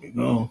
you go.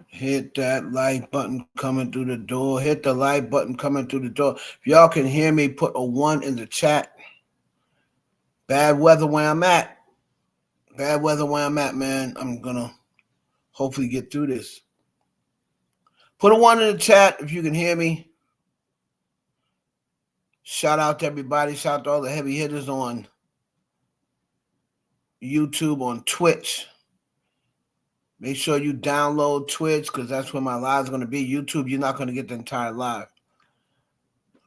Hit that like button coming through the door. Hit the like button coming through the door. If y'all can hear me, put a 1 in the chat. Bad weather where I'm at. Bad weather where I'm at, man. I'm going to hopefully get through this. Put a 1 in the chat if you can hear me. Shout out to everybody. Shout out to all the heavy hitters on YouTube, on Twitch. Make sure you download Twitch because that's where my live is going to be. YouTube, you're not going to get the entire live.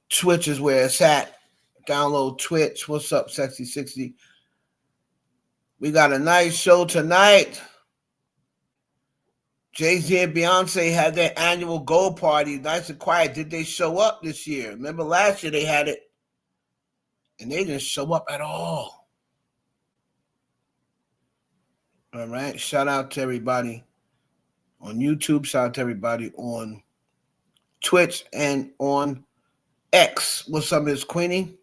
Twitch is where it's at. Download Twitch. What's up, Sexy60? We got a nice show tonight. Jay-Z and Beyonce had their annual gold party. Nice and quiet. Did they show up this year? Remember last year they had it, and they didn't show up at all. All right. Shout out to everybody on YouTube. Shout out to everybody on Twitch and on X. What's up, Miss Queenie?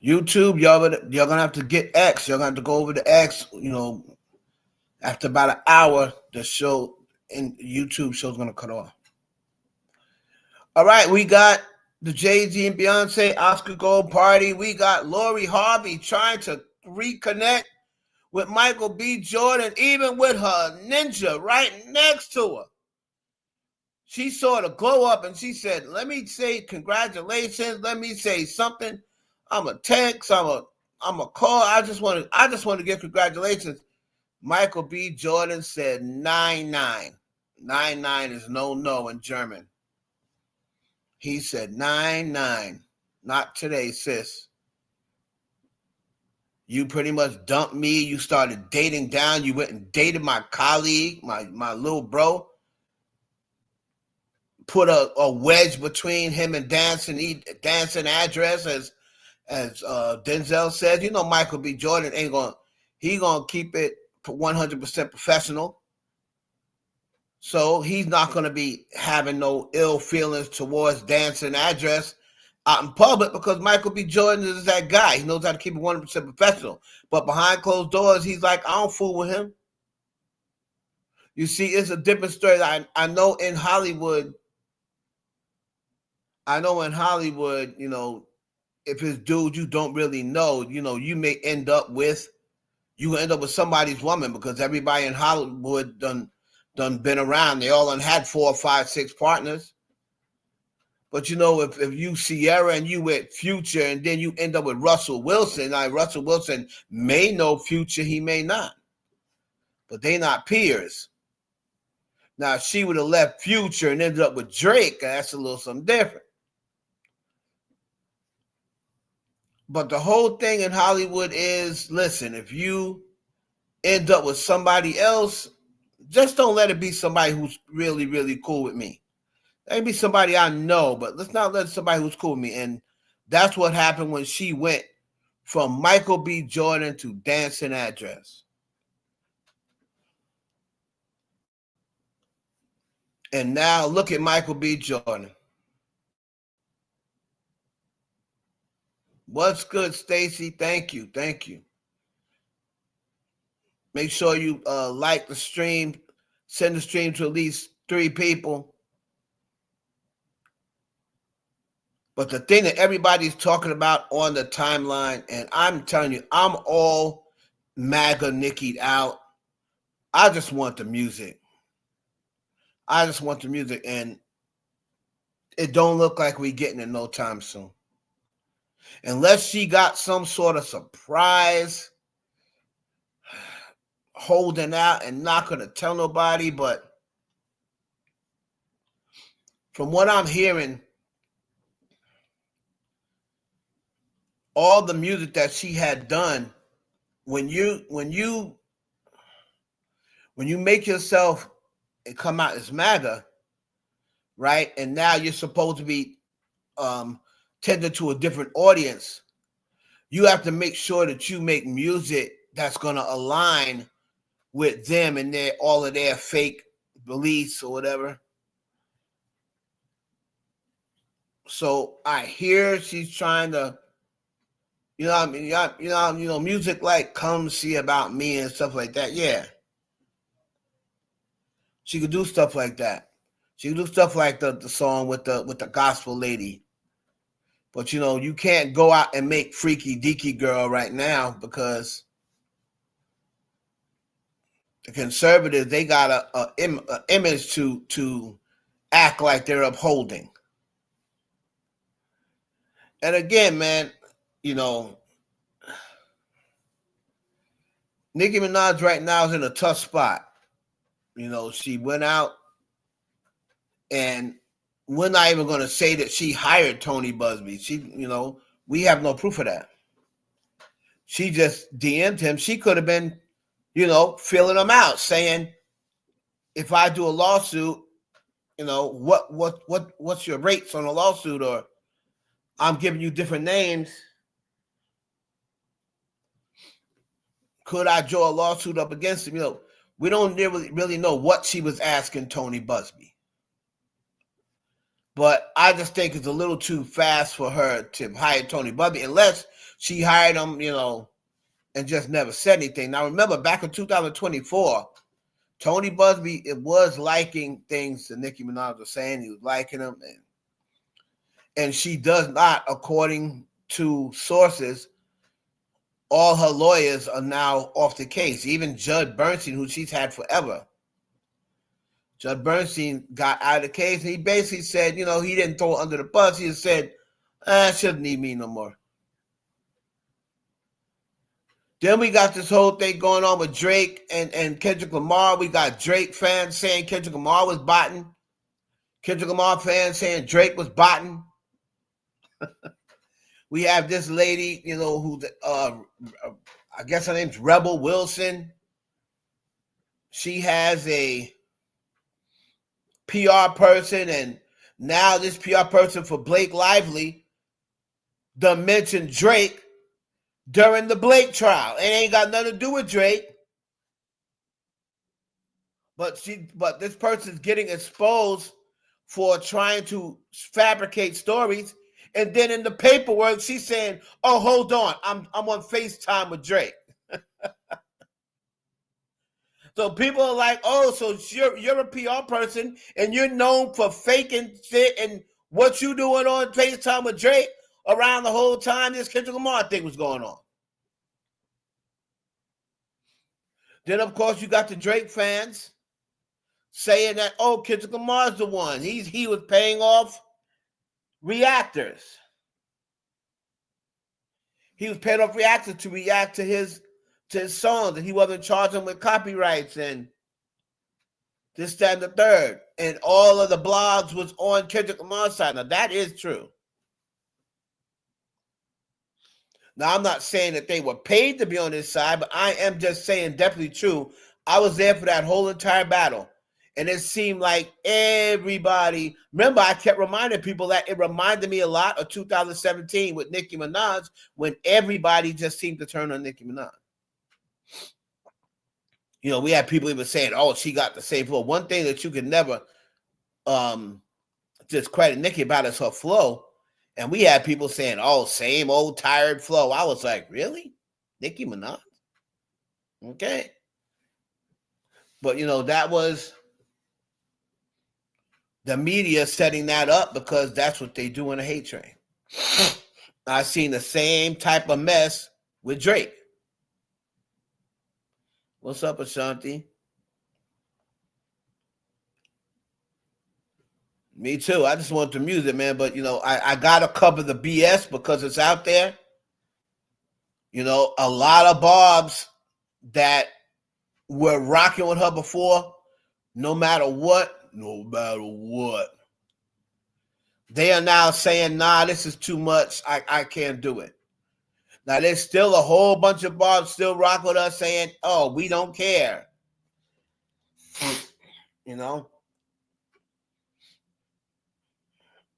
YouTube, y'all gonna have to get X. Y'all gonna have to go over to X. You know, after about an hour, the show in YouTube show's gonna cut off. All right, we got the Jay-Z and Beyonce Oscar Gold Party. We got Lori Harvey trying to reconnect with Michael B. Jordan, even with her ninja right next to her. She saw the glow up and she said, let me say congratulations. Let me say something. I'm a text. I'm a call. I just want to give congratulations. Michael B. Jordan said 9-9. 9-9 is no in German. He said 9-9. Not today, sis. You pretty much dumped me. You started dating down. You went and dated my colleague, my little bro. Put a wedge between him and Dancing Address, as Denzel said. You know, Michael B. Jordan he gonna keep it 100% professional. So he's not gonna be having no ill feelings towards Dancing Address out in public because Michael B. Jordan is that guy. He knows how to keep it 100% professional. But behind closed doors, he's like, I don't fool with him. You see, it's a different story. I know in Hollywood, you know, if it's dude you don't really know, you know, you may end up with somebody's woman because everybody in Hollywood done been around. They all had 4, 5, 6 partners. But you know, if you Sierra and you with Future and then you end up with Russell Wilson, Russell Wilson may know Future, he may not. But they not peers. Now, if she would have left Future and ended up with Drake, that's a little something different. But the whole thing in Hollywood is, listen, if you end up with somebody else, just don't let it be somebody who's really, really cool with me. Maybe somebody I know, but let's not let somebody who's cool with me. And that's what happened when she went from Michael B. Jordan to Dancing Address. And now look at Michael B. Jordan. What's good, Stacy? Thank you. Thank you. Make sure you like the stream. Send the stream to at least 3 people. But the thing that everybody's talking about on the timeline, and I'm telling you, I'm all MAGA Nicki'd out. I just want the music. I just want the music, and it don't look like we're getting it no time soon. Unless she got some sort of surprise holding out and not going to tell nobody, but from what I'm hearing, all the music that she had done, when you make yourself come out as MAGA, right? And now you're supposed to be tended to a different audience. You have to make sure that you make music that's going to align with them and all of their fake beliefs or whatever. So I hear she's trying to, music like "Come See About Me" and stuff like that. Yeah, she could do stuff like that. She could do stuff like the song with the gospel lady. But you can't go out and make "Freaky Deaky Girl" right now, because the conservatives, they got an image to act like they're upholding. And again, man, Nicki Minaj right now is in a tough spot. She went out, and we're not even going to say that she hired Tony Busby. We have no proof of that. She just DM'd him. She could have been, filling him out, saying, if I do a lawsuit, what's your rates on a lawsuit, or I'm giving you different names. Could I draw a lawsuit up against him? We don't really know what she was asking Tony Busby. But I just think it's a little too fast for her to hire Tony Busby, unless she hired him, and just never said anything. Now, remember, back in 2024, Tony Busby was liking things that Nicki Minaj was saying. He was liking them. And she does not, according to sources, all her lawyers are now off the case. Even Judge Bernstein, who she's had forever. Judge Bernstein got out of the case, and he basically said, he didn't throw it under the bus. He just said, shouldn't need me no more. Then we got this whole thing going on with Drake and Kendrick Lamar. We got Drake fans saying Kendrick Lamar was botting. Kendrick Lamar fans saying Drake was botting. We have this lady, who I guess her name's Rebel Wilson. She has a PR person, and now this PR person for Blake Lively done mentioned Drake during the Blake trial. It ain't got nothing to do with Drake. But this person's getting exposed for trying to fabricate stories. And then in the paperwork, she's saying, "Oh, hold on, I'm on FaceTime with Drake." So people are like, "Oh, so you're a PR person and you're known for faking shit, and what you doing on FaceTime with Drake around the whole time this Kendrick Lamar thing was going on?" Then, of course, you got the Drake fans saying that, "Oh, Kendrick Lamar's the one. He was paying off reactors. He was paying off reactors to react to his songs, and he wasn't charging with copyrights and this, that, and the third." And all of the blogs was on Kendrick Lamar's side. Now, that is true. Now, I'm not saying that they were paid to be on this side, but I am just saying definitely true. I was there for that whole entire battle. And it seemed like everybody, remember, I kept reminding people that it reminded me a lot of 2017 with Nicki Minaj, when everybody just seemed to turn on Nicki Minaj. You know, we had people even saying, oh, she got the same flow. One thing that you can never just credit Nicki about is her flow. And we had people saying, oh, same old tired flow. I was like, really? Nicki Minaj? Okay. But, you know, that was the media setting that up because that's what they do in a hate train. I've seen the same type of mess with Drake. What's up, Ashanti? Me too. I just want the music, man. But, you know, I got to cover the BS because it's out there. You know, a lot of Bobs that were rocking with her before, no matter what, they are now saying, nah, this is too much. I can't do it. Now, there's still a whole bunch of Bobs still rock with us saying, oh, we don't care. You know?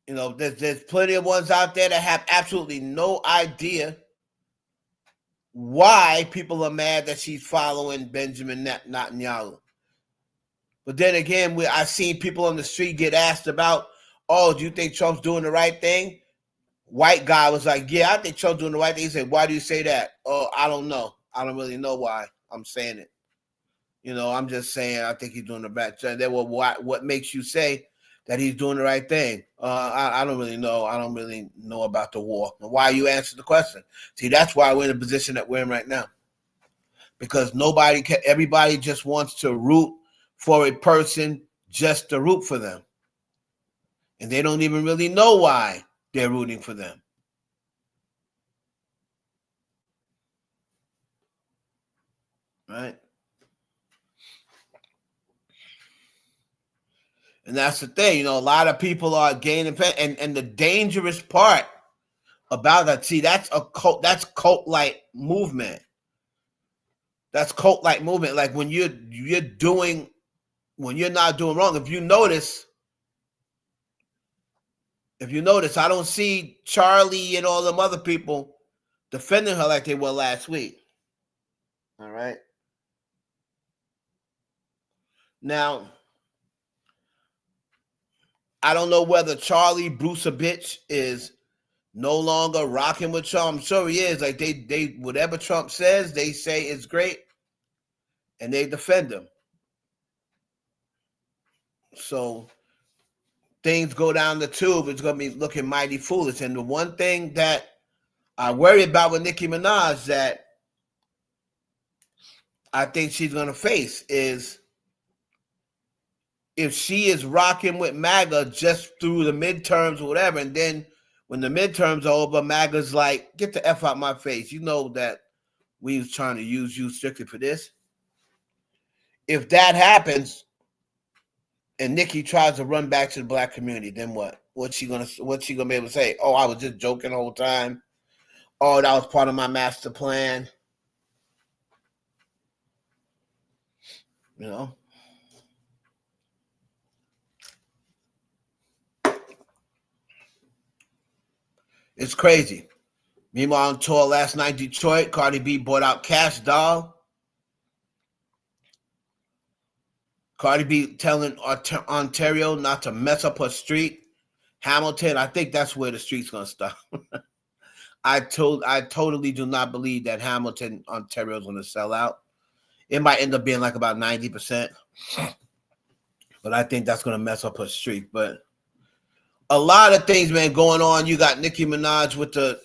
You know, there's plenty of ones out there that have absolutely no idea why people are mad that she's following Benjamin Netanyahu. But then again, I've seen people on the street get asked about, oh, do you think Trump's doing the right thing? White guy was like, yeah, I think Trump's doing the right thing. He said, why do you say that? Oh, I don't know. I don't really know why I'm saying it. You know, I'm just saying I think he's doing the right thing. What makes you say that he's doing the right thing? I don't really know. I don't really know about the war. Why you answer the question? See, that's why we're in the position that we're in right now. Because everybody just wants to root for a person just to root for them. And they don't even really know why they're rooting for them. Right? And that's the thing, you know, a lot of people are gaining and the dangerous part about that, see, that's cult-like movement. That's cult-like movement. Like when you're not doing wrong, if you notice, I don't see Charlie and all them other people defending her like they were last week. All right. Now, I don't know whether Charlie Bruce a bitch is no longer rocking with Trump. I'm sure he is. Like they whatever Trump says, they say it's great, and they defend him. So things go down the tube. It's going to be looking mighty foolish. And the one thing that I worry about with Nicki Minaj that I think she's going to face is if she is rocking with MAGA just through the midterms or whatever, and then when the midterms are over, MAGA's like, get the F out my face. You know that we was trying to use you strictly for this. If that happens and Nicki tries to run back to the black community, then what? What's she gonna be able to say? Oh, I was just joking the whole time. Oh, that was part of my master plan. You know? It's crazy. Meanwhile, on tour last night, Detroit, Cardi B bought out Cash Doll. Cardi B telling Ontario not to mess up her street. Hamilton, I think that's where the street's going to stop. I totally do not believe that Hamilton, Ontario is going to sell out. It might end up being like about 90%. But I think that's going to mess up her streak. But a lot of things, man, going on. You got Nicki Minaj with the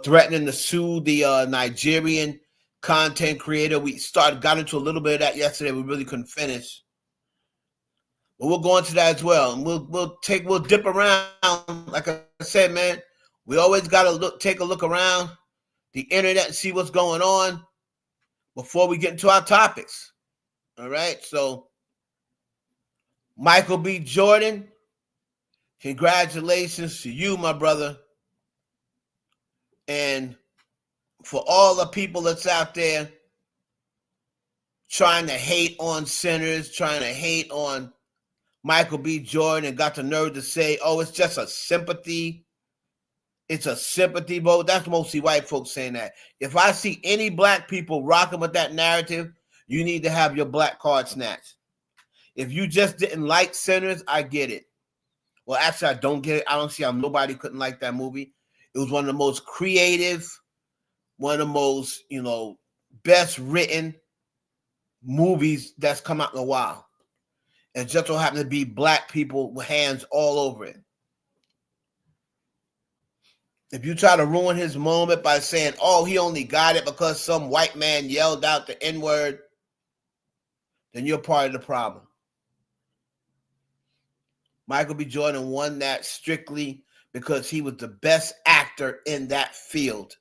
threatening to sue the Nigerian content creator. We got into a little bit of that yesterday. We really couldn't finish. But we'll go into that as well. And we'll dip around. Like I said, man, we always got to take a look around the internet and see what's going on before we get into our topics. All right. So Michael B. Jordan, congratulations to you, my brother. And for all the people that's out there trying to hate on sinners, trying to hate on Michael B. Jordan, and got the nerve to say, oh, it's just a sympathy. It's a sympathy vote. That's mostly white folks saying that. If I see any black people rocking with that narrative, you need to have your black card snatched. If you just didn't like sinners, I get it. Well, actually, I don't get it. I don't see how nobody couldn't like that movie. It was one of the most creative, one of the most, best written movies that's come out in a while. And just so happen to be black people with hands all over it. If you try to ruin his moment by saying, oh, he only got it because some white man yelled out the N-word, then you're part of the problem. Michael B. Jordan won that strictly because he was the best actor in that field.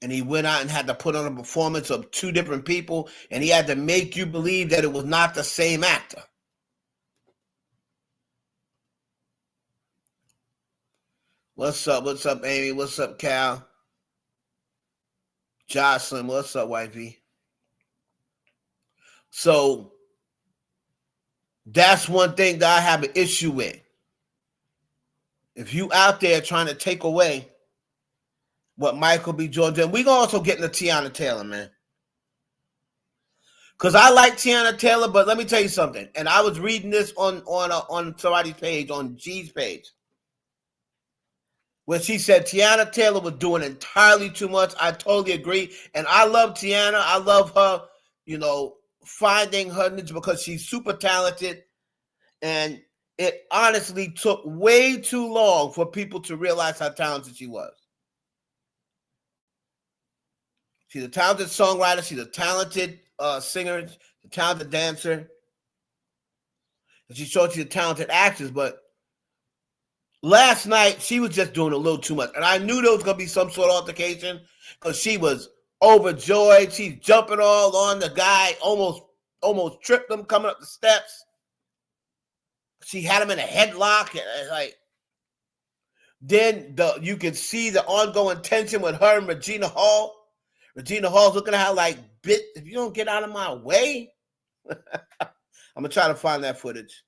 And he went out and had to put on a performance of two different people, and he had to make you believe that it was not the same actor. What's up? What's up, Amy? What's up, Cal? Jocelyn, what's up, wifey? So that's one thing that I have an issue with. If you out there trying to take away what Michael B. Jordan did, we're going to also get into Tiana Taylor, man. Because I like Tiana Taylor, but let me tell you something. And I was reading this on somebody's page, on G's page, where she said Tiana Taylor was doing entirely too much. I totally agree. And I love Tiana. I love her, finding her niche because she's super talented. And it honestly took way too long for people to realize how talented she was. She's a talented songwriter. She's a talented singer, a talented dancer. And she showed she's a talented actress. But last night, she was just doing a little too much. And I knew there was going to be some sort of altercation because she was overjoyed. She's jumping all on the guy, almost tripped him coming up the steps. She had him in a headlock. And then you could see the ongoing tension with her and Regina Hall. Regina Hall's looking at her like, bitch, if you don't get out of my way. I'm going to try to find that footage.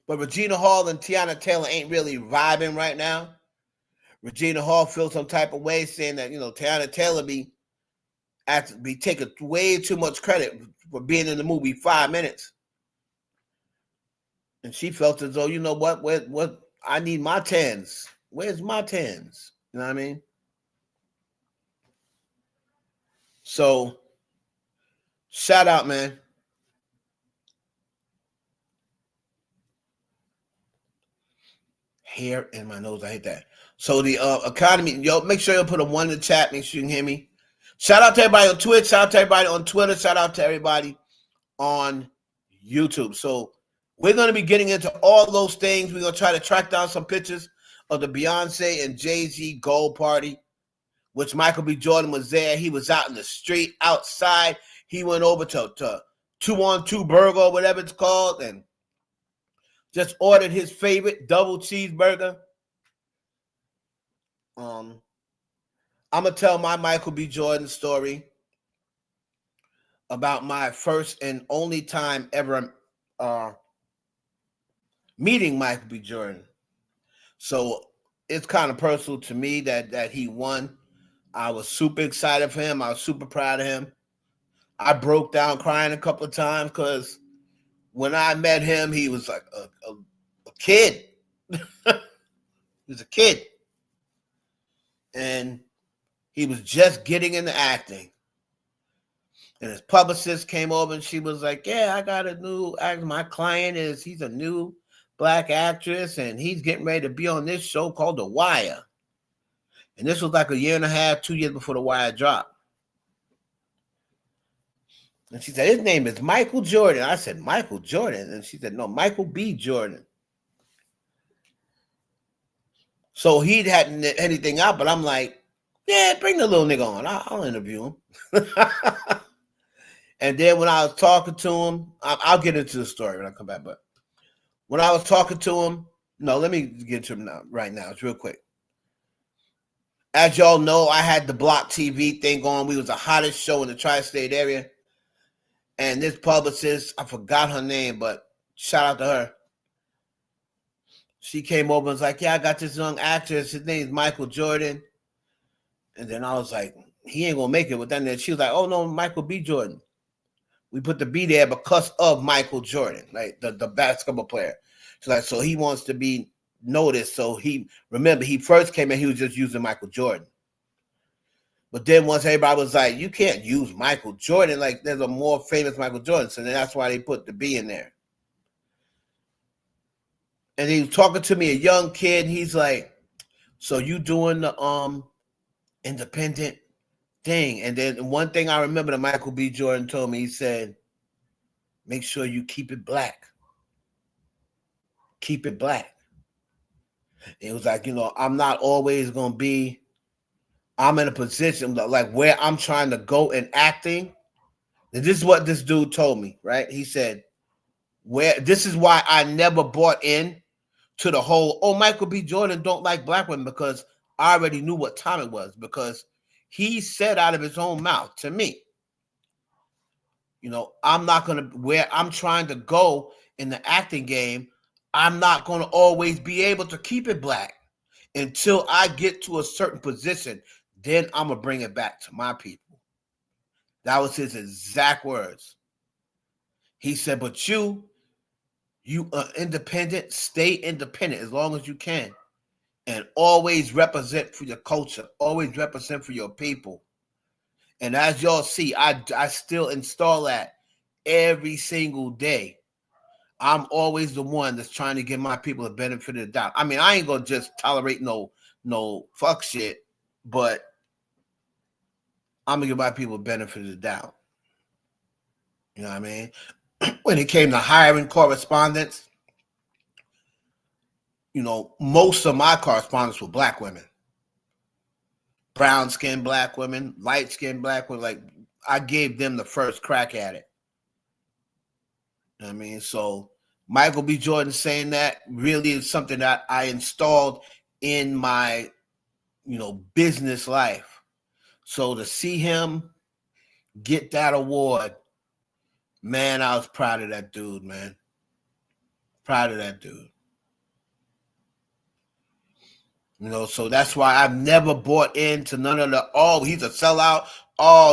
But Regina Hall and Tiana Taylor ain't really vibing right now. Regina Hall feels some type of way saying that, Tiana Taylor be taking way too much credit for being in the movie 5 minutes. And she felt as though, what I need my tens. Where's my tens? You know what I mean? So, shout out, man. Hair in my nose. I hate that. So the economy, make sure you put a 1 in the chat. Make sure you can hear me. Shout out to everybody on Twitch. Shout out to everybody on Twitter. Shout out to everybody on YouTube. So we're going to be getting into all those things. We're going to try to track down some pictures of the Beyonce and Jay-Z gold party, which Michael B. Jordan was there. He was out in the street, outside. He went over to 2-on-2 Burger, or whatever it's called, and just ordered his favorite double cheeseburger. I'm going to tell my Michael B. Jordan story about my first and only time ever meeting Michael B. Jordan. So it's kind of personal to me that he won. I was super excited for him. I was super proud of him. I broke down crying a couple of times because when I met him, he was like a kid. He was a kid. And he was just getting into acting. And his publicist came over and she was like, yeah, I got a new actor. My client he's a new black actress and he's getting ready to be on this show called The Wire. And this was like 1.5 years, 2 years before The Wire dropped. And she said, his name is Michael Jordan. I said, Michael Jordan? And she said, no, Michael B. Jordan. So he hadn't anything out, but I'm like, yeah, bring the little nigga on. I'll interview him. And then when I was talking to him, I'll get into the story when I come back. But when I was talking to him, No, let me get to him now, right now. It's real quick. As y'all know, I had the Block TV thing going. We was the hottest show in the tri-state area. And this publicist, I forgot her name, but shout out to her. She came over and was like, yeah, I got this young actress. His name is Michael Jordan. And then I was like, he ain't going to make it with that. And then she was like, oh, no, Michael B. Jordan. We put the B there because of Michael Jordan, like the basketball player. She's like, so he wants to be noticed. So he first came in, he was just using Michael Jordan. But then once everybody was like, you can't use Michael Jordan, like there's a more famous Michael Jordan. So then that's why they put the B in there. And he was talking to me, a young kid, and he's like, so you doing the independent thing? And then one thing I remember that Michael B. Jordan told me, he said, make sure you keep it black. Keep it black. It was like, I'm not always going to be, I'm in a position like where I'm trying to go in acting. And this is what this dude told me, right? He said, this is why I never bought in to the whole, Michael B. Jordan don't like black women, because I already knew what time it was, because he said out of his own mouth to me, I'm not going to, where I'm trying to go in the acting game, I'm not going to always be able to keep it black until I get to a certain position. Then I'm going to bring it back to my people. That was his exact words. He said, but you are independent, stay independent as long as you can. And always represent for your culture. Always represent for your people. And as y'all see, I still install that every single day. I'm always the one that's trying to give my people the benefit of the doubt. I mean, I ain't gonna just tolerate no fuck shit, but I'm gonna give my people the benefit of the doubt. You know what I mean? When it came to hiring correspondents, most of my correspondents were black women. Brown-skinned black women, light-skinned black women. Like, I gave them the first crack at it. You know what I mean? So Michael B. Jordan saying that really is something that I installed in my, business life. So to see him get that award, man, I was proud of that dude, man. Proud of that dude. So that's why I've never bought into none of the, he's a sellout.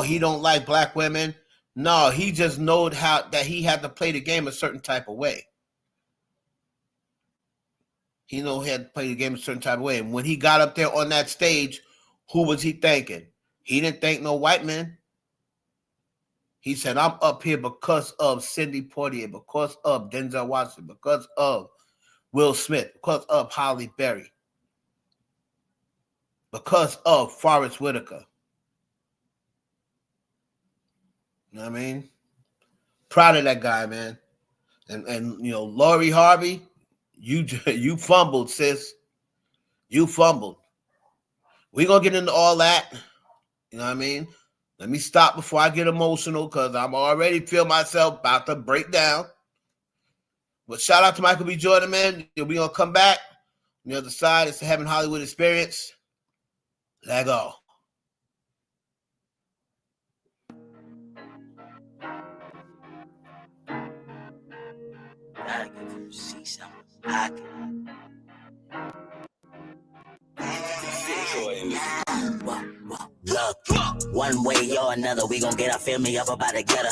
He don't like black women. No, he just knowed that he had to play the game a certain type of way. He knew he had to play the game a certain type of way. And when he got up there on that stage, who was he thanking? He didn't thank no white man. He said, I'm up here because of Sidney Poitier, because of Denzel Washington, because of Will Smith, because of Halle Berry, because of Forrest Whitaker. You know what I mean? Proud of that guy, man. And Lori Harvey, you fumbled, sis. You fumbled. We're going to get into all that. You know what I mean? Let me stop before I get emotional, because I'm already feel myself about to break down. But shout out to Michael B. Jordan, man. We're going to come back. On the other side, it's the Heaven Hollywood Experience. Let go. Gotta get you to see something. I can. Look, one way or another, we gon' get our family up about together.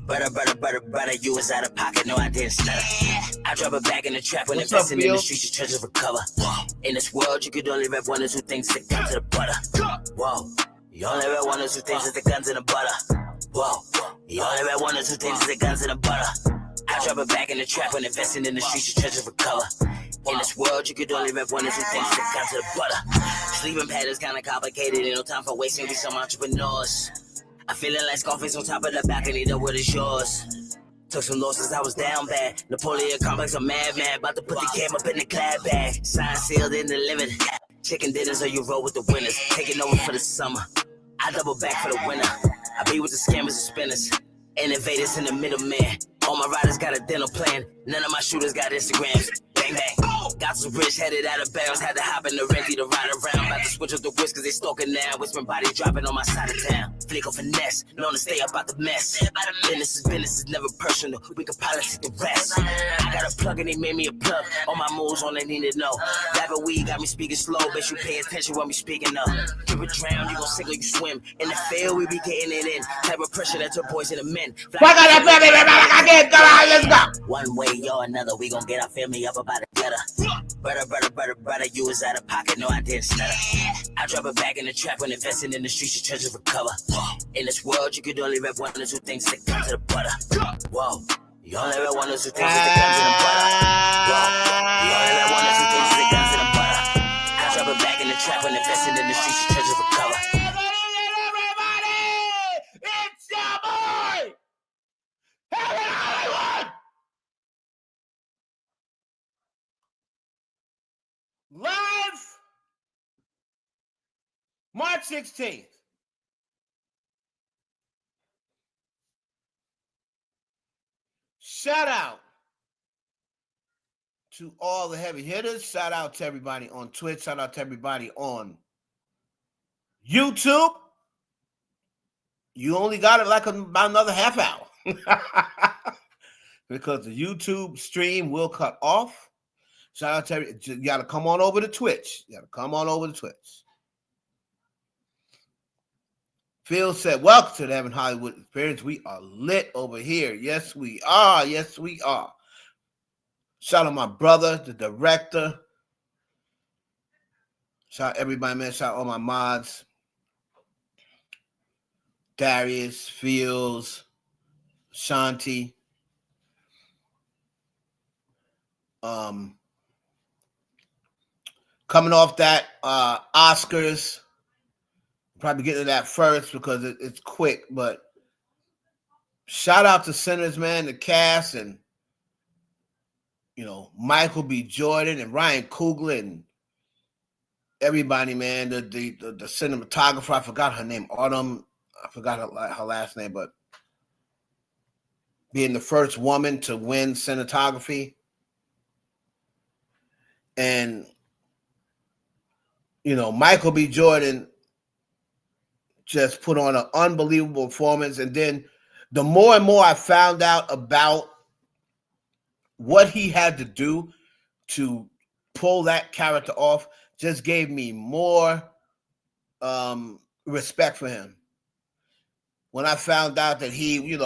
Brother, you was out of pocket, no, I didn't stutter. I drop it back in the trap when investing in the streets, your treasures recover. In this world, you could only rep one or two things that come to the butter. Whoa, you only rep one or two things that the guns in the butter. Whoa, you only rep one or two things that the guns in the butter. I drop it back in the trap when investing in the streets, your treasures recover. In this world, you could only rep one or two things that come to the butter. Sleeping patterns kinda complicated, ain't no time for wasting, we some entrepreneurs. I'm feeling like Scarface on top of the balcony, the world is yours. Took some losses, I was down bad. Napoleon complex, I'm mad, about to put the game up in the clad bag. Signed, sealed, and delivered. Chicken dinners, so you roll with the winners. Taking over for the summer. I double back for the winner. I be with the scammers and spinners. Innovators in the middle, man. All my riders got a dental plan. None of my shooters got Instagrams. Bang, bang. Got some rich, headed out of bounds. Had to hop in the Renty to ride around. About to switch up the whisk cause they stalking now. Whispering body dropping on my side of town. Flick of finesse, known to stay up out the mess. Business is never personal. We can politic the rest. I got a plug and they made me a plug. All my moves on they need to know. Dabbing weed got me speaking slow. Bet you pay attention when we speaking up. You would drown, you gon' sink or you swim. In the field, we be getting it in. Type of pressure that your boys and the men. Let's go. One way or another, we gon' get our family up about a gutter. Brother, you was out of pocket, no I didn't stutter. I drop it back in the trap when investing in the streets, your treasures recover. In this world, you could only rep one or two things that come to the butter. Whoa, you only rep one or two things that come to the butter. Whoa, you only rep one or two things that come to the butter. I drop it back in the trap when investing in the streets, your treasures recover. Everybody, it's your boy, Harvey Hollywood. Live March 16th. Shout out to all the heavy hitters. Shout out to everybody on Twitch. Shout out to everybody on YouTube. You only got it like about another half hour because the YouTube stream will cut off. Shout out to everybody. You got to come on over to Twitch. Phil said, welcome to the Evan Hollywood Experience. We are lit over here. Yes, we are. Shout out my brother, the director. Shout out everybody, man. Shout out all my mods. Darius, Fields, Shanti. Coming off that Oscars. Probably get to that first because it's quick, but shout out to Sinners, man, the cast, and Michael B. Jordan and Ryan Coogler and everybody, man. The cinematographer, I forgot her name, Autumn. I forgot her last name, but being the first woman to win cinematography, and Michael B. Jordan just put on an unbelievable performance. And then the more and more I found out about what he had to do to pull that character off, just gave me more respect for him. When I found out that he,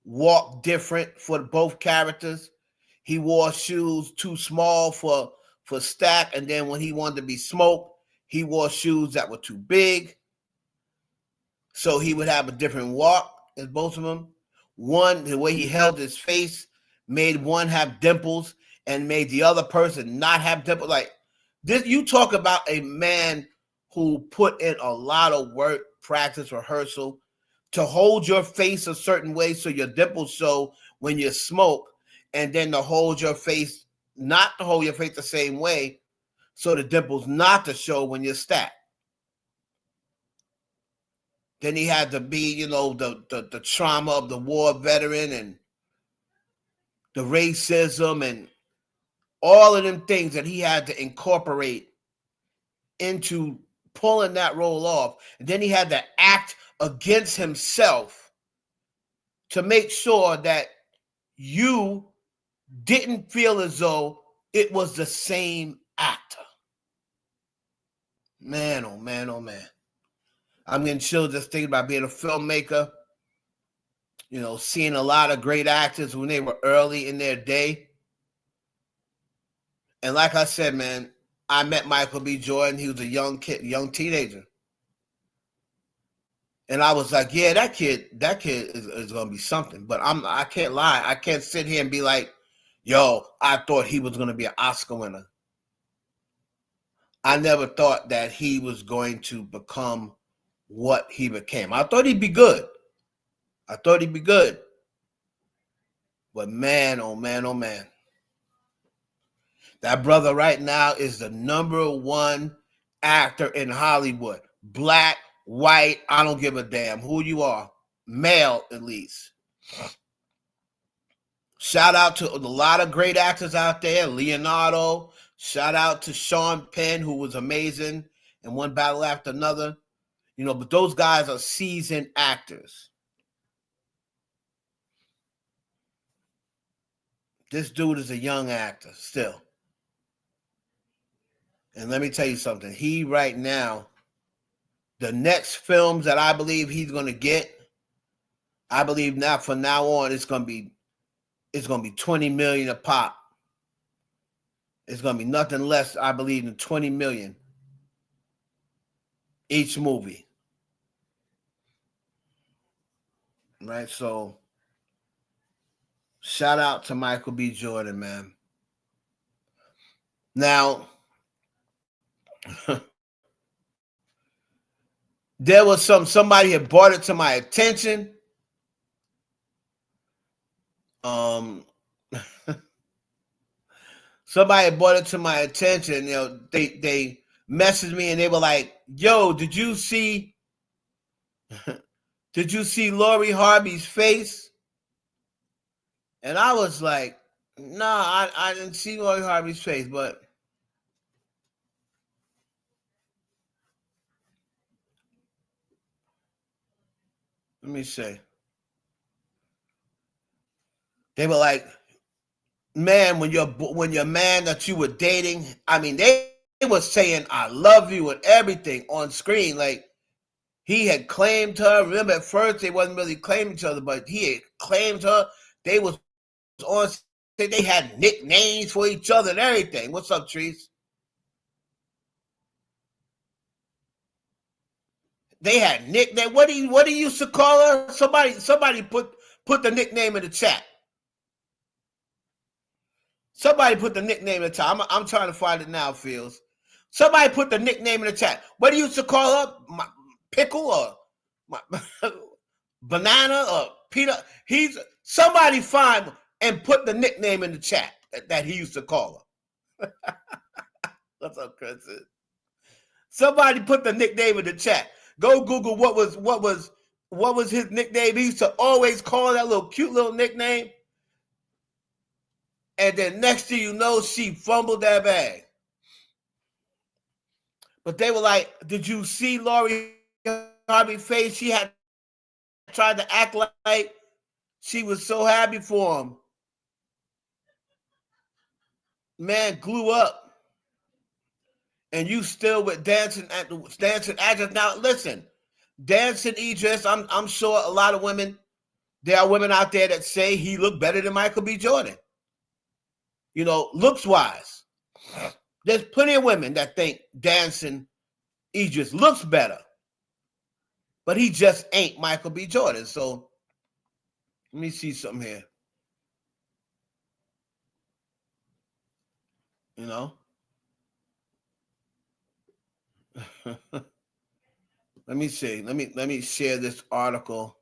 walked different for both characters, he wore shoes too small for Stack, and then when he wanted to be Smoke, he wore shoes that were too big. So he would have a different walk as both of them. One, the way he held his face made one have dimples and made the other person not have dimples. Like this, you talk about a man who put in a lot of work, practice, rehearsal to hold your face a certain way so your dimples show when you smoke, and then to hold your face, not to hold your face the same way so the dimples not to show when you're stacked. Then he had to be, the trauma of the war veteran and the racism and all of them things that he had to incorporate into pulling that role off. And then he had to act against himself to make sure that you didn't feel as though it was the same actor. Man, oh man, oh man. I'm getting chilled just thinking about being a filmmaker, seeing a lot of great actors when they were early in their day. And like I said, man, I met Michael B. Jordan. He was a young teenager. And I was like, yeah, that kid is going to be something. But I can't lie. I can't sit here and be like, yo, I thought he was going to be an Oscar winner. I never thought that he was going to become what he became. I thought he'd be good. But man, oh man, oh man. That brother right now is the #1 actor in Hollywood. Black, white, I don't give a damn who you are. Male, at least. Shout out to a lot of great actors out there. Leonardo, Shout out to Sean Penn, who was amazing in one battle after another. But those guys are seasoned actors. This dude is a young actor still. And let me tell you something. He right now, the next films that I believe he's going to get, I believe now from now on it's going to be 20 million a pop. It's going to be nothing less, I believe, than 20 million each movie. Right? So shout out to Michael B. Jordan, man. Now, there was somebody had brought it to my attention. Somebody brought it to my attention. They messaged me and they were like, "Yo, did you see Lori Harvey's face?" And I was like, "Nah, I didn't see Lori Harvey's face, but." Let me see. They were like, "Man, when your man that you were dating, I mean, they were saying I love you and everything on screen. Like he had claimed her. Remember, at first they wasn't really claiming each other, but he had claimed her. They was on. They had nicknames for each other and everything. What's up, Trees? They had nickname. What do you used to call her? Somebody put the nickname in the chat. Somebody put the nickname in the chat. I'm trying to find it now, Fields. Somebody put the nickname in the chat. What do you used to call her? My pickle or my banana or peanut? Somebody find and put the nickname in the chat that he used to call her. What's up, Chris? Somebody put the nickname in the chat. Go Google what was his nickname. He used to always call that little cute little nickname. And then next thing you know, she fumbled that bag. But they were like, "Did you see Lori Harvey's face? She had tried to act like she was so happy for him. Man, glue up. And you still with dancing actress. Now listen, dancing Idris, I'm sure a lot of women, there are women out there that say he looked better than Michael B. Jordan. Looks wise. There's plenty of women that think dancing Idris looks better. But he just ain't Michael B. Jordan. So let me see something here. Let me see. Let me share this article.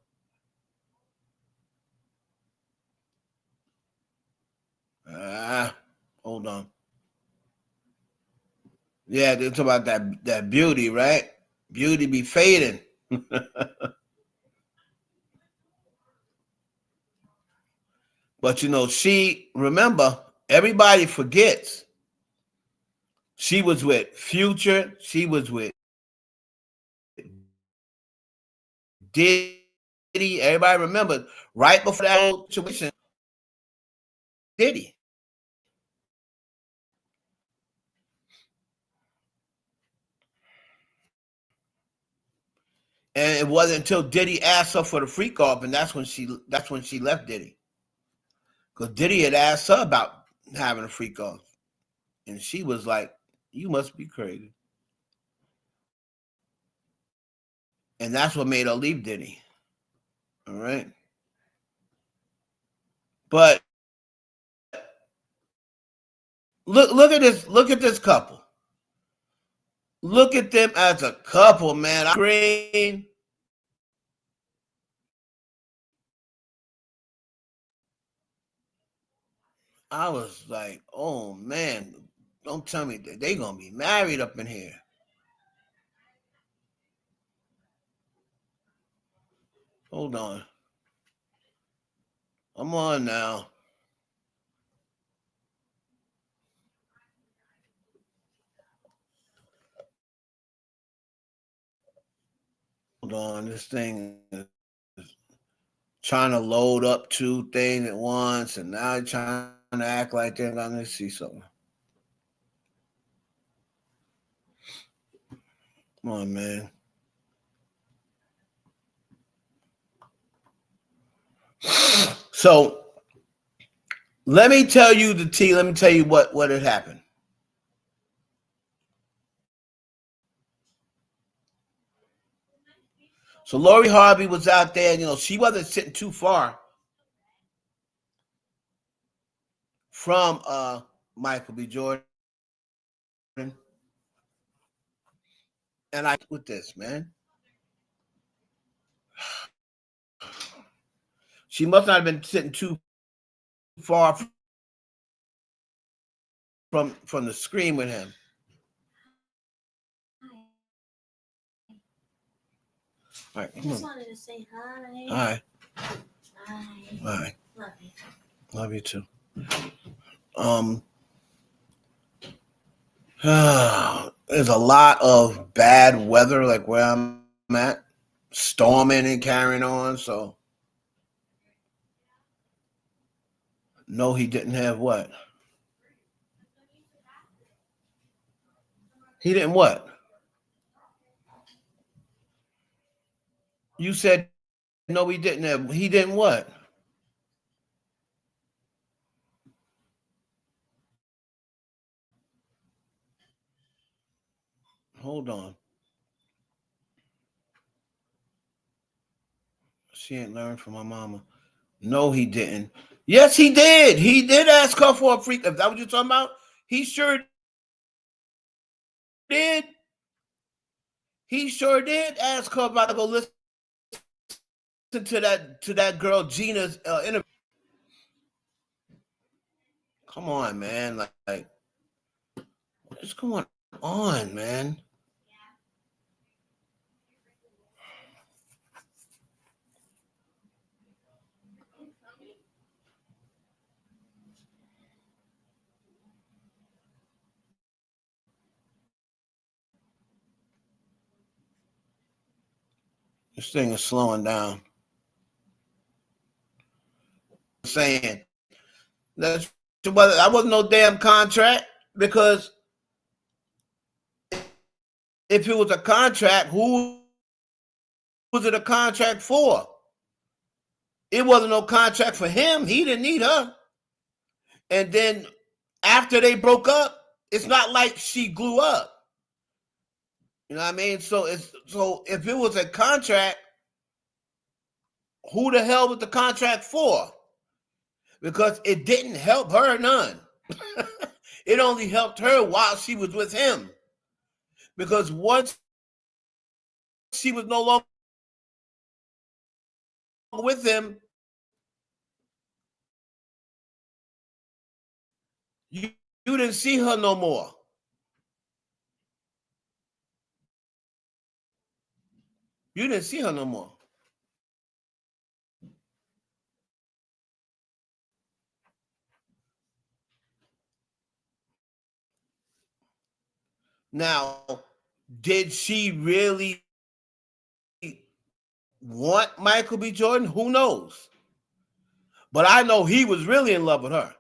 Hold on. Yeah, they're talking about that beauty, right? Beauty be fading. But remember, everybody forgets. She was with Future. She was with Diddy. Everybody remember right before that whole situation, Diddy. And it wasn't until Diddy asked her for the freak off, and that's when she left Diddy. Because Diddy had asked her about having a freak off. And she was like, "You must be crazy." And that's what made her leave Diddy. All right. But look at this couple. Look at them as a couple, man. I was like, oh man, don't tell me that they're gonna be married up in here. Hold on. I'm on now. on, this thing is trying to load up 2 things at once, and now it's trying to act like they're gonna see something. Come on, man. So let me tell you the tea. Let me tell you what had happened. So Lori Harvey was out there. She wasn't sitting too far from Michael B. Jordan. And I with this, man. She must not have been sitting too far from the screen with him. All right, I just wanted to say hi. Hi. Hi. Hi. Love you. Love you too. There's a lot of bad weather, like where I'm at, storming and carrying on. So, no, he didn't have what? He didn't what? You said no, he didn't have. He didn't what? Hold on. She ain't learned from my mama. No, he didn't. Yes, he did. He did ask her for a freak. Is that what you're talking about? He sure did. He sure did ask her about to go listen to that girl Gina's interview. Come on, man. Like what's going on, man? This thing is slowing down. I'm saying that wasn't no damn contract, because if it was a contract, who was it a contract for? It wasn't no contract for him. He didn't need her. And then after they broke up, it's not like she grew up. You know what I mean? So if it was a contract, who the hell was the contract for? Because it didn't help her none. It only helped her while she was with him. Because once she was no longer with him, you didn't see her no more. You didn't see her no more. Now, did she really want Michael B. Jordan? Who knows? But I know he was really in love with her.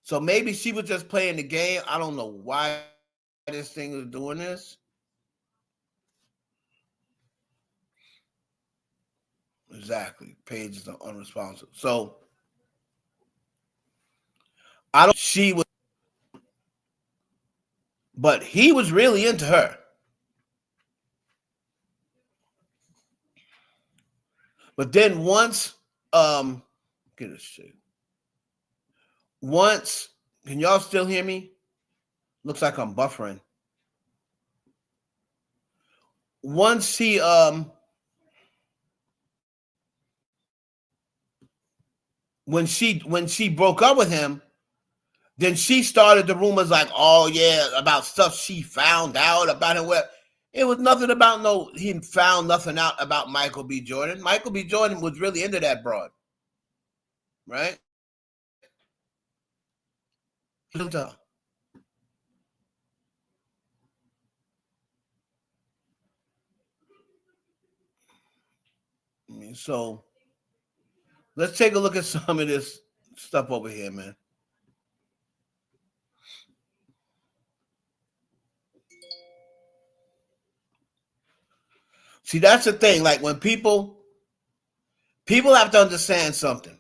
So maybe she was just playing the game. I don't know why this thing is doing this. Exactly. Pages are unresponsive. So I don't. She was, but he was really into her. But then once, get this shit. Once, can y'all still hear me? Looks like I'm buffering. Once he when she broke up with him, then she started the rumors like, oh yeah, about stuff she found out about him. Where it was nothing about he found nothing out about Michael B. Jordan. Michael B. Jordan was really into that broad, right? mean, so let's take a look at some of this stuff over here, man. See, that's the thing. Like when people have to understand something.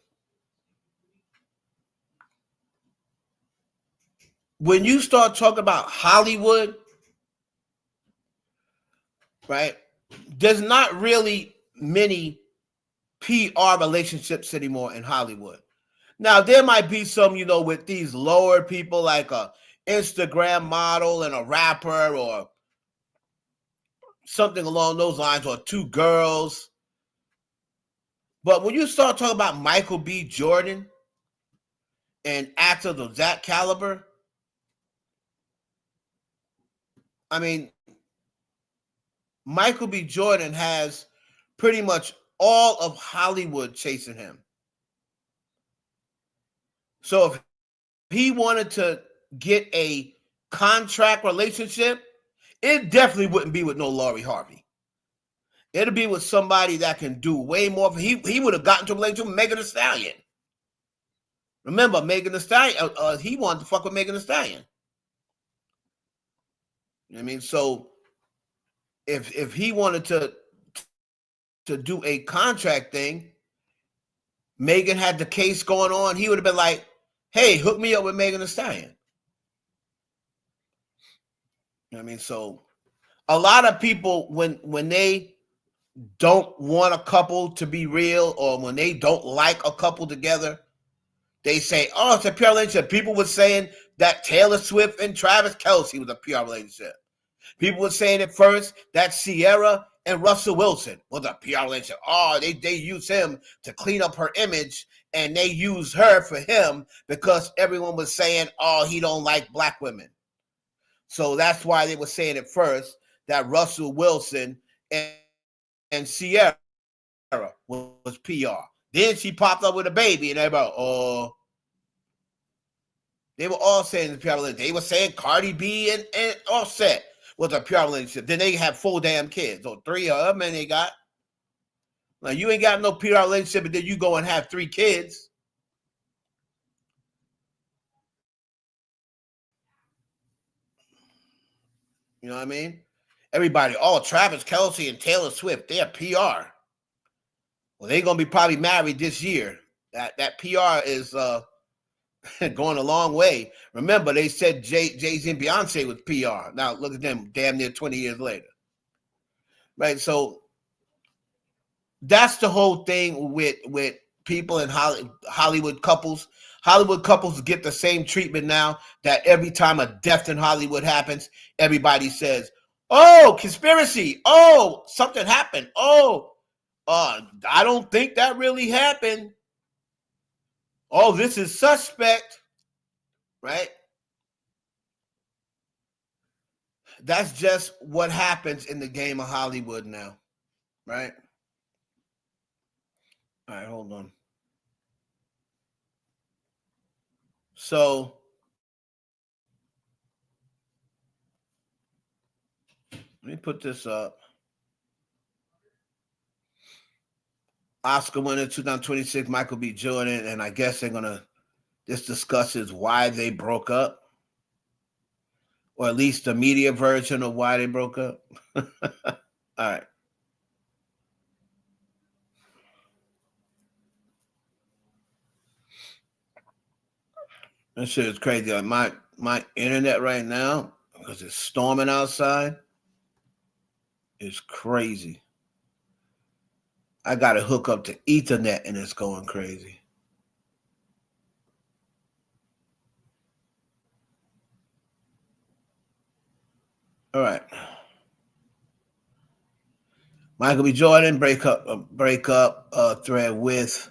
When you start talking about Hollywood, right? There's not really many PR relationships anymore in Hollywood. Now, there might be some, with these lower people like a Instagram model and a rapper or something along those lines, or two girls. But when you start talking about Michael B. Jordan and actors of that caliber, I mean, Michael B. Jordan has pretty much all of Hollywood chasing him. So if he wanted to get a contract relationship, it definitely wouldn't be with no Lori Harvey. It'll be with somebody that can do way more. He would have gotten to a relationship with Megan Thee Stallion. Remember, Megan Thee Stallion, he wanted to fuck with Megan Thee Stallion. You know what I mean? So if he wanted to do a contract thing, Megan had the case going on, he would have been like, hey, hook me up with Megan Thee Stallion. You know what I mean? So a lot of people, when they don't want a couple to be real, or when they don't like a couple together, they say, oh, it's a PR relationship. People were saying that Taylor Swift and Travis Kelce was a PR relationship. People were saying at first that Sierra and Russell Wilson was a PR relationship. Oh, they used him to clean up her image, and they used her for him because everyone was saying, oh, he don't like black women. So that's why they were saying at first that Russell Wilson and Sierra was PR. Then she popped up with a baby, and everybody, oh. They were all saying the PR relationship. They were saying Cardi B and Offset was a PR relationship. Then they have 4 damn kids, or 3 of them, and they got. Now, you ain't got no PR relationship, and then you go and have 3 kids. You know what I mean? Everybody, oh, Travis Kelce and Taylor Swift, they're PR. Well, they're going to be probably married this year. That PR is going a long way. Remember, they said Jay-Z and Beyonce was PR. Now, look at them, damn near 20 years later. Right? So, that's the whole thing with people in Hollywood couples. Hollywood couples get the same treatment now that every time a death in Hollywood happens, everybody says, oh, conspiracy. Oh, something happened. Oh, I don't think that really happened. Oh, this is suspect. Right? That's just what happens in the game of Hollywood now. Right? All right, hold on. So, let me put this up. Oscar winner 2026, Michael B. Jordan, and I guess they're going to just discuss why they broke up, or at least the media version of why they broke up. All right. That shit is crazy. Like my internet right now, because it's storming outside, is crazy. I got to hook up to Ethernet, and it's going crazy. All right. Michael B. Jordan break up thread with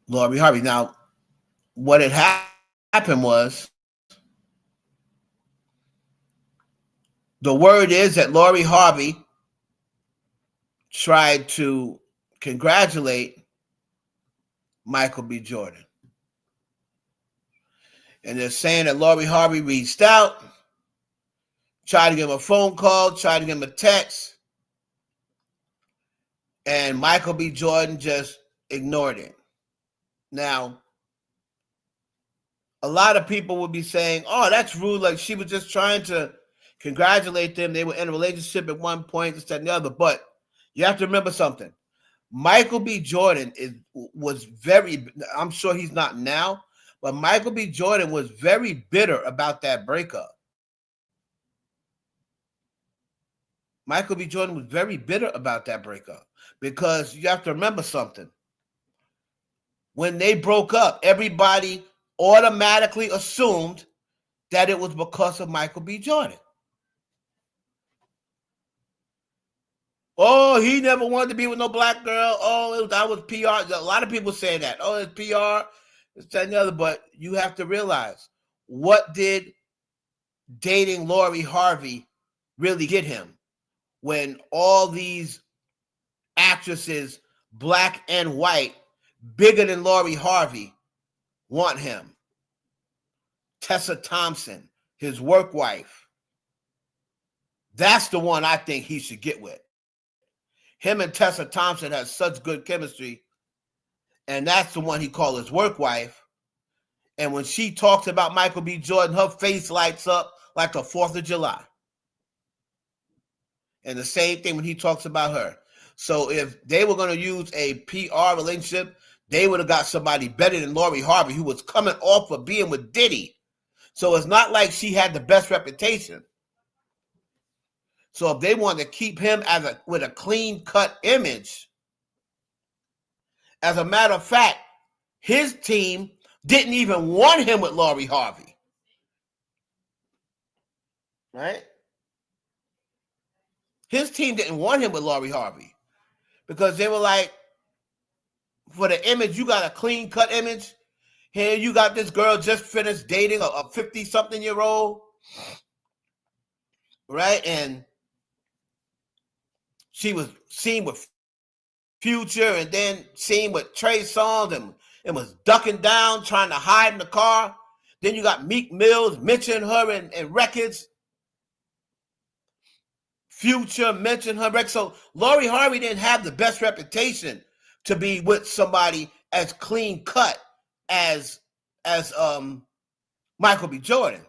Lori Harvey. Now, what had happened was, the word is that Lori Harvey tried to congratulate Michael B. Jordan. And they're saying that Lori Harvey reached out, tried to give him a phone call, tried to give him a text, And Michael B. Jordan just ignored it. Now, a lot of people would be saying, oh, that's rude. Like she was just trying to congratulate them. They were in a relationship at one point, this, that, and the other. But you have to remember something. Michael B. Jordan was very, I'm sure he's not now, but Michael B. Jordan was very bitter about that breakup. Michael B. Jordan was very bitter about that breakup because you have to remember something. When they broke up, everybody automatically assumed that it was because of Michael B. Jordan. Oh, he never wanted to be with no black girl. Oh, that was PR. A lot of people say that. Oh, it's PR. It's that and the other. But you have to realize, what did dating Lori Harvey really get him when all these actresses, black and white, bigger than Lori Harvey, want him? Tessa Thompson, his work wife. That's the one I think he should get with. Him and Tessa Thompson has such good chemistry, and that's the one he called his work wife. And when she talks about Michael B. Jordan, her face lights up like the 4th of July. And the same thing when he talks about her. So if they were going to use a PR relationship, they would have got somebody better than Lori Harvey, who was coming off of being with Diddy. So it's not like she had the best reputation. So if they want to keep him with a clean-cut image, as a matter of fact, his team didn't even want him with Lori Harvey. Right? His team didn't want him with Lori Harvey because they were like, for the image, you got a clean-cut image. Here you got this girl just finished dating a 50-something-year-old. Right? And she was seen with Future and then seen with Trey Songz and was ducking down, trying to hide in the car. Then you got Meek Mills mentioning her in records. Future mentioned her records. So Lori Harvey didn't have the best reputation to be with somebody as clean cut as Michael B. Jordan.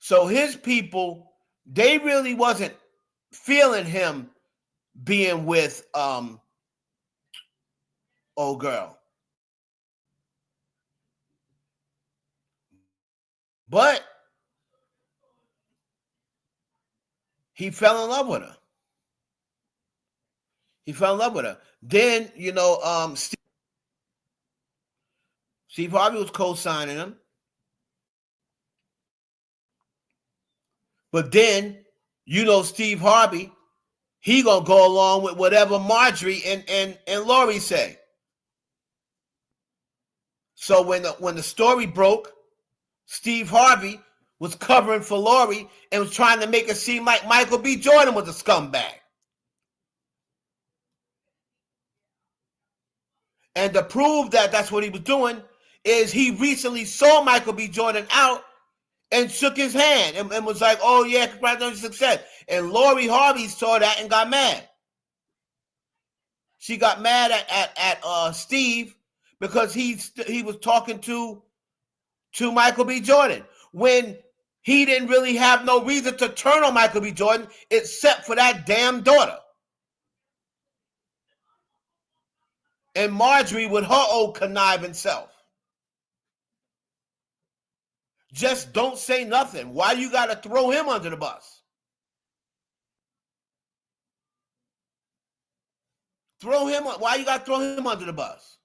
So his people, they really wasn't feeling him being with old girl. But he fell in love with her. He fell in love with her. Then, Steve Harvey was co-signing him. But then, Steve Harvey, he gonna go along with whatever Marjorie and Lori say. So when the story broke, Steve Harvey was covering for Lori and was trying to make it seem like Michael B. Jordan was a scumbag. And to prove that that's what he was doing is he recently saw Michael B. Jordan out and shook his hand and was like, oh, yeah, congratulations on success. And Lori Harvey saw that and got mad. She got mad at Steve because he was talking to Michael B. Jordan when he didn't really have no reason to turn on Michael B. Jordan except for that damn daughter. And Marjorie with her old conniving self. Just don't say nothing. Why you got to throw him under the bus? Why you got to throw him under the bus?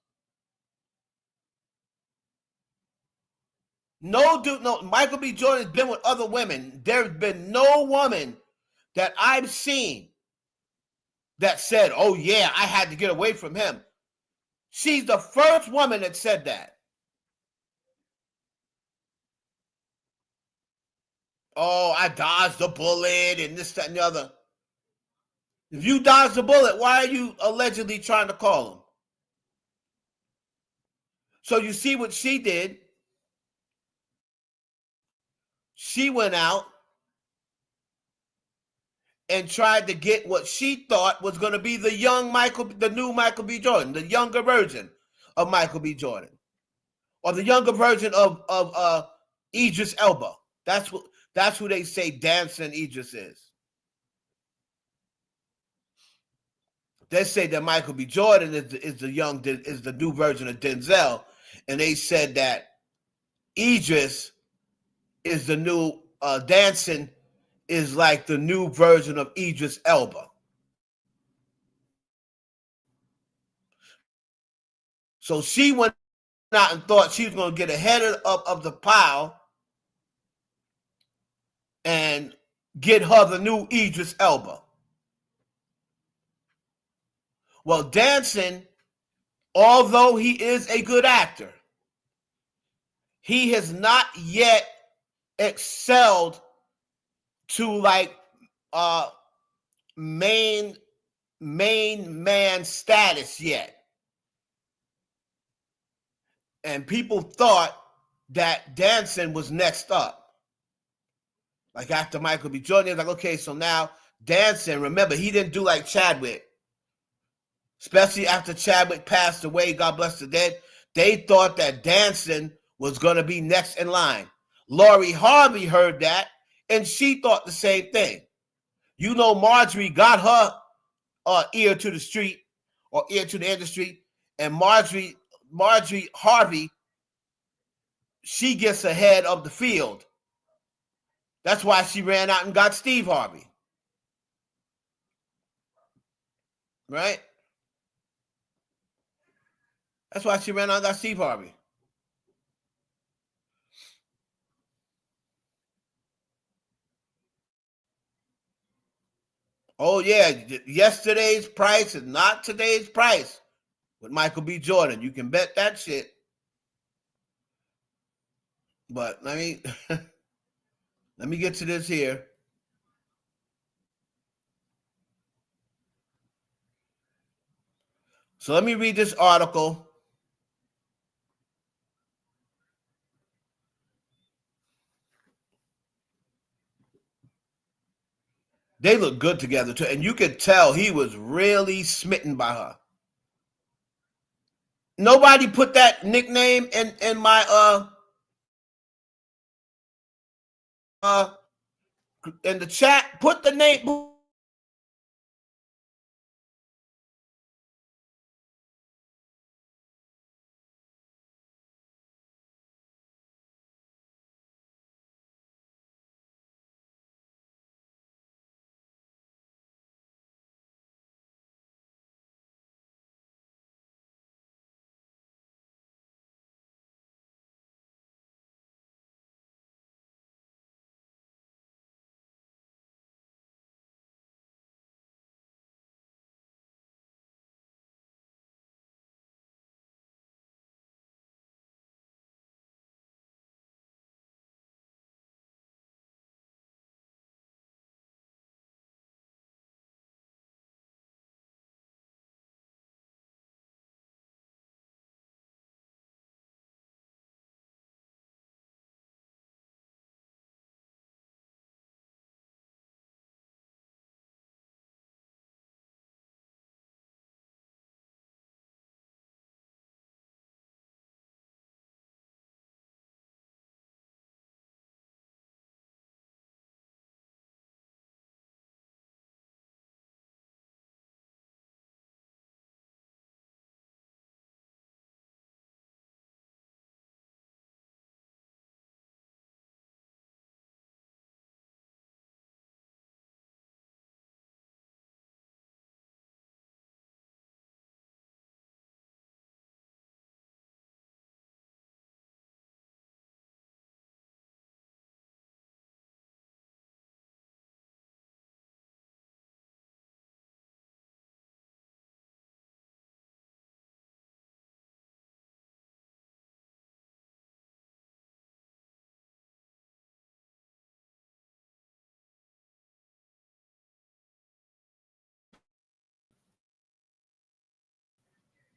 No, Michael B. Jordan has been with other women. There's been no woman that I've seen that said, oh, yeah, I had to get away from him. She's the first woman that said that. Oh, I dodged the bullet and this, that, and the other. If you dodged the bullet, why are you allegedly trying to call him? So you see what she did. She went out and tried to get what she thought was going to be the new Michael B. Jordan, the younger version of Michael B. Jordan, or the younger version of Idris Elba. That's who they say Dancing Idris is. They say that Michael B. Jordan is the new version of Denzel, and they said that Idris is the new Dancing is like the new version of Idris Elba. So she went out and thought she was going to get ahead of the pile and get her the new Idris Elba. Well, Dancing, although he is a good actor, he has not yet excelled to like main man status yet. And people thought that Dancing was next up. Like after Michael B. Jordan, like, okay, so now Dancing, remember, he didn't do like Chadwick. Especially after Chadwick passed away, God bless the dead, they thought that Dancing was going to be next in line. Lori Harvey heard that, and she thought the same thing. You know, Marjorie got her ear to the street or ear to the industry, and Marjorie Harvey, she gets ahead of the field. That's why she ran out and got Steve Harvey. Right? That's why she ran out and got Steve Harvey. Oh, yeah. Yesterday's price is not today's price with Michael B. Jordan. You can bet that shit. But let me get to this here. So let me read this article. They look good together too, and you could tell he was really smitten by her. Nobody put that nickname in my in the chat. Put the name.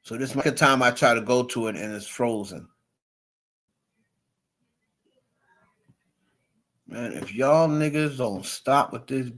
So this is the time I try to go to it and it's frozen. Man, if y'all niggas don't stop with this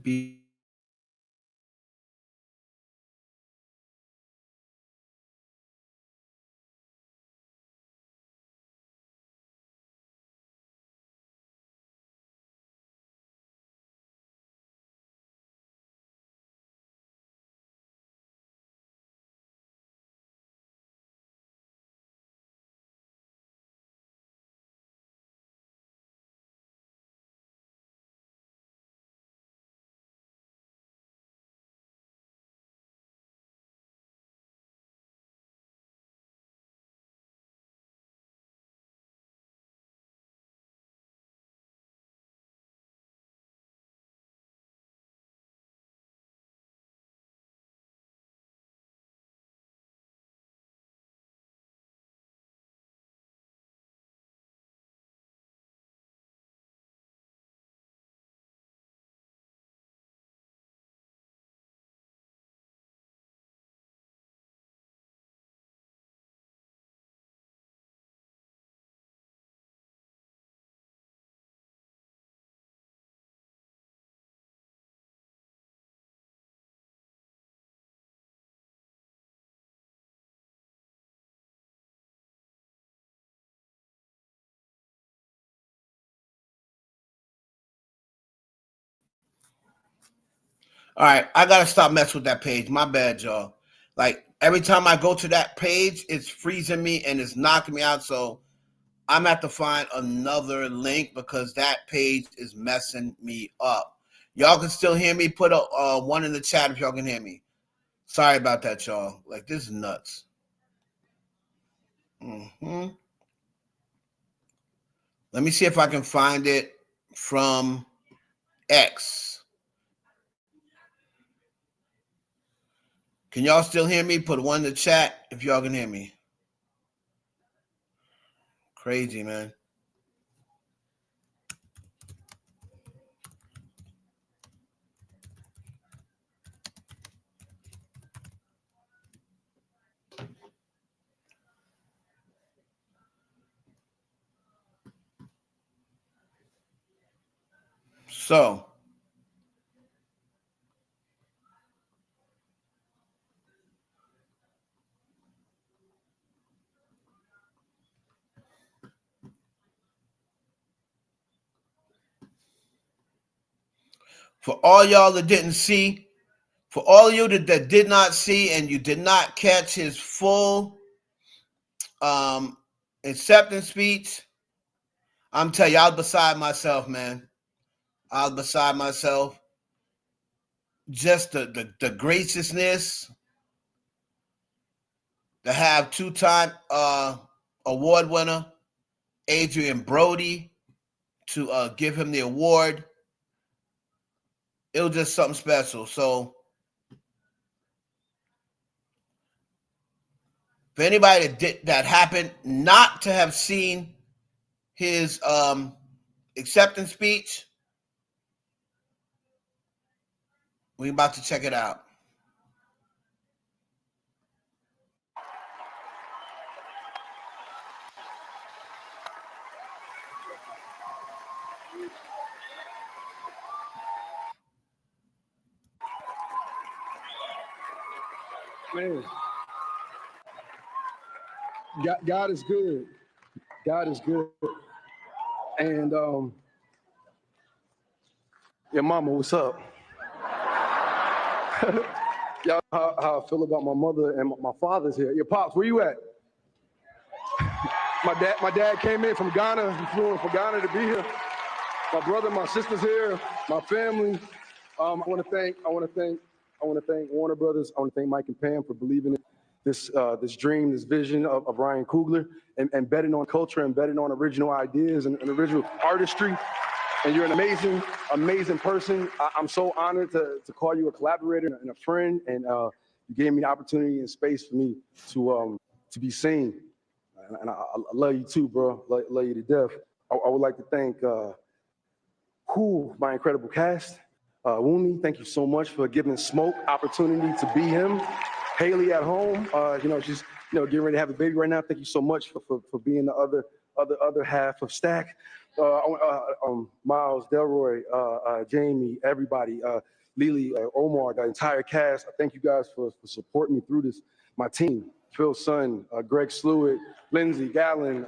All right, I gotta stop messing with that page. My bad, y'all. Like every time I go to that page, it's freezing me and it's knocking me out. So I'm gonna have to find another link because that page is messing me up. Y'all can still hear me. Put a one in the chat if y'all can hear me. Sorry about that, y'all. Like this is nuts. Let me see if I can find it from X. Can y'all still hear me? Put one in the chat if y'all can hear me. Crazy, man. So, for all y'all that didn't see, for all of you that did not see and you did not catch his full acceptance speech, I'm telling you, I was beside myself, man. I was beside myself. Just the graciousness to have two-time award winner Adrian Brody to give him the award. It was just something special. So for anybody that happened not to have seen his acceptance speech, we're about to check it out. Man, God is good. God is good. And your mama, what's up? Y'all, how I feel about my mother and my father's here. Your pops, where you at? My dad came in from Ghana. He flew in from Ghana to be here. My brother, my sister's here. My family. I want to thank Warner Brothers. I want to thank Mike and Pam for believing in this dream, this vision of Ryan Coogler, and betting on culture and betting on original ideas and original artistry. And you're an amazing person. I'm so honored to call you a collaborator and a friend. And you gave me the opportunity and space for me to be seen. And I love you too, bro. Love you to death. I would like to thank my incredible cast. Wumi, thank you so much for giving Smoke opportunity to be him. Haley at home, she's getting ready to have a baby right now. Thank you so much for being the other half of Stack. Miles, Delroy, Jamie, everybody, Lily, Omar, the entire cast. I thank you guys for supporting me through this. My team, Phil Sun, Greg Sluitt, Lindsey Gallen.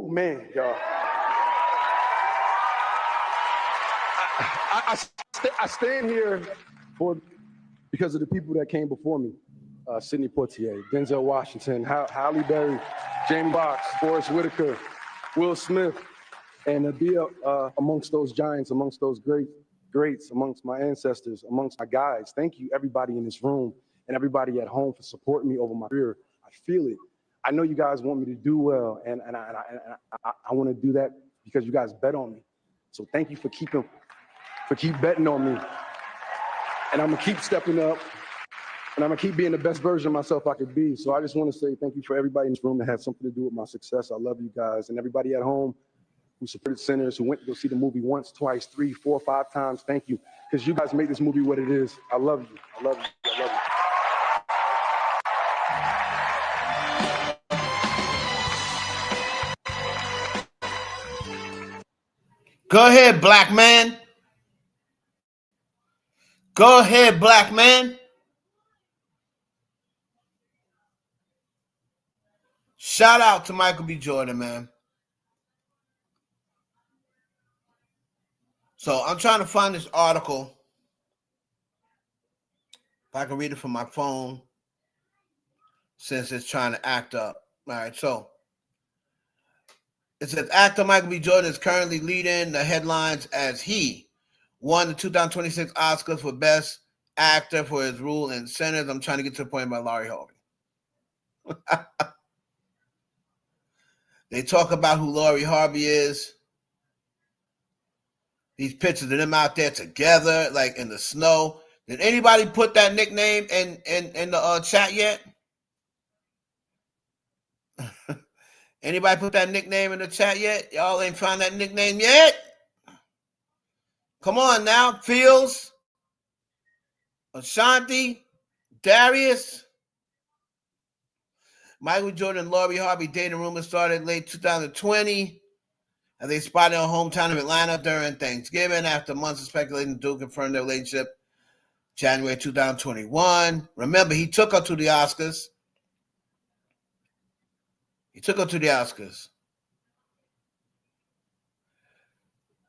Man, y'all. I stand here because of the people that came before me. Sidney Poitier, Denzel Washington, Halle Berry, Jamie Foxx, Forrest Whitaker, Will Smith, and to be amongst those giants, amongst those greats, amongst my ancestors, amongst my guys. Thank you, everybody in this room and everybody at home for supporting me over my career. I feel it. I know you guys want me to do well, and I want to do that because you guys bet on me. So thank you for keep betting on me. And I'm gonna keep stepping up, and I'm gonna keep being the best version of myself I could be. So I just want to say thank you for everybody in this room that had something to do with my success. I love you guys, and everybody at home who supported Sinners, who went to go see the movie once, twice, 3, 4, 5 times. Thank you, because you guys made this movie what it is. I love you. I love you. I love you. Go ahead, black man. Go ahead, black man. Shout out to Michael B. Jordan, man. So I'm trying to find this article. If I can read it from my phone, since it's trying to act up. All right, so it says actor Michael B. Jordan is currently leading the headlines as he won the 2026 Oscars for Best Actor for his role in Sinners. I'm trying to get to the point about Laurie Harvey. They talk about who Laurie Harvey is. These pictures of them out there together, like in the snow. Did anybody put that nickname in the chat yet? Anybody put that nickname in the chat yet? Y'all ain't found that nickname yet? Come on now. Fields, Ashanti, Darius. Michael Jordan and Laurie Harvey dating rumors started late 2020. And they spotted in her hometown of Atlanta during Thanksgiving. After months of speculating, the dude confirmed their relationship January 2021. Remember, he took her to the Oscars.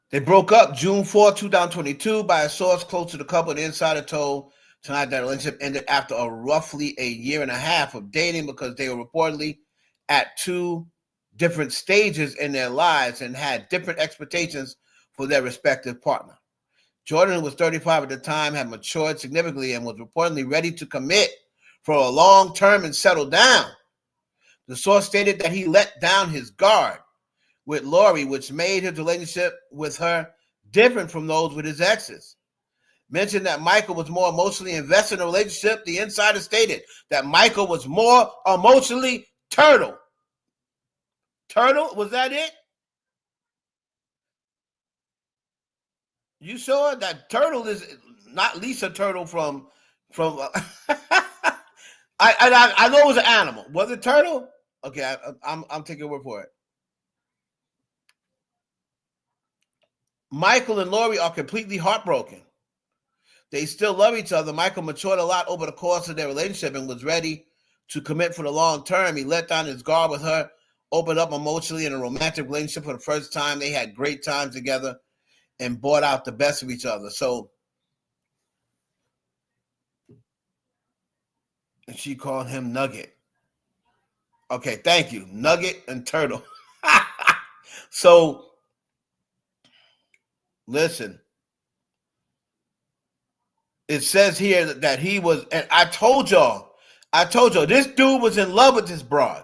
They broke up June 4, 2022 by a source close to the couple. The insider told tonight that relationship ended after roughly a year and a half of dating because they were reportedly at two different stages in their lives and had different expectations for their respective partner. Jordan, who was 35 at the time, had matured significantly and was reportedly ready to commit for a long term and settle down. The source stated that he let down his guard with Laurie, which made his relationship with her different from those with his exes. Mentioned that Michael was more emotionally invested in the relationship. The insider stated that Michael was more emotionally Turtle. Turtle, was that it? You sure that Turtle is not Lisa Turtle from I know it was an animal. Was it Turtle? Okay, I'm taking your word for it. Michael and Laurie are completely heartbroken. They still love each other. Michael matured a lot over the course of their relationship and was ready to commit for the long term. He let down his guard with her, opened up emotionally in a romantic relationship for the first time. They had great times together and brought out the best of each other. So, and she called him Nugget. Okay, thank you. Nugget and Turtle. So, listen. It says here that he was, and I told y'all, this dude was in love with this broad.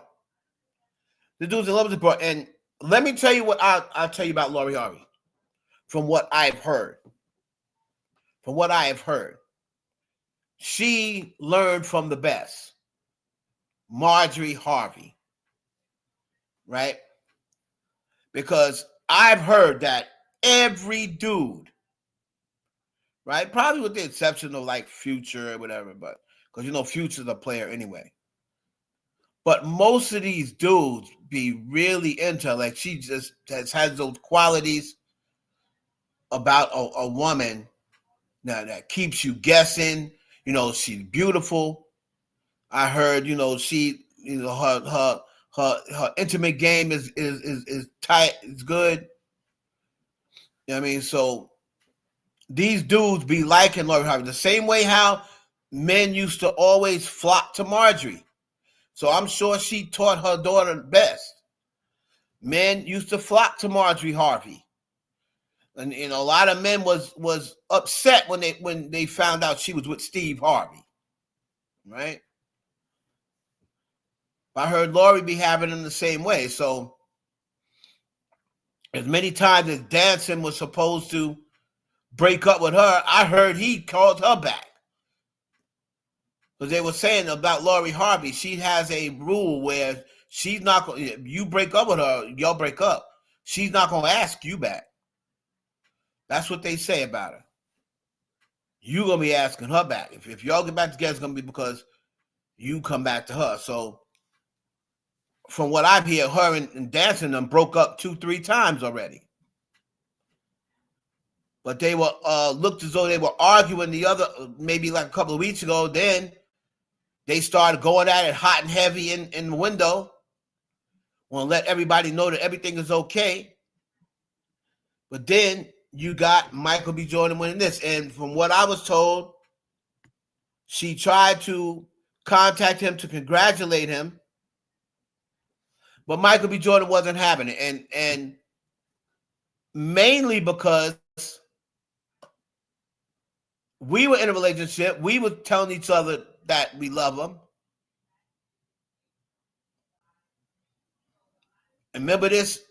This dude was in love with this broad. And let me tell you what I'll tell you about Laurie Harvey. From what I've heard. She learned from the best. Marjorie Harvey. Right? Because I've heard that every dude, right? Probably with the exception of like Future or whatever, but because Future's a player anyway. But most of these dudes be really into her. Like she just has those qualities about a woman that keeps you guessing. She's beautiful. I heard, she, her intimate game is tight, it's good. You know what I mean? So these dudes be liking Laurie Harvey the same way how men used to always flock to Marjorie. So I'm sure she taught her daughter best. Men used to flock to Marjorie Harvey. And a lot of men was upset when they found out she was with Steve Harvey. Right? I heard Laurie be having them the same way. So as many times as Danson was supposed to break up with her, I heard he called her back. Because they were saying about Laurie Harvey, she has a rule where she's not going to, you break up with her, y'all break up. She's not going to ask you back. That's what they say about her. You're going to be asking her back. If y'all get back together, it's going to be because you come back to her. So from what I've heard, her and Danson them broke up 2-3 times already. But they were looked as though they were arguing the other, maybe like a couple of weeks ago. Then they started going at it hot and heavy in the window. Want to let everybody know that everything is okay. But then you got Michael B. Jordan winning this. And from what I was told, she tried to contact him to congratulate him, but Michael B. Jordan wasn't having it. And mainly because we were in a relationship, we were telling each other that we love him. And remember this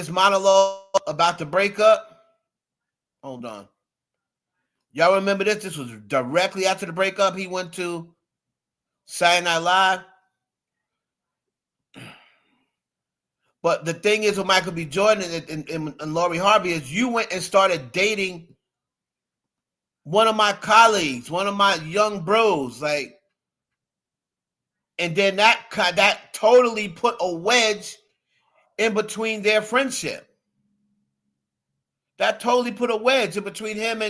monologue about the breakup? Hold on. Y'all remember this? This was directly after the breakup. He went to Saturday Night Live. But the thing is with Michael B. Jordan and Lori Harvey is you went and started dating one of my colleagues, one of my young bros, like, and then that totally put a wedge in between their friendship. That totally put a wedge in between him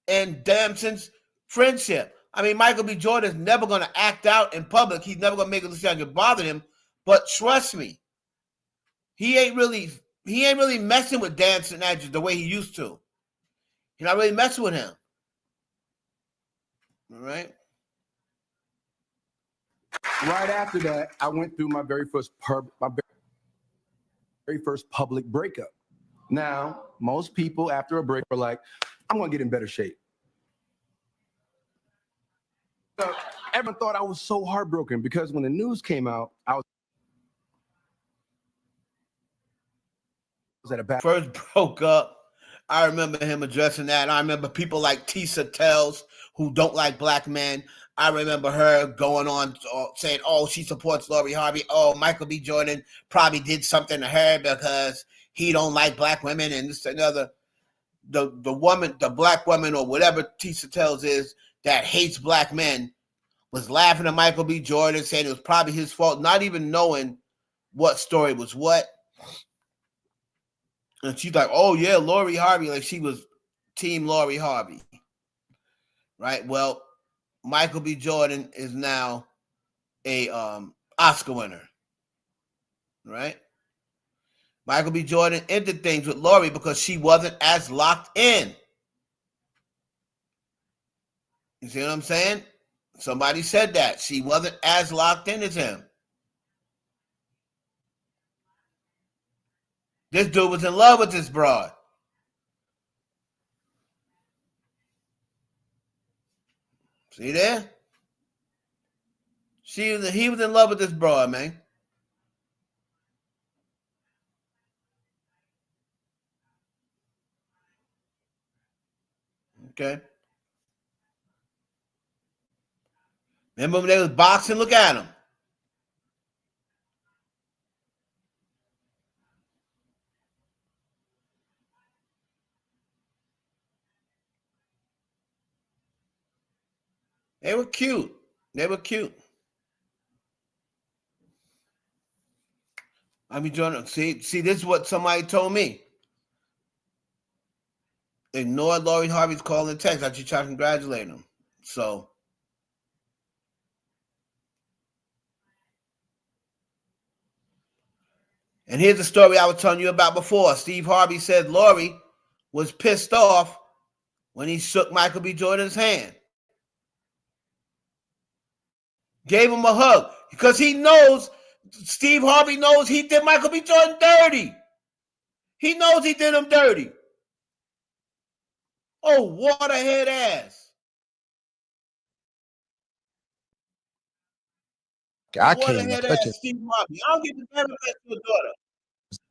and Damson's friendship. I mean, Michael B. Jordan is never going to act out in public. He's never going to make it look like it bothered him. But trust me, he ain't really messing with Damson the way he used to. He's not really messing with him. All right. Right after that, I went through my very first public breakup. Now, most people after a break are like, I'm going to get in better shape. So everyone thought I was so heartbroken because when the news came out, I was at a bad. First broke up. I remember him addressing that. I remember people like Tisa Tells who don't like black men. I remember her going on saying, oh, she supports Lori Harvey. Oh, Michael B. Jordan probably did something to her because he don't like black women and this and another. The woman, the black woman or whatever Tisa Tells is that hates black men was laughing at Michael B. Jordan, saying it was probably his fault, not even knowing what story was what. And she's like, oh, yeah, Lori Harvey, like she was team Lori Harvey. Right? Well, Michael B. Jordan is now a Oscar winner. Right? Michael B. Jordan ended things with Lori because she wasn't as locked in. You see what I'm saying? Somebody said that. She wasn't as locked in as him. This dude was in love with this broad. See there? He was in love with this broad, man. Okay. Remember when they was boxing? Look at him. They were cute. They were cute. I mean, Jordan, see, this is what somebody told me. Ignore Lori Harvey's call and text. I should try to congratulate him. So, and here's the story I was telling you about before. Steve Harvey said Lori was pissed off when he shook Michael B. Jordan's hand. Gave him a hug because he knows, Steve Harvey knows he did Michael B. Jordan dirty. He knows he did him dirty. Oh, waterhead ass. I can't even touch it. Steve Harvey. I don't give a damn about your daughter.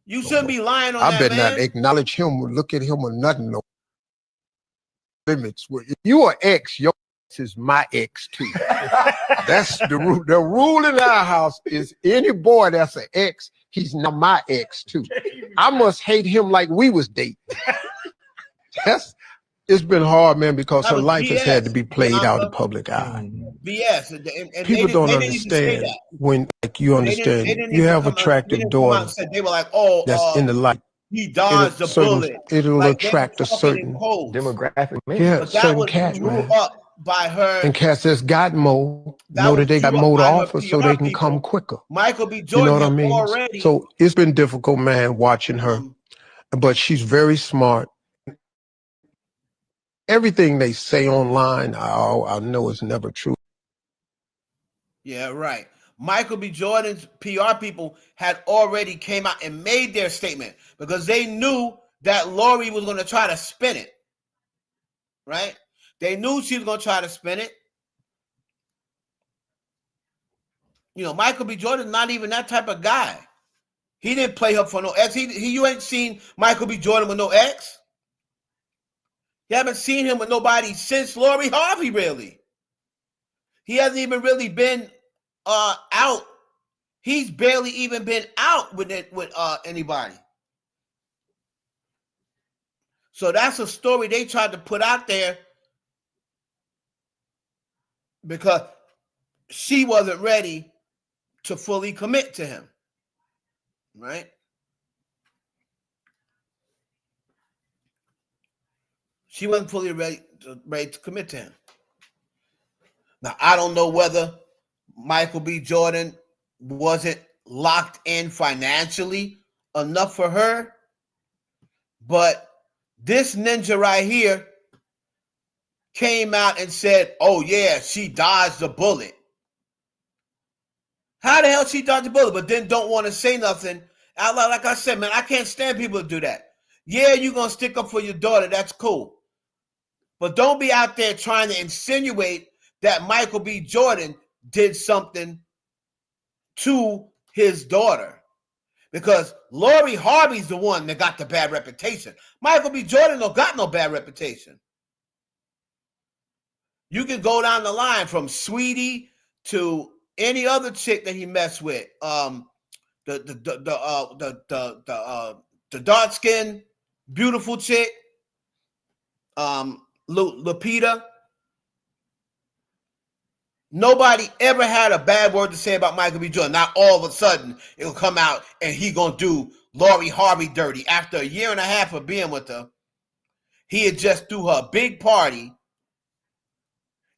You shouldn't be lying on I that, better man. not acknowledge him or look at him or nothing. No limits. If you are ex, your ex is my ex too. That's the rule. The rule in our house is any boy that's an ex, he's now my ex too. I must hate him like we was dating. It's been hard, man, because her life has had to be played out in public eye. BS. And people don't understand when, like, you understand, you have attractive daughter. They were like, oh, that's in the light. He dodged the bullet. It'll attract a certain demographic. Yeah, certain cats, man. By her, and cats that's got more know that they got more to offer, so they can come quicker. Michael B. Jordan, you know what I mean? Already. So it's been difficult, man, watching her, but she's very smart. everything they say online, I know is never true. Yeah, right. Michael B. Jordan's PR people had already came out and made their statement because they knew that Lori was going to try to spin it. Right? They knew she was going to try to spin it. You know, Michael B. Jordan's not even that type of guy. He didn't play her for no ex. You ain't seen Michael B. Jordan with no ex. You haven't seen him with nobody since Lori Harvey, really. He hasn't even really been out. He's barely even been out with anybody. So that's a story they tried to put out there because she wasn't ready to fully commit to him. Right? She wasn't fully ready to commit to him. Now, I don't know whether Michael B. Jordan wasn't locked in financially enough for her, but this ninja right here came out and said, oh yeah, she dodged the bullet. How the hell she dodged the bullet, but then don't want to say nothing out loud? Like I said, man, I can't stand people to do that. Yeah, you're going to stick up for your daughter. That's cool. But don't be out there trying to insinuate that Michael B. Jordan did something to his daughter. Because Lori Harvey's the one that got the bad reputation. Michael B. Jordan don't got no bad reputation. You can go down the line from Sweetie to any other chick that he messed with. The dark skinned beautiful chick, Lupita. Nobody ever had a bad word to say about Michael B. Jordan. Not all of a sudden it'll come out and he gonna do Lori Harvey dirty. After a year and a half of being with her, he had just threw her a big party,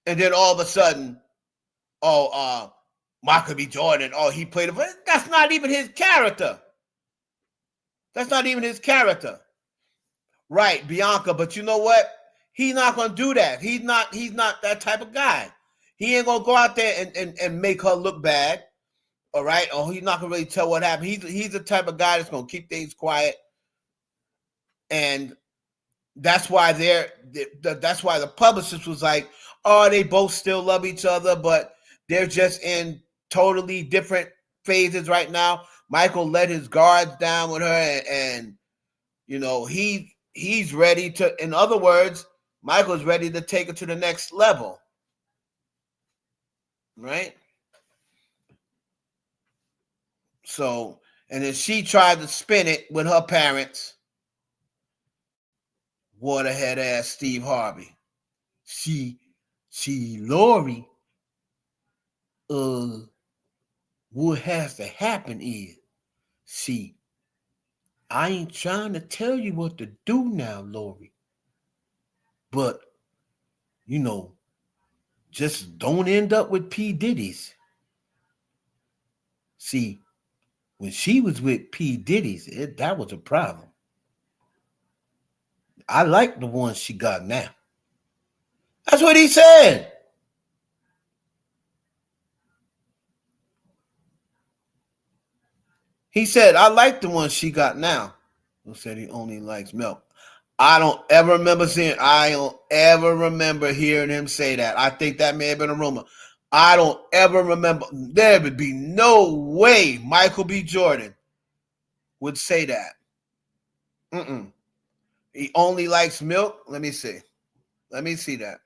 and then all of a sudden, Michael B. Jordan, he played it. That's not even his character. That's not even his character. Right, Bianca, but you know what? He's not gonna do that. He's not that type of guy. He ain't gonna go out there and make her look bad. All right. Or he's not gonna really tell what happened. He's the type of guy that's gonna keep things quiet. And that's why that's why the publicist was like, oh, they both still love each other, but they're just in totally different phases right now. Michael let his guards down with her, and you know, he's ready to, in other words, Michael's ready to take it to the next level. Right? So, and then she tried to spin it with her parents. Waterhead ass Steve Harvey. Lori, what has to happen is, I ain't trying to tell you what to do now, Lori. But, you know, just don't end up with P. Diddy's. See, when she was with P. Diddy's, that was a problem. I like the one she got now. That's what he said. He said, I like the one she got now. Who said he only likes milk. I don't ever remember hearing him say that. I think that may have been a rumor. I don't ever remember. There would be no way Michael B. Jordan would say that. He only likes milk. Let me see. Let me see that.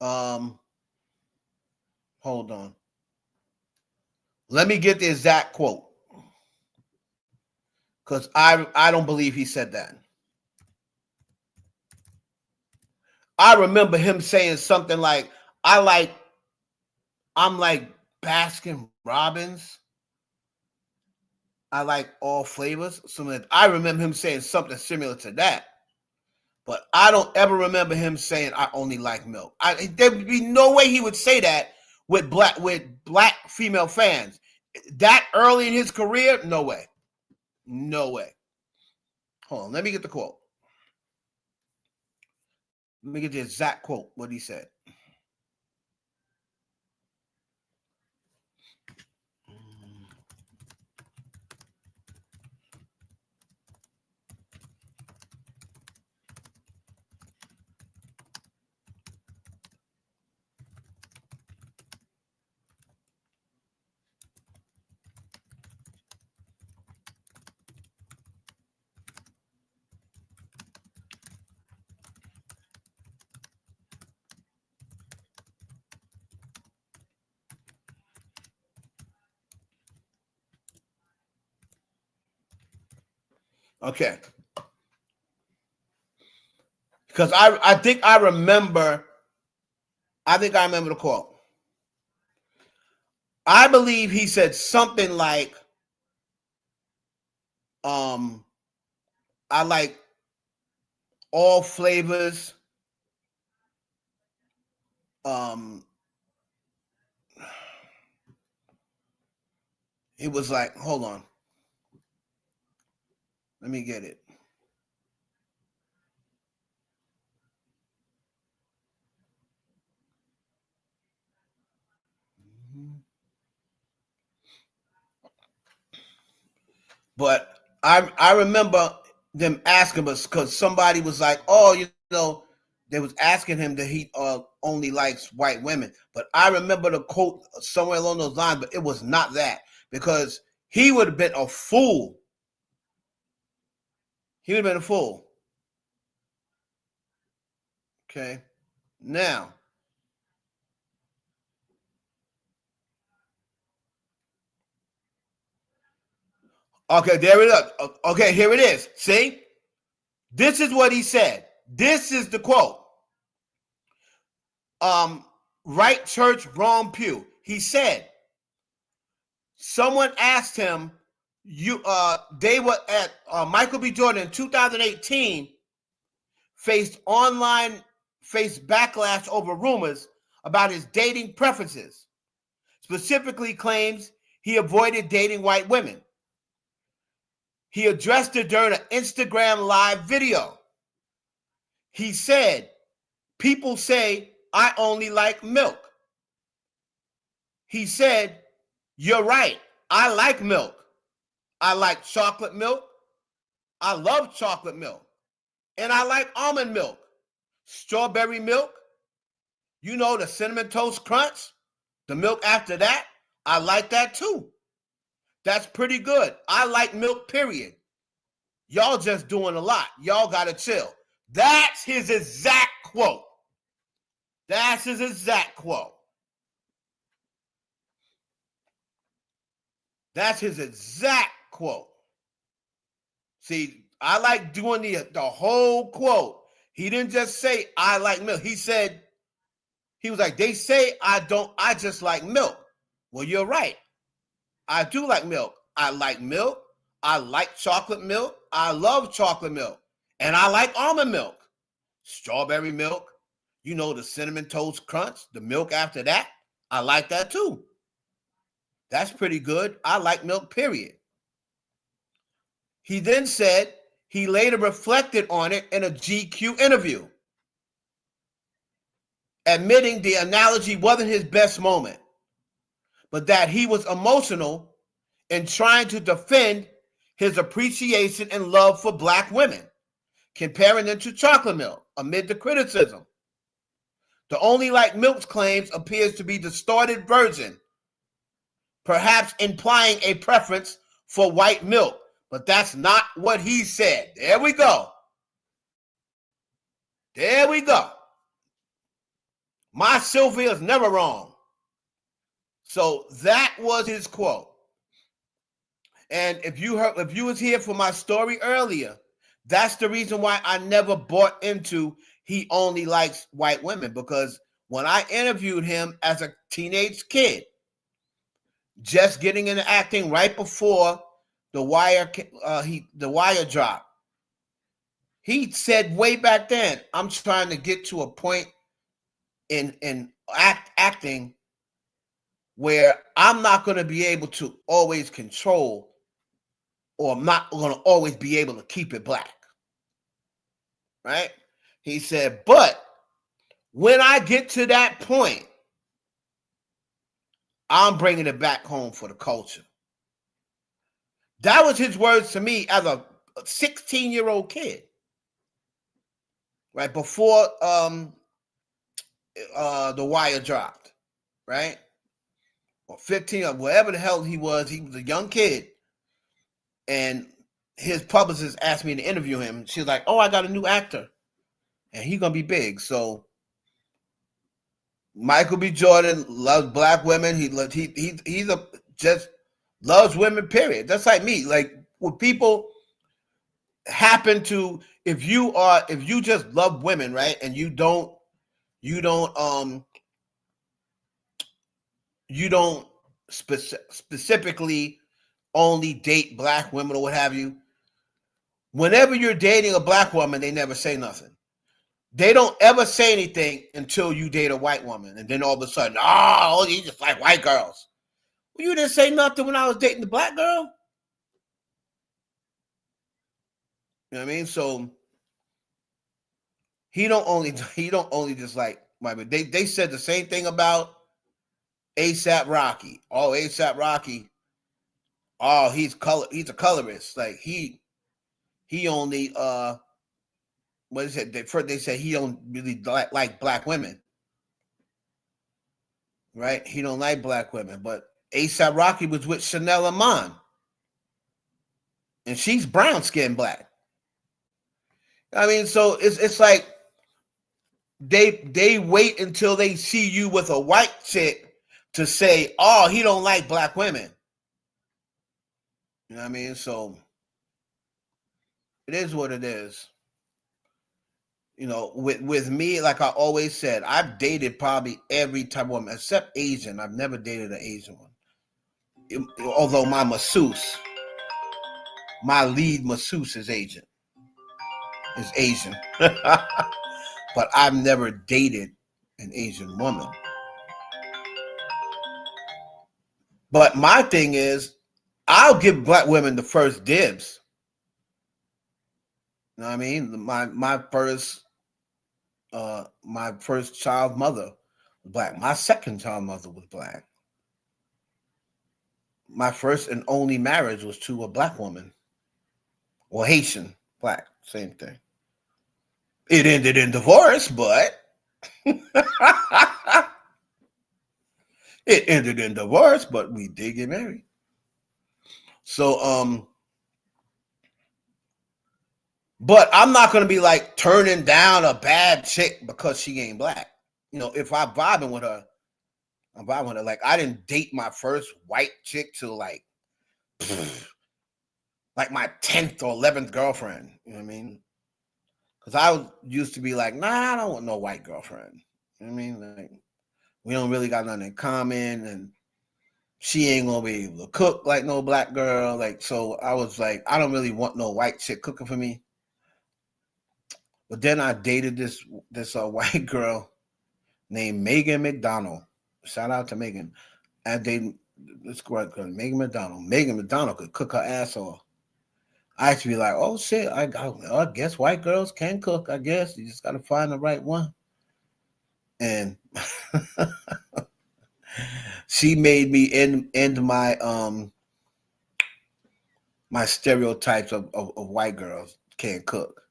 Hold on. Let me get the exact quote. Because I don't believe he said that. I remember him saying something like, I'm like Baskin Robbins. I like all flavors. I remember him saying something similar to that. But I don't ever remember him saying I only like milk. There would be no way he would say that with black female fans. That early in his career, no way. No way. Hold on, let me get the quote. Let me get the exact quote, what he said. Okay. Because I think I remember the quote. I believe he said something like, I like all flavors. It was like, hold on. Let me get it. But I remember them asking us because somebody was like, oh, they was asking him that he only likes white women. But I remember the quote somewhere along those lines, but it was not that, because he would have been a fool. He would have been a fool. Okay. Now, okay, there it is. Okay, here it is. See? This is what he said. This is the quote. Right church, wrong pew. He said, someone asked him, they were at Michael B. Jordan in 2018 faced backlash over rumors about his dating preferences. Specifically claims he avoided dating white women. He addressed it during an Instagram live video. He said, people say I only like milk. He said, you're right. I like milk. I like chocolate milk. I love chocolate milk. And I like almond milk. Strawberry milk. The Cinnamon Toast Crunch. The milk after that. I like that too. That's pretty good. I like milk, period. Y'all just doing a lot. Y'all got to chill. That's his exact quote. That's his exact quote. That's his exact quote. See, I like doing the whole quote. He didn't just say, I like milk. He said, he was like, they say I just like milk. Well, you're right. I do like milk. I like milk. I like chocolate milk. I love chocolate milk. And I like almond milk. Strawberry milk. The Cinnamon Toast Crunch. The milk after that. I like that too. That's pretty good. I like milk, period. He then said he later reflected on it in a GQ interview, admitting the analogy wasn't his best moment, but that he was emotional in trying to defend his appreciation and love for black women, comparing them to chocolate milk amid the criticism. The only like milk's claims appears to be distorted version, perhaps implying a preference for white milk, but that's not what he said. There we go. There we go. My Sylvia's never wrong. So that was his quote. And if you was here for my story earlier, that's the reason why I never bought into he only likes white women, because when I interviewed him as a teenage kid, just getting into acting right before the Wire drop, he said way back then, I'm trying to get to a point in acting where I'm not going to be able to always control, or I'm not going to always be able to keep it black. Right? He said, but When I get to that point, I'm bringing it back home for the culture. That was his words to me as a 16-year-old kid. Right before The Wire dropped, right? Or 15 or whatever the hell he was a young kid. And his publicist asked me to interview him. She was like, "Oh, I got a new actor. And he's gonna be big." So Michael B. Jordan loves black women. He's just loves women, period. That's like me. Like when people happen to, if you just love women, right? And you don't specifically only date black women or what have you. Whenever you're dating a black woman, they never say nothing. They don't ever say anything until you date a white woman. And then all of a sudden, oh, you just like white girls. Well, you didn't say nothing when I was dating the black girl. You know what I mean? So he don't only just like my, they said the same thing about A$AP Rocky. Oh, A$AP Rocky. Oh, he's a colorist. Like he only what is it? First they said he don't really like black women. Right? He don't like black women. But A$AP Rocky was with Chanel Iman. And she's brown skinned black. I mean, so it's like they wait until they see you with a white chick to say, oh, he don't like black women. You know what I mean? So it is what it is. You know, with me, like I always said, I've dated probably every type of woman except Asian. I've never dated an Asian one. Although my lead masseuse is Asian. But I've never dated an Asian woman. But my thing is, I'll give black women the first dibs. You know what I mean? My first child mother was black. My second child mother was black. My first and only marriage was to a black woman. Or Haitian, black, same thing. It ended in divorce, but we did get married. So, but I'm not going to be like turning down a bad chick because she ain't black. You know, if I'm vibing with her, I'm vibing with her. Like, I didn't date my first white chick till like my 10th or 11th girlfriend. You know what I mean? Because I used to be like, nah, I don't want no white girlfriend. You know what I mean? Like, we don't really got nothing in common, and she ain't gonna be able to cook like no black girl. Like, so I was like, I don't really want no white chick cooking for me. But then I dated this white girl named Megan McDonald. Shout out to Megan. I dated this girl, Megan McDonald. Megan McDonald could cook her ass off. I used to be like, oh shit, I guess white girls can cook. I guess you just gotta find the right one. And she made me end my my stereotypes of white girls can't cook.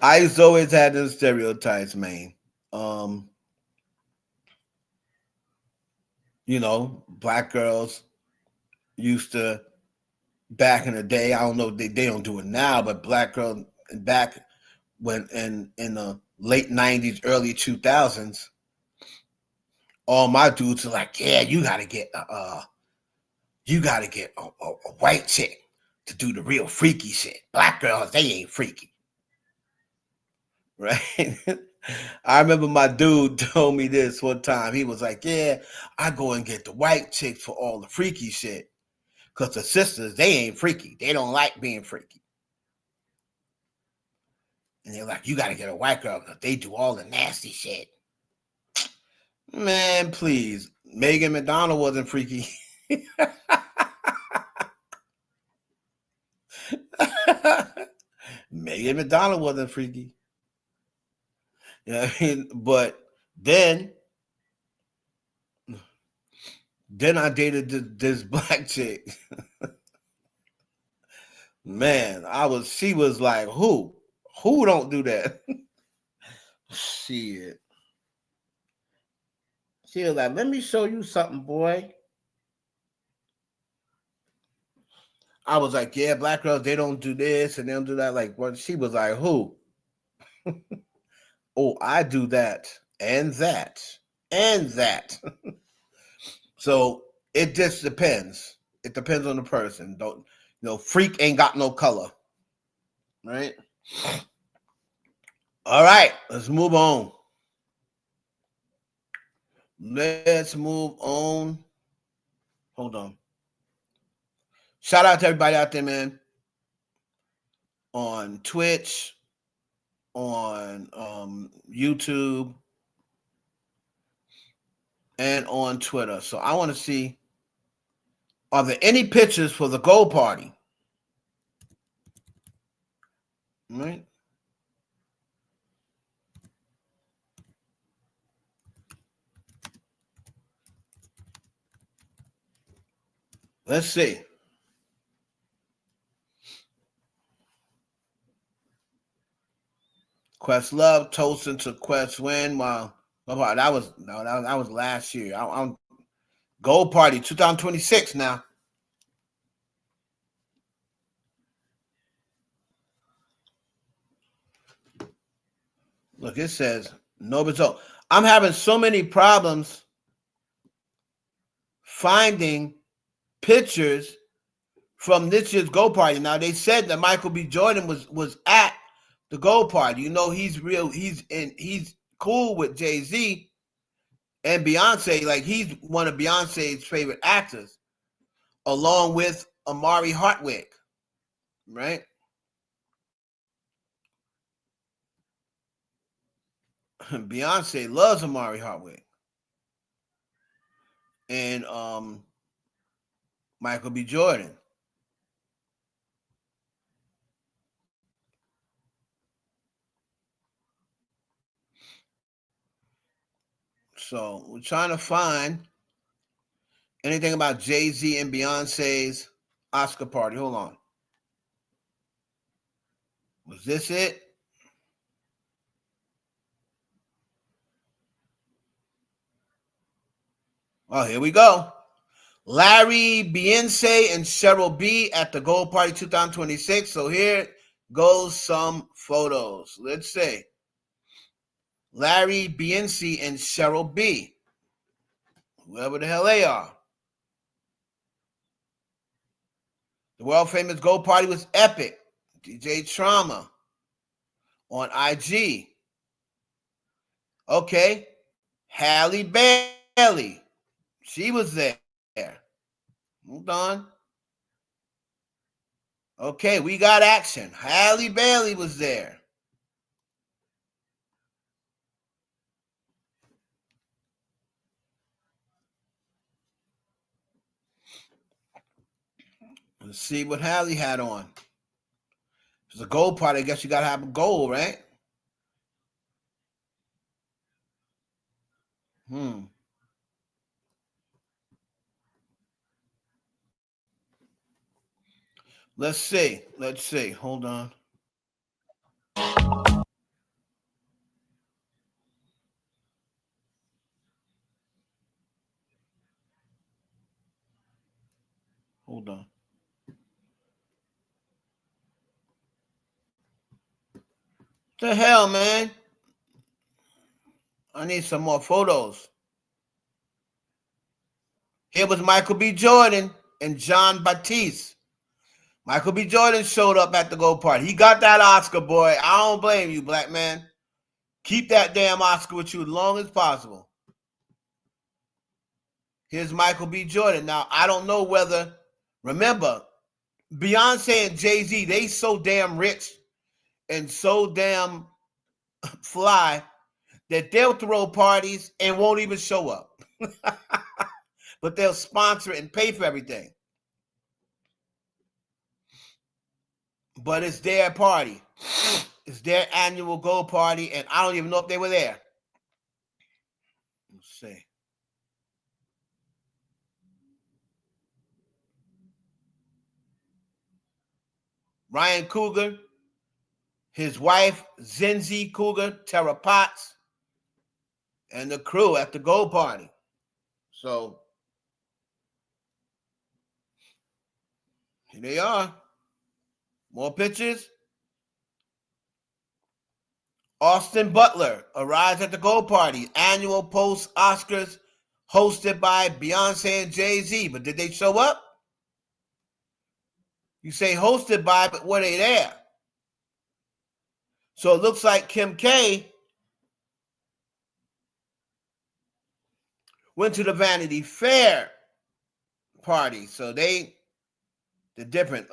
I used to always have those stereotypes, man. You know, black girls used to, back in the day, I don't know, they don't do it now, but black girls back when in the late 90s, early 2000s, all my dudes are like, yeah, you gotta get a white chick to do the real freaky shit. Black girls, they ain't freaky. Right? I remember my dude told me this one time. He was like, yeah, I go and get the white chicks for all the freaky shit. Because the sisters, they ain't freaky. They don't like being freaky. And they're like, you got to get a white girl because they do all the nasty shit. Man, please. Megan McDonald wasn't freaky. Megan Ian McDonald wasn't freaky. You know what I mean? But then I dated this black chick. Man, she was like, who? Who don't do that? Shit. She was like, let me show you something, boy. I was like, yeah, black girls, they don't do this and they don't do that. Like, what? She was like, who? Oh, I do that and that and that. So it just depends. It depends on the person. Don't freak ain't got no color. Right? All right, let's move on. Let's move on. Hold on. Shout out to everybody out there, man. On Twitch, on YouTube, and on Twitter. So I want to see, are there any pictures for the gold party? All right. Let's see. Questlove toasting to Quest win. Wow, that was last year. I'm gold party 2026 now. Look, it says no result. I'm having so many problems finding pictures from this year's gold party. Now they said that Michael B. Jordan was at the gold party. You know, he's cool with Jay-Z and Beyonce. Like, he's one of Beyonce's favorite actors, along with Amari Hartwick, right? Beyonce loves Amari Hartwick. And Michael B. Jordan. So we're trying to find anything about Jay-Z and Beyonce's Oscar party. Hold on. Was this it? Oh, here we go. Larry, Beyonce, and Cheryl B at the Gold Party 2026. So here goes some photos. Let's see. Larry, Beyonce, and Cheryl B. Whoever the hell they are. The world famous Gold Party was epic. DJ Trauma on IG. Okay. Halle Bailey. She was there. Hold on. Okay, we got action. Halle Bailey was there. Let's see what Halle had on. If it's a gold party, I guess you got to have a gold, right? Let's see. Let's see. Hold on. Hold on. What the hell, man? I need some more photos. Here was Michael B. Jordan and John Batiste. Michael B. Jordan showed up at the gold party. He got that Oscar, boy. I don't blame you, black man. Keep that damn Oscar with you as long as possible. Here's Michael B. Jordan. Now, I don't know whether, remember, Beyonce and Jay-Z, they so damn rich and so damn fly that they'll throw parties and won't even show up. But they'll sponsor it and pay for everything. but it's their party. It's their annual gold party, and I don't even know if they were there. Let's see. Ryan Coogler, his wife, Zinzi Coogler, Tara Potts, and the crew at the gold party. So, here they are. More pictures. Austin Butler arrives at the gold party, annual post-Oscars hosted by Beyonce and Jay-Z. But did they show up? You say hosted by, but were they there? So it looks like Kim K went to the Vanity Fair party. So they're different.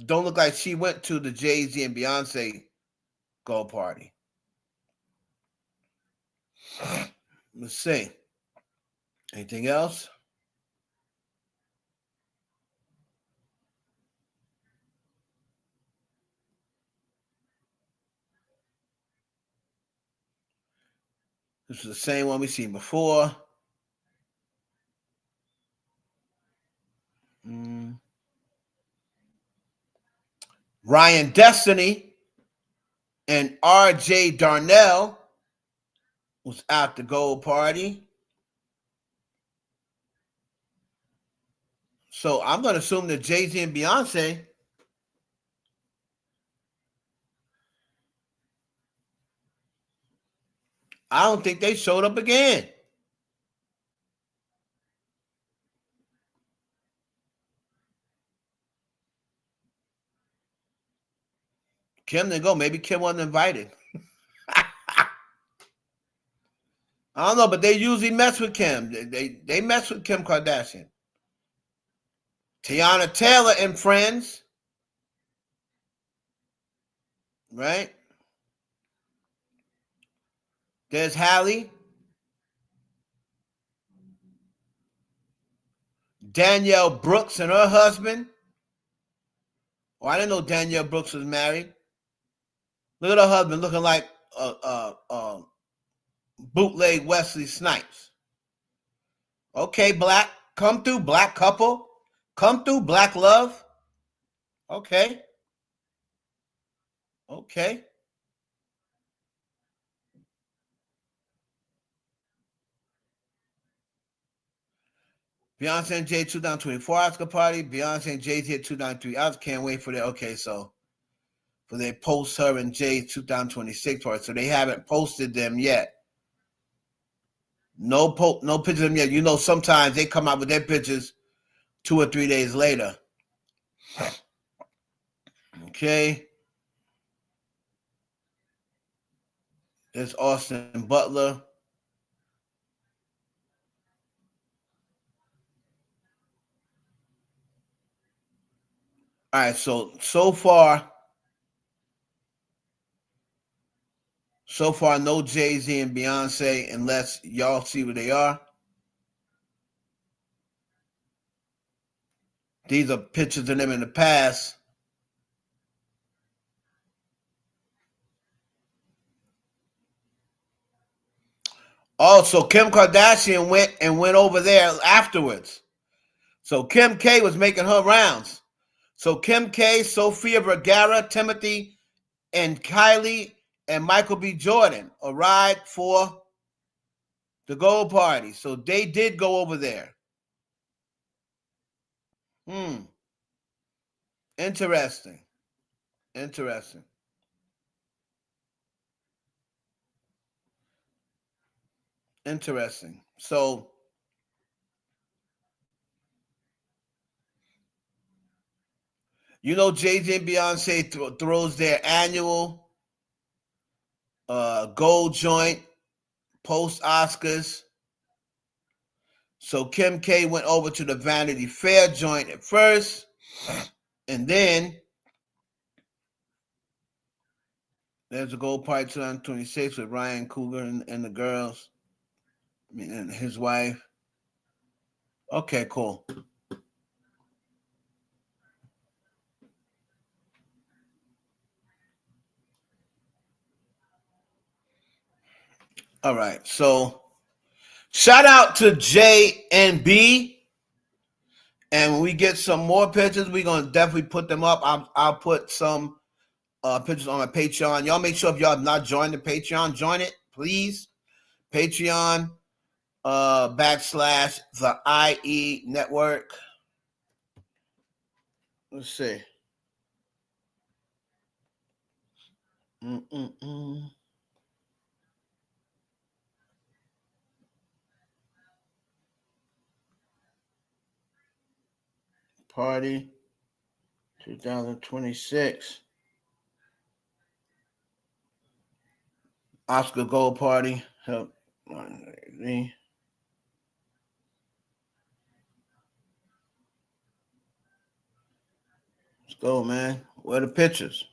Don't look like she went to the Jay-Z and Beyonce gold party. Let's see. Anything else? This is the same one we've seen before. Ryan Destiny and R.J. Darnell was at the gold party. So I'm going to assume that Jay-Z and Beyonce I don't think they showed up again. Kim didn't go. Maybe Kim wasn't invited. I don't know, but they usually mess with Kim. They mess with Kim Kardashian. Tiana Taylor and friends. Right? There's Hallie. Danielle Brooks and her husband. Oh, I didn't know Danielle Brooks was married. Look at her husband looking like bootleg Wesley Snipes. Okay, black. Come through, black couple. Come through, black love. Okay. Okay. Beyonce and Jay 2024 Oscar party. Beyonce and Jay-Z at 2003 Oscar. Can't wait for that. Okay, so for their post her and Jay 2026 party. So they haven't posted them yet. No pictures of them yet. You know, sometimes they come out with their pictures 2 or 3 days later. Okay. There's Austin Butler. All right, so far, no Jay-Z and Beyonce, unless y'all see where they are. These are pictures of them in the past. Also, Kim Kardashian went over there afterwards. So Kim K was making her rounds. So Kim K, Sofia Vergara, Timothy, and Kylie and Michael B. Jordan arrived for the gold party. So they did go over there. Interesting. Interesting. Interesting. So you know, Jay-Z and Beyonce throws their annual gold joint post Oscars. So Kim K went over to the Vanity Fair joint at first, and then there's a gold party 2026 with Ryan Coogler and the girls, and his wife. Okay, cool. All right. So shout out to J and B. And when we get some more pictures, we're gonna definitely put them up. I'll put some pictures on my Patreon. Y'all make sure if y'all have not joined the Patreon, join it, please. Patreon / the IE network. Let's see. Party 2026. Oscar Gold Party. Help. Let's go, man. Where are the pictures?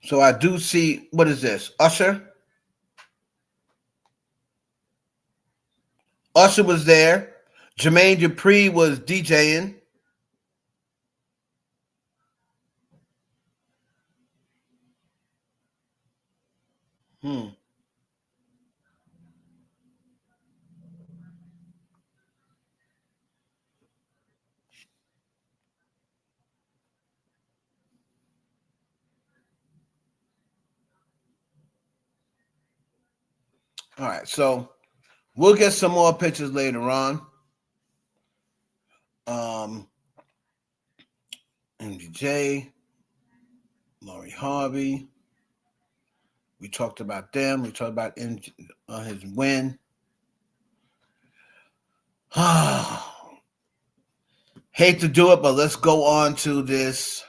So I do see, what is this? Usher? Usher was there. Jermaine Dupri was DJing. All right, so we'll get some more pictures later on. MBJ, Lori Harvey. We talked about them. We talked about his win. Hate to do it, but let's go on to this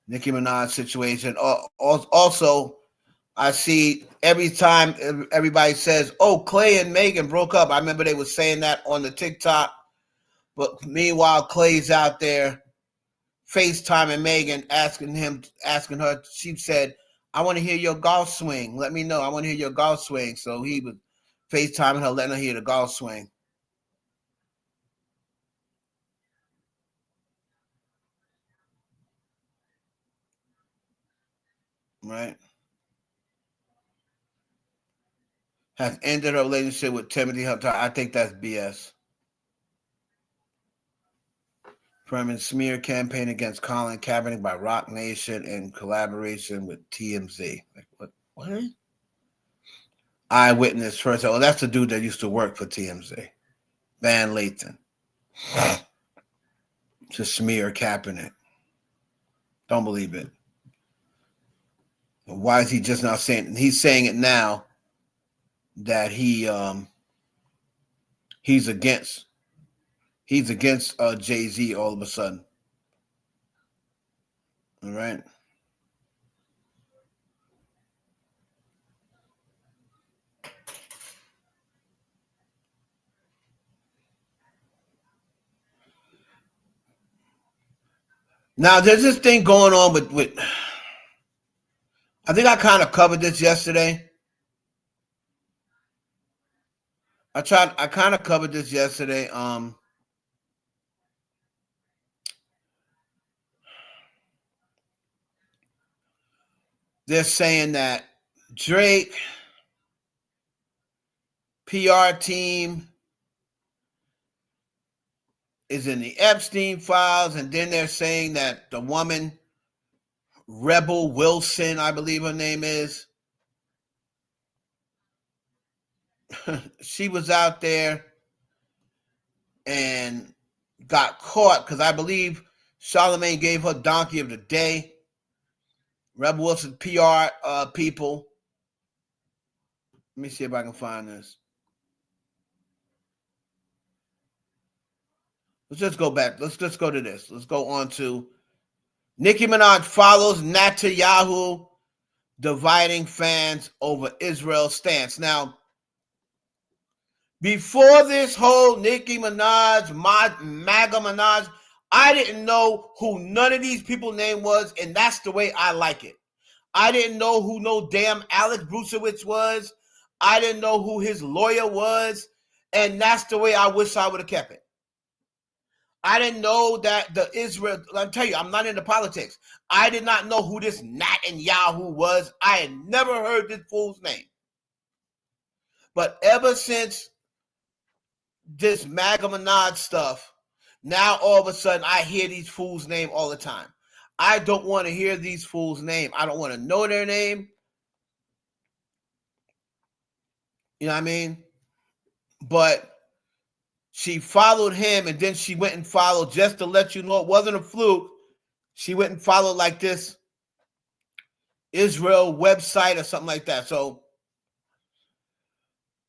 Nicki Minaj situation. Also, I see every time everybody says, "Oh, Clay and Megan broke up." I remember they were saying that on the TikTok. But meanwhile, Clay's out there FaceTiming Megan, asking her. She said, "I want to hear your golf swing. Let me know. I want to hear your golf swing." So he was FaceTiming her, letting her hear the golf swing. Right? Has ended her relationship with Timothy Hunter. I think that's BS. Permanent smear campaign against Colin Kaepernick by Rock Nation in collaboration with TMZ. Like, what? Eyewitness first. Oh, that's the dude that used to work for TMZ. Van Lathan. To smear Kaepernick. Don't believe it. Why is he just now saying? He's saying it now that he's against Jay-Z all of a sudden. All right. Now there's this thing going on with I think I kind of covered this yesterday. I kind of covered this yesterday. They're saying that Drake PR team is in the Epstein files, and then they're saying that the woman, Rebel Wilson, I believe her name is, she was out there and got caught because I believe Charlamagne gave her Donkey of the Day. Rebel Wilson PR people. Let me see if I can find this. Let's just go back. Let's just go to this. Let's go on to Nicki Minaj follows Netanyahu dividing fans over Israel stance. Now, before this whole Nicki Minaj, MAGA Minaj, I didn't know who none of these people's name was, and that's the way I like it. I didn't know who no damn Alex Brucewitz was. I didn't know who his lawyer was. And that's the way I wish I would have kept it. I didn't know that the Israel, I'll tell you, I'm not into politics. I did not know who this Netanyahu was. I had never heard this fool's name. But ever since this MAGA Minaj stuff, now all of a sudden I hear these fools' name all the time. I don't want to hear these fools' name. I don't want to know their name. You know what I mean? But she followed him, and then she went and followed, just to let you know it wasn't a fluke. She went and followed like this Israel website or something like that. So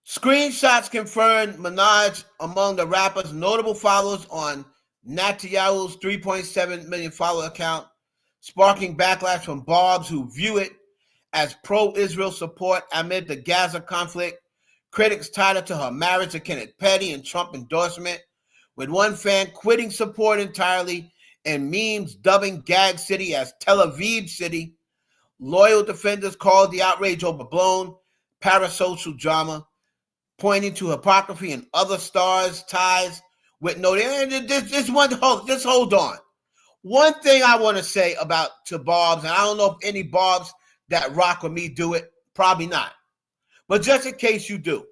screenshots confirmed Minaj among the rapper's notable followers on Netanyahu's 3.7 million follower account, sparking backlash from Barbs who view it as pro-Israel support amid the Gaza conflict. Critics tied it to her marriage to Kenneth Petty and Trump endorsement, with one fan quitting support entirely and memes dubbing Gag City as Tel Aviv City. Loyal defenders called the outrage overblown, parasocial drama, pointing to hypocrisy and other stars' ties with no. Just hold on. One thing I want to say to Barbs, and I don't know if any Barbs that rock with me do it, probably not. But just in case you do,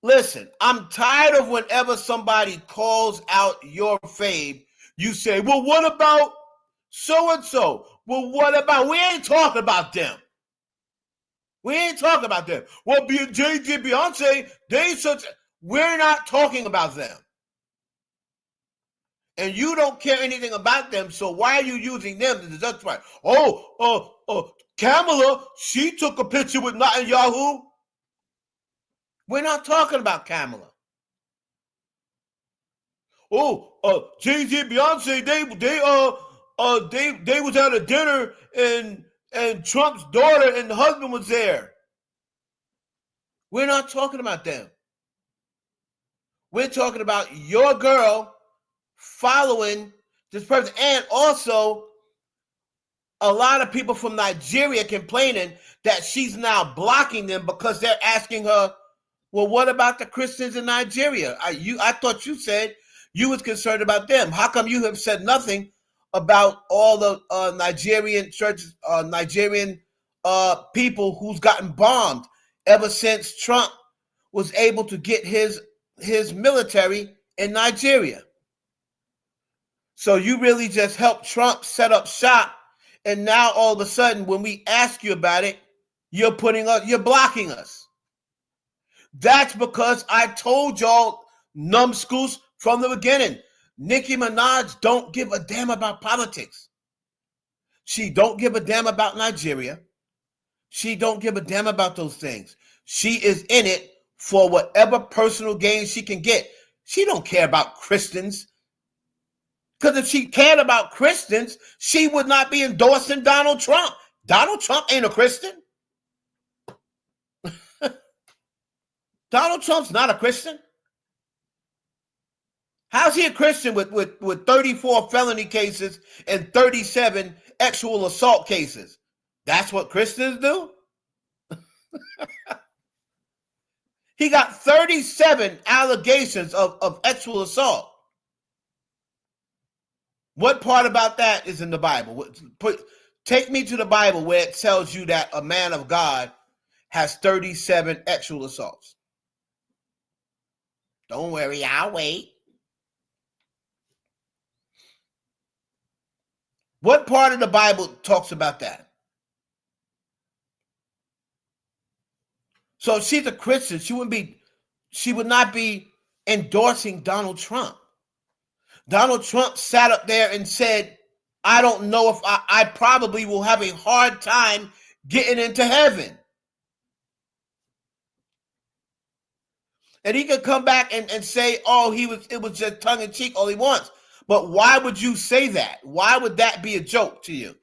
listen, I'm tired of whenever somebody calls out your fave, you say, well, what about so-and-so? Well, what about, we ain't talking about them. We ain't talking about them. Well, Jay-Z, Beyonce, we're not talking about them. And you don't care anything about them, so why are you using them to justify? Kamala, she took a picture with Netanyahu. We're not talking about Kamala. Jay-Z, Beyonce, they was at a dinner and Trump's daughter and the husband was there. We're not talking about them. We're talking about your girl following this person. And also, a lot of people from Nigeria complaining that she's now blocking them because they're asking her, well, what about the Christians in Nigeria? I thought you said you was concerned about them. How come you have said nothing about all the Nigerian churches, Nigerian people who's gotten bombed ever since Trump was able to get his military in Nigeria? So you really just helped Trump set up shop, and now all of a sudden, when we ask you about it, you're blocking us. That's because I told y'all, numbskulls, from the beginning. Nicki Minaj don't give a damn about politics. She don't give a damn about Nigeria. She don't give a damn about those things. She is in it for whatever personal gain she can get. She don't care about Christians. Because if she cared about Christians, she would not be endorsing Donald Trump. Donald Trump ain't a Christian. Donald Trump's not a Christian. How's he a Christian with 34 felony cases and 37 sexual assault cases? That's what Christians do? He got 37 allegations of sexual assault. What part about that is in the Bible? Take me to the Bible where it tells you that a man of God has 37 sexual assaults. Don't worry, I'll wait. What part of the Bible talks about that? So if she's a Christian, she would not be endorsing Donald Trump. Donald Trump sat up there and said, I don't know if I probably will have a hard time getting into heaven. And he could come back and say, it was just tongue in cheek all he wants. But why would you say that? Why would that be a joke to you?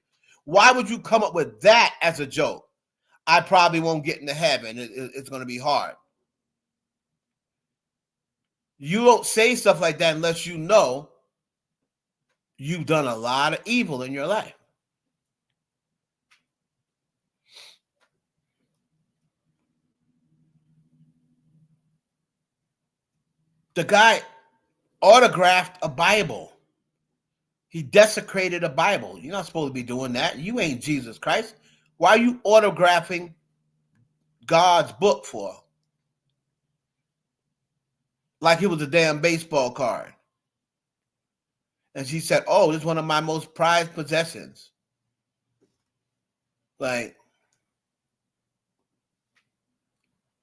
Why would you come up with that as a joke? I probably won't get into heaven. It's going to be hard. You don't say stuff like that unless you know you've done a lot of evil in your life. The guy autographed a Bible. He desecrated a Bible. You're not supposed to be doing that. You ain't Jesus Christ. Why are you autographing God's book for? Like it was a damn baseball card. And she said, oh, this is one of my most prized possessions. Like,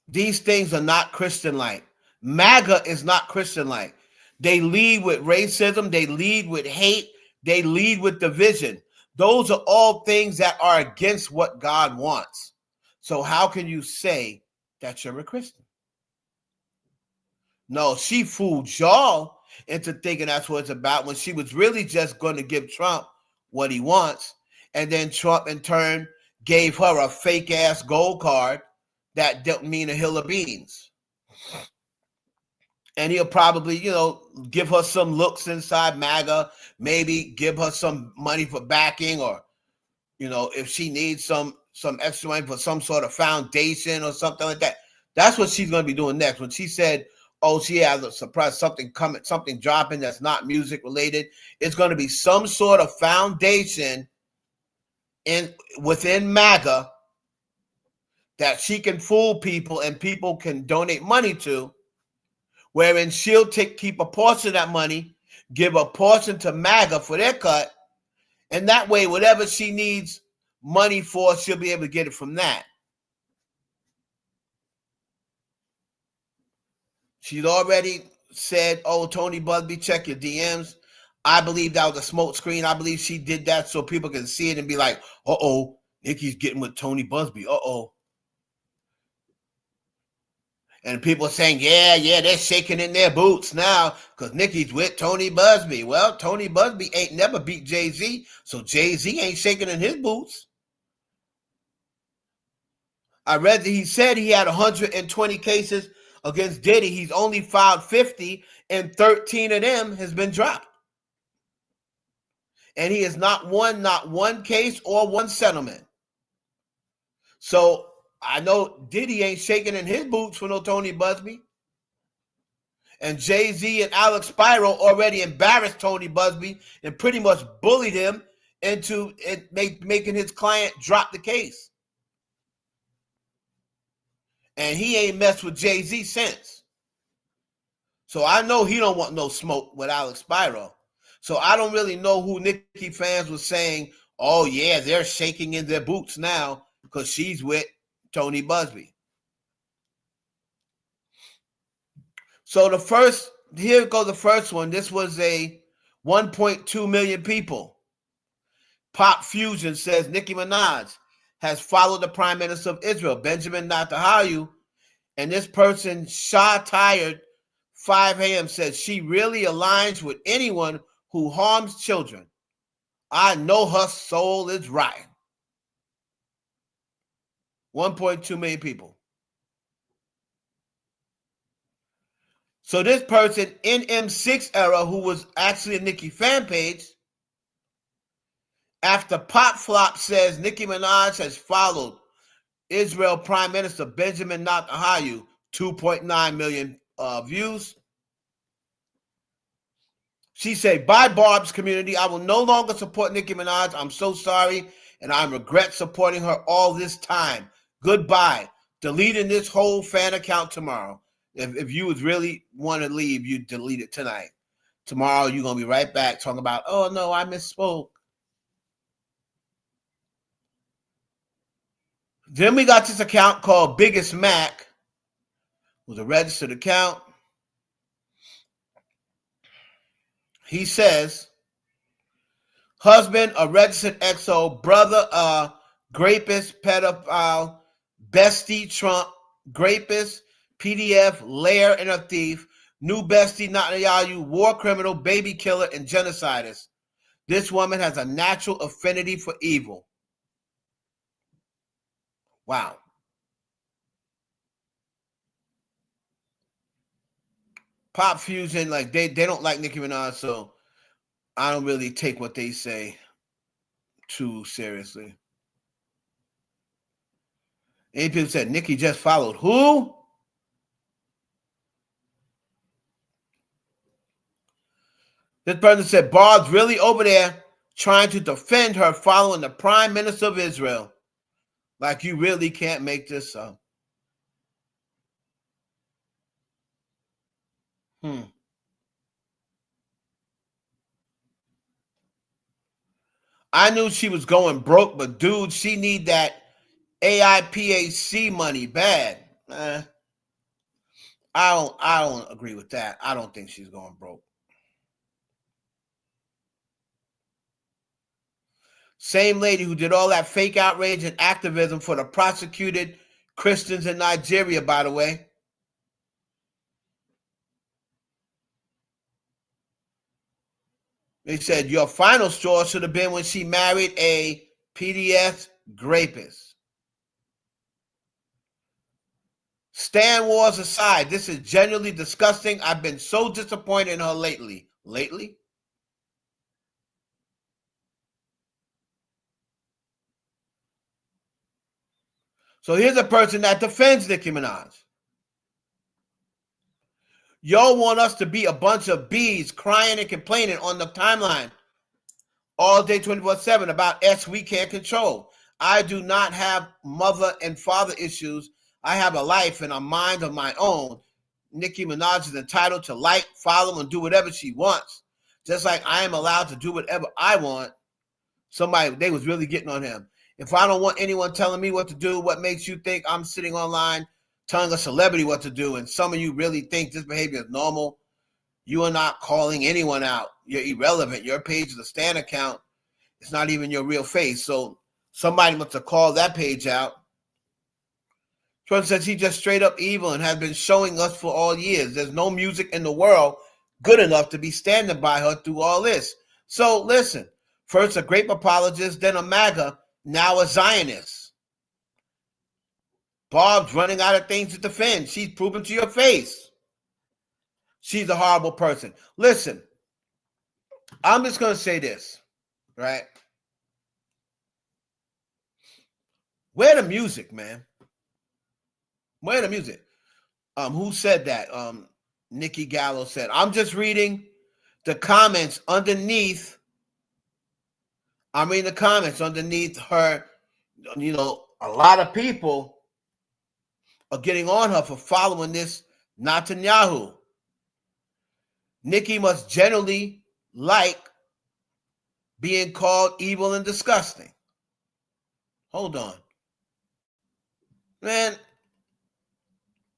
these things are not Christian-like. MAGA is not Christian-like. They lead with racism. They lead with hate. They lead with division. Those are all things that are against what God wants. So how can you say that you're a Christian? No, she fooled y'all into thinking that's what it's about when she was really just going to give Trump what he wants. And then Trump in turn gave her a fake ass gold card that don't mean a hill of beans. And he'll probably, give her some looks inside MAGA, maybe give her some money for backing, or, if she needs some extra money for some sort of foundation or something like that. That's what she's going to be doing next. When she said, oh, she has a surprise, something coming, something dropping that's not music related, it's going to be some sort of foundation within MAGA that she can fool people and people can donate money to, wherein she'll keep a portion of that money, give a portion to MAGA for their cut, and that way, whatever she needs money for, she'll be able to get it from that. She's already said, oh, Tony Busby, check your DMs. I believe that was a smoke screen. I believe she did that so people can see it and be like, uh-oh, Nicki's getting with Tony Busby. Uh-oh. And people are saying, yeah, they're shaking in their boots now because Nicki's with Tony Busby. Well, Tony Busby ain't never beat Jay-Z, so Jay-Z ain't shaking in his boots. I read that he said he had 120 cases against Diddy. He's only filed 50, and 13 of them has been dropped. And he has not won one case or one settlement. So I know Diddy ain't shaking in his boots for no Tony Busby. And Jay-Z and Alex Spiro already embarrassed Tony Busby and pretty much bullied him into making his client drop the case. And he ain't messed with Jay-Z since. So I know he don't want no smoke with Alex Spiro. So I don't really know who Nicki fans was saying, oh yeah, they're shaking in their boots now because she's with Tony Busby. So here goes the first one. This was a 1.2 million people. Pop Fusion says Nicki Minaj has followed the Prime Minister of Israel, Benjamin Netanyahu, and this person, Shah Tired 5 a.m. says she really aligns with anyone who harms children. I know her soul is rotten. 1.2 million people. So this person, NM6 era, who was actually a Nicki fan page, after Pop Flop says Nicki Minaj has followed Israel Prime Minister Benjamin Netanyahu, 2.9 million views. She said, bye, Barb's community. I will no longer support Nicki Minaj. I'm so sorry, and I regret supporting her all this time. Goodbye. Deleting this whole fan account tomorrow. If you would really want to leave, you delete it tonight. Tomorrow, you're going to be right back talking about, oh, no, I misspoke. Then we got this account called Biggest Mac. It was a registered account. He says, husband, a registered XO, brother, rapist, pedophile, bestie, Trump, rapist, PDF, lair, and a thief, new bestie, Netanyahu, war criminal, baby killer, and genocidist. This woman has a natural affinity for evil. Wow. Pop Fusion, like they don't like Nicki Minaj, so I don't really take what they say too seriously. Any people said Nicki just followed who? This person said, Barb's really over there trying to defend her following the Prime Minister of Israel. Like, you really can't make this up. I knew she was going broke, but dude, she need that AIPAC money bad. I don't agree with that. I don't think she's going broke. Same lady who did all that fake outrage and activism for the prosecuted Christians in Nigeria, by the way. They said your final straw should have been when she married a PDS rapist. Stan Wars aside, this is genuinely disgusting. I've been so disappointed in her lately. Lately? So here's a person that defends Nicki Minaj. Y'all want us to be a bunch of bees crying and complaining on the timeline all day 24/7 about S we can't control. I do not have mother and father issues. I have a life and a mind of my own. Nicki Minaj is entitled to like, follow, and do whatever she wants. Just like I am allowed to do whatever I want. They was really getting on him. If I don't want anyone telling me what to do, what makes you think I'm sitting online telling a celebrity what to do, and some of you really think this behavior is normal? You are not calling anyone out. You're irrelevant. Your page is a Stan account. It's not even your real face. So somebody must have called that page out. Trump says he's just straight up evil and has been showing us for all years. There's no music in the world good enough to be standing by her through all this. So listen, first a grape apologist, then a MAGA, now a Zionist. Barb's running out of things to defend. She's proven to your face she's a horrible person. Listen, I'm just going to say this, right? Where the music, man? Where the music? Who said that? Nikki Gallo said, I'm just reading the comments underneath. I'm reading the comments underneath her. You know, a lot of people are getting on her for following this Netanyahu. Nikki must generally like being called evil and disgusting. Hold on. Man,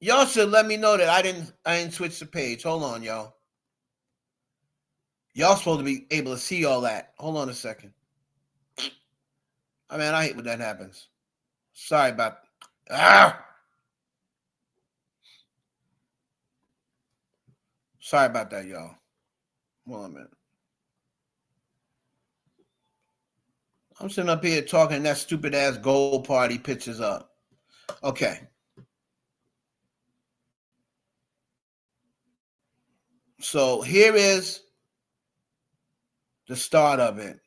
y'all should let me know that I didn't switch the page. Hold on, y'all. Y'all supposed to be able to see all that. Hold on a second. I mean, I hate when that happens. Sorry about Sorry about that, y'all. Hold on a minute. I'm sitting up here talking that stupid ass gold party pictures up. Okay. So here is the start of it,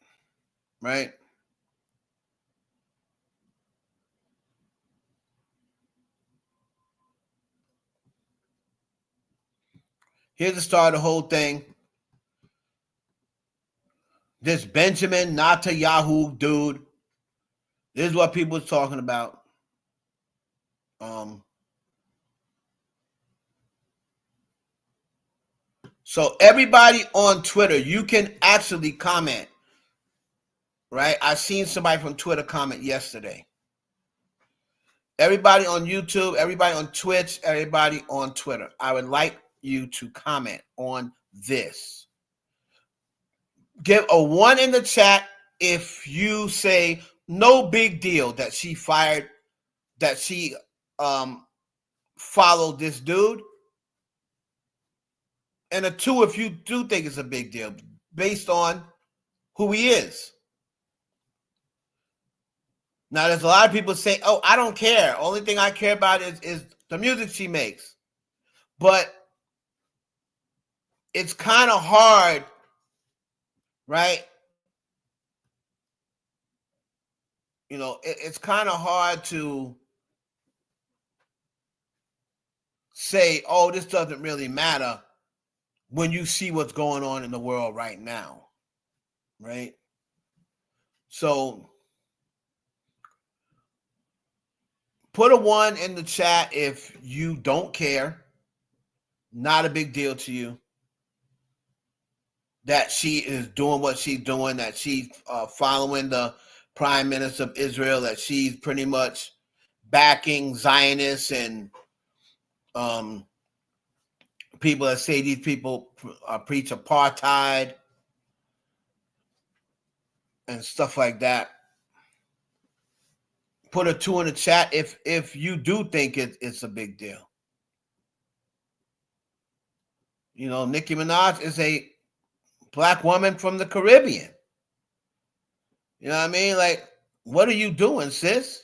right? Here's the start of the whole thing. This Benjamin Netanyahu dude. This is what people are talking about. So everybody on Twitter, you can actually comment, right? I seen somebody from Twitter comment yesterday. Everybody on YouTube, everybody on Twitch, everybody on Twitter, I would like you to comment on this. Give a 1 in the chat if you say no big deal that she fired, that she followed this dude. And a 2 if you do think it's a big deal based on who he is. Now, there's a lot of people saying, oh, I don't care. Only thing I care about is the music she makes. But it's kind of hard, right? You know, it's kind of hard to say, oh, this doesn't really matter when you see what's going on in the world right now, right? So put a 1 in the chat if you don't care. Not a big deal to you that she is doing what she's doing, that she's following the Prime Minister of Israel, that she's pretty much backing Zionists and people that say these people preach apartheid and stuff like that. Put a 2 in the chat if you do think it's a big deal. You know, Nicki Minaj is a black woman from the Caribbean. You know what I mean? Like, what are you doing, sis?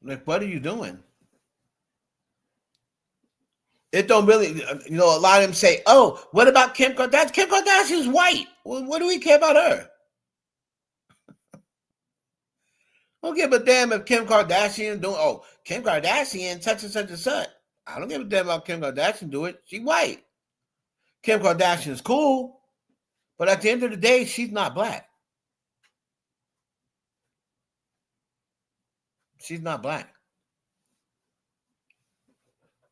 Like, what are you doing? It don't really, you know, a lot of them say, oh, what about Kim Kardashian? Kim Kardashian's white. Well, what do we care about her? Don't give a damn if Kim Kardashian doing, oh, Kim Kardashian, such and such and such. I don't give a damn about Kim Kardashian do it. She white. Kim Kardashian's cool, but at the end of the day, she's not black. She's not black.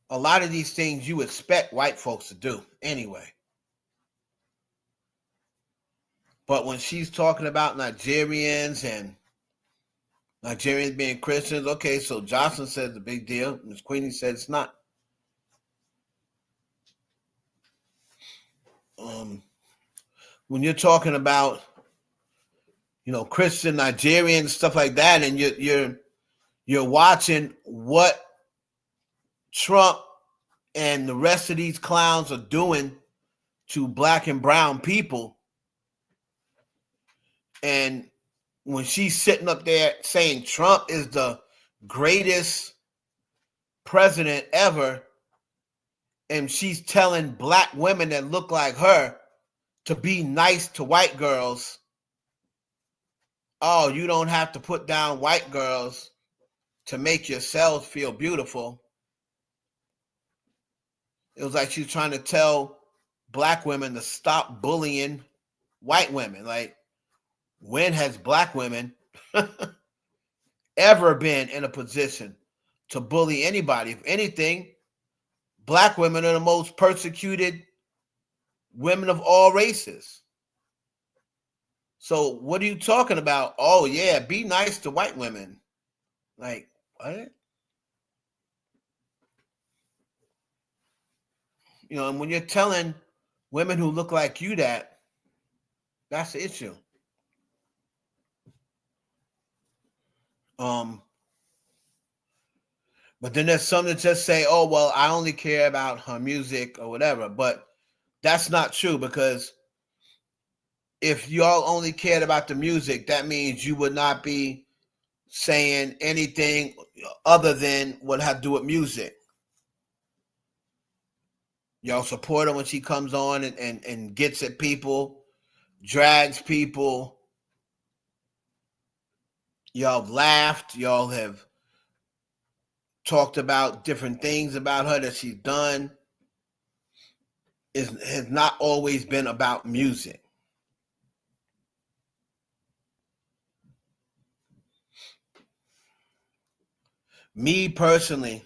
A lot of these things you expect white folks to do anyway. But when she's talking about Nigerians and Nigerians being Christians, okay, so Jocelyn said it's a big deal. Ms. Queenie said it's not. When you're talking about, you know, Christian Nigerians, stuff like that, and you're watching what Trump and the rest of these clowns are doing to black and brown people, and when she's sitting up there saying Trump is the greatest president ever, and she's telling black women that look like her to be nice to white girls. Oh, you don't have to put down white girls to make yourselves feel beautiful. It was like she's trying to tell black women to stop bullying white women. Like, when has black women ever been in a position to bully anybody? If anything, black women are the most persecuted women of all races. So what are you talking about? Oh, yeah, be nice to white women. Like, what? You know, and when you're telling women who look like you that, that's the issue. But then there's some that just say, oh, well, I only care about her music or whatever. But that's not true, because if y'all only cared about the music, that means you would not be saying anything other than what had to do with music. Y'all support her when she comes on and gets at people, drags people. Y'all have laughed. Y'all have talked about different things about her that she's done. It has not always been about music. Me personally,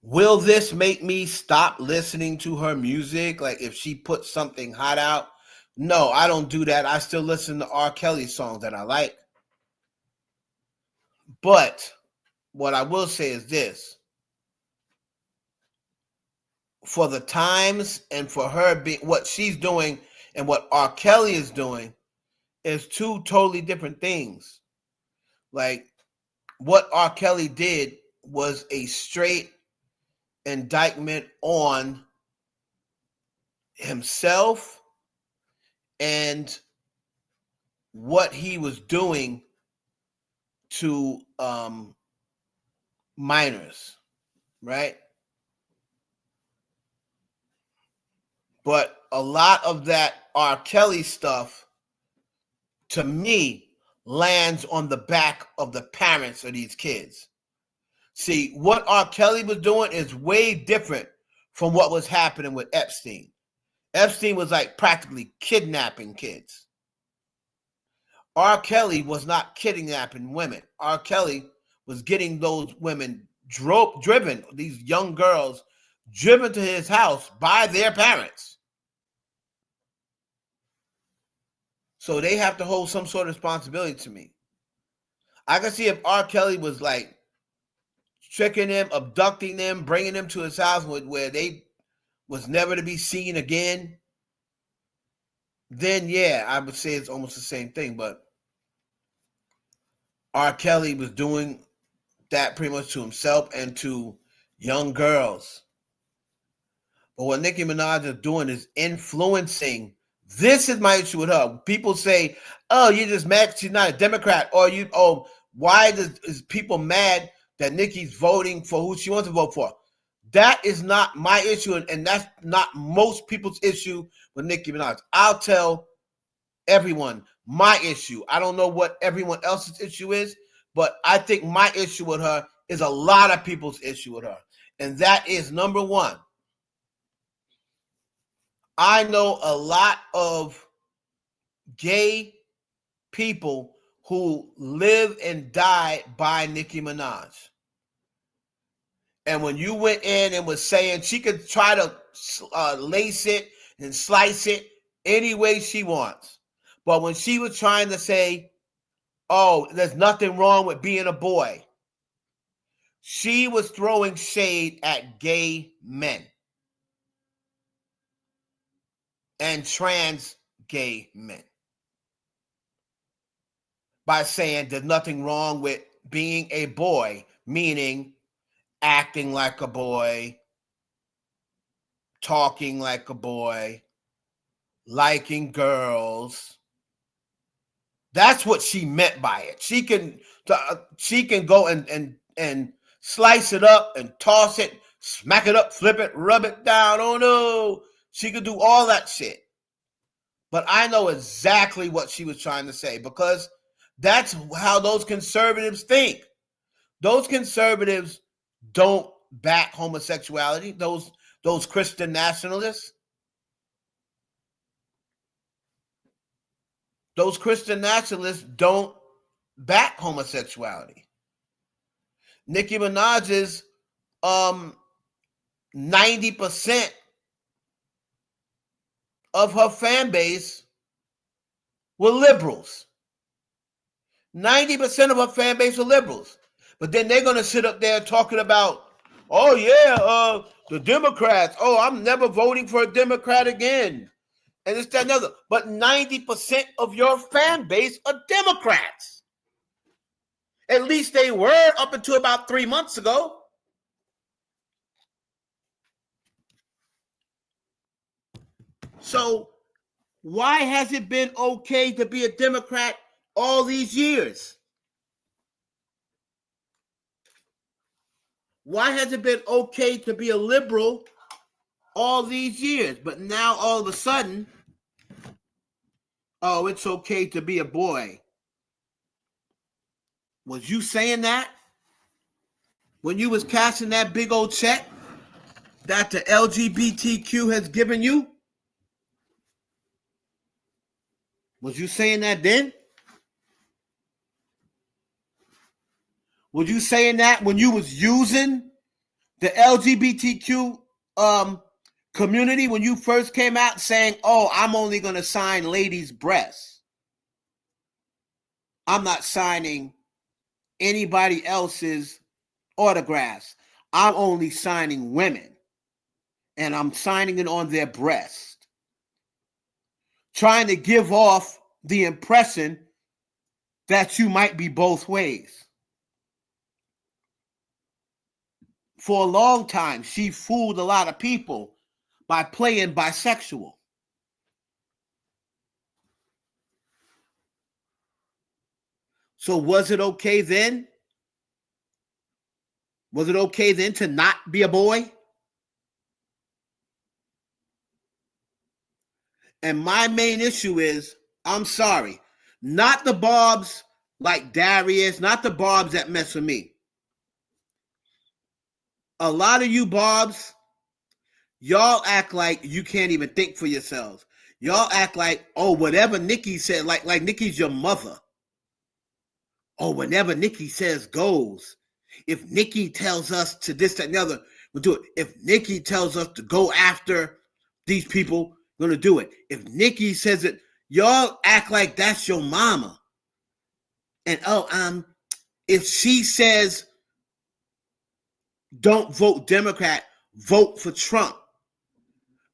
will this make me stop listening to her music? Like, if she puts something hot out? No, I don't do that. I still listen to R. Kelly songs that I like. But what I will say is this. For the times and for her being what she's doing and what R. Kelly is doing is two totally different things. Like, what R. Kelly did was a straight indictment on himself and what he was doing to minors, right? But a lot of that R. Kelly stuff, to me, lands on the back of the parents of these kids. See, what R. Kelly was doing is way different from what was happening with Epstein. Epstein was like practically kidnapping kids. R. Kelly was not kidnapping women. R. Kelly was getting those women driven, these young girls, driven to his house by their parents. So they have to hold some sort of responsibility to me. I can see if R. Kelly was like tricking them, abducting them, bringing them to his house where they was never to be seen again, then yeah, I would say it's almost the same thing. But R. Kelly was doing that pretty much to himself and to young girls. But what Nicki Minaj is doing is influencing. This is my issue with her. People say, "Oh, you're just mad she's not a Democrat," or why is people mad that Nicki's voting for who she wants to vote for?" That is not my issue, and that's not most people's issue with Nicki Minaj. I'll tell everyone my issue. I don't know what everyone else's issue is, but I think my issue with her is a lot of people's issue with her. And that is, number one, I know a lot of gay people who live and die by Nicki Minaj. And when you went in and was saying she could try to lace it and slice it any way she wants. But when she was trying to say, "Oh, there's nothing wrong with being a boy," she was throwing shade at gay men and trans gay men by saying there's nothing wrong with being a boy, meaning acting like a boy, talking like a boy, liking girls. That's what she meant by it. She can go and slice it up and toss it, smack it up, flip it, rub it down. Oh no, she could do all that shit. But I know exactly what she was trying to say, because that's how those conservatives think. Those conservatives don't back homosexuality. Those Christian nationalists. Those Christian nationalists don't back homosexuality. Nicki Minaj's 90% of her fan base were liberals. 90% of her fan base were liberals. But then they're going to sit up there talking about, "Oh yeah, the Democrats. Oh, I'm never voting for a Democrat again." And this, that, and other. But 90% of your fan base are Democrats. At least they were up until about 3 months ago. So why has it been okay to be a Democrat all these years? Why has it been okay to be a liberal all these years? But now all of a sudden, oh, it's okay to be a boy. Was you saying that when you was cashing that big old check that the LGBTQ has given you? Was you saying that then? Was you saying that when you was using the LGBTQ community, when you first came out saying, "Oh, I'm only going to sign ladies' breasts. I'm not signing anybody else's autographs. I'm only signing women, and I'm signing it on their breast," trying to give off the impression that you might be both ways. For a long time, she fooled a lot of people by playing bisexual. So was it okay then? Was it okay then to not be a boy? And my main issue is, I'm sorry, not the barbs like Darius, not the barbs that mess with me. A lot of you Bobs, y'all act like you can't even think for yourselves. Y'all act like, oh, whatever Nicki said, like Nicki's your mother. Oh, whenever Nicki says goes. If Nicki tells us to this, that, and the other, we'll do it. If Nicki tells us to go after these people, we're going to do it. If Nicki says it, y'all act like that's your mama. And if she says don't vote Democrat, vote for Trump,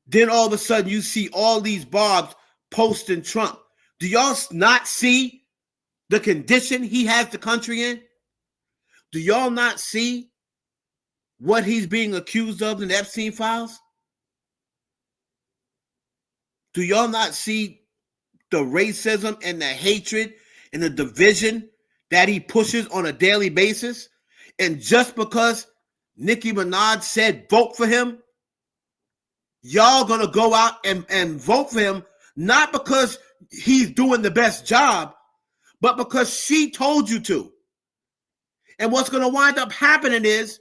then all of a sudden you see all these Bobs posting Trump. Do y'all not see the condition he has the country in? Do y'all not see what he's being accused of in the Epstein files? Do y'all not see the racism and the hatred and the division that he pushes on a daily basis? And just because Nicki Minaj said vote for him, y'all gonna go out and vote for him, not because he's doing the best job, but because she told you to. And what's gonna wind up happening is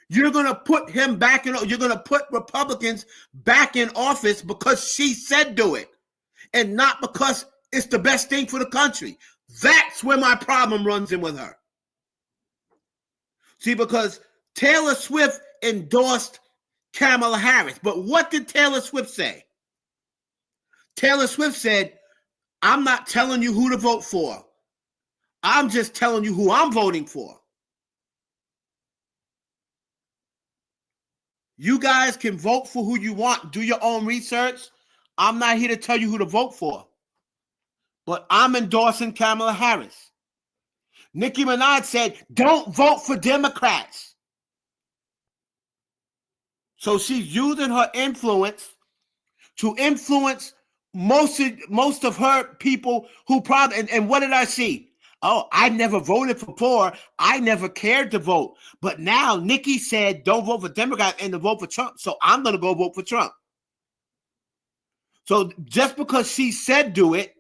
you're gonna put him back in, you're gonna put Republicans back in office because she said do it, and not because it's the best thing for the country. That's where my problem runs in with her. See, because Taylor Swift endorsed Kamala Harris. But what did Taylor Swift say? Taylor Swift said, I'm not telling you who to vote for. I'm just telling you who I'm voting for. You guys can vote for who you want. Do your own research. I'm not here to tell you who to vote for. But I'm endorsing Kamala Harris. Nicki Minaj said, don't vote for Democrats. So she's using her influence to influence most of her people who probably, and what did I see? Oh, I never voted for poor. I never cared to vote. But now Nicki said don't vote for Democrats and to vote for Trump. So I'm going to go vote for Trump. So just because she said do it,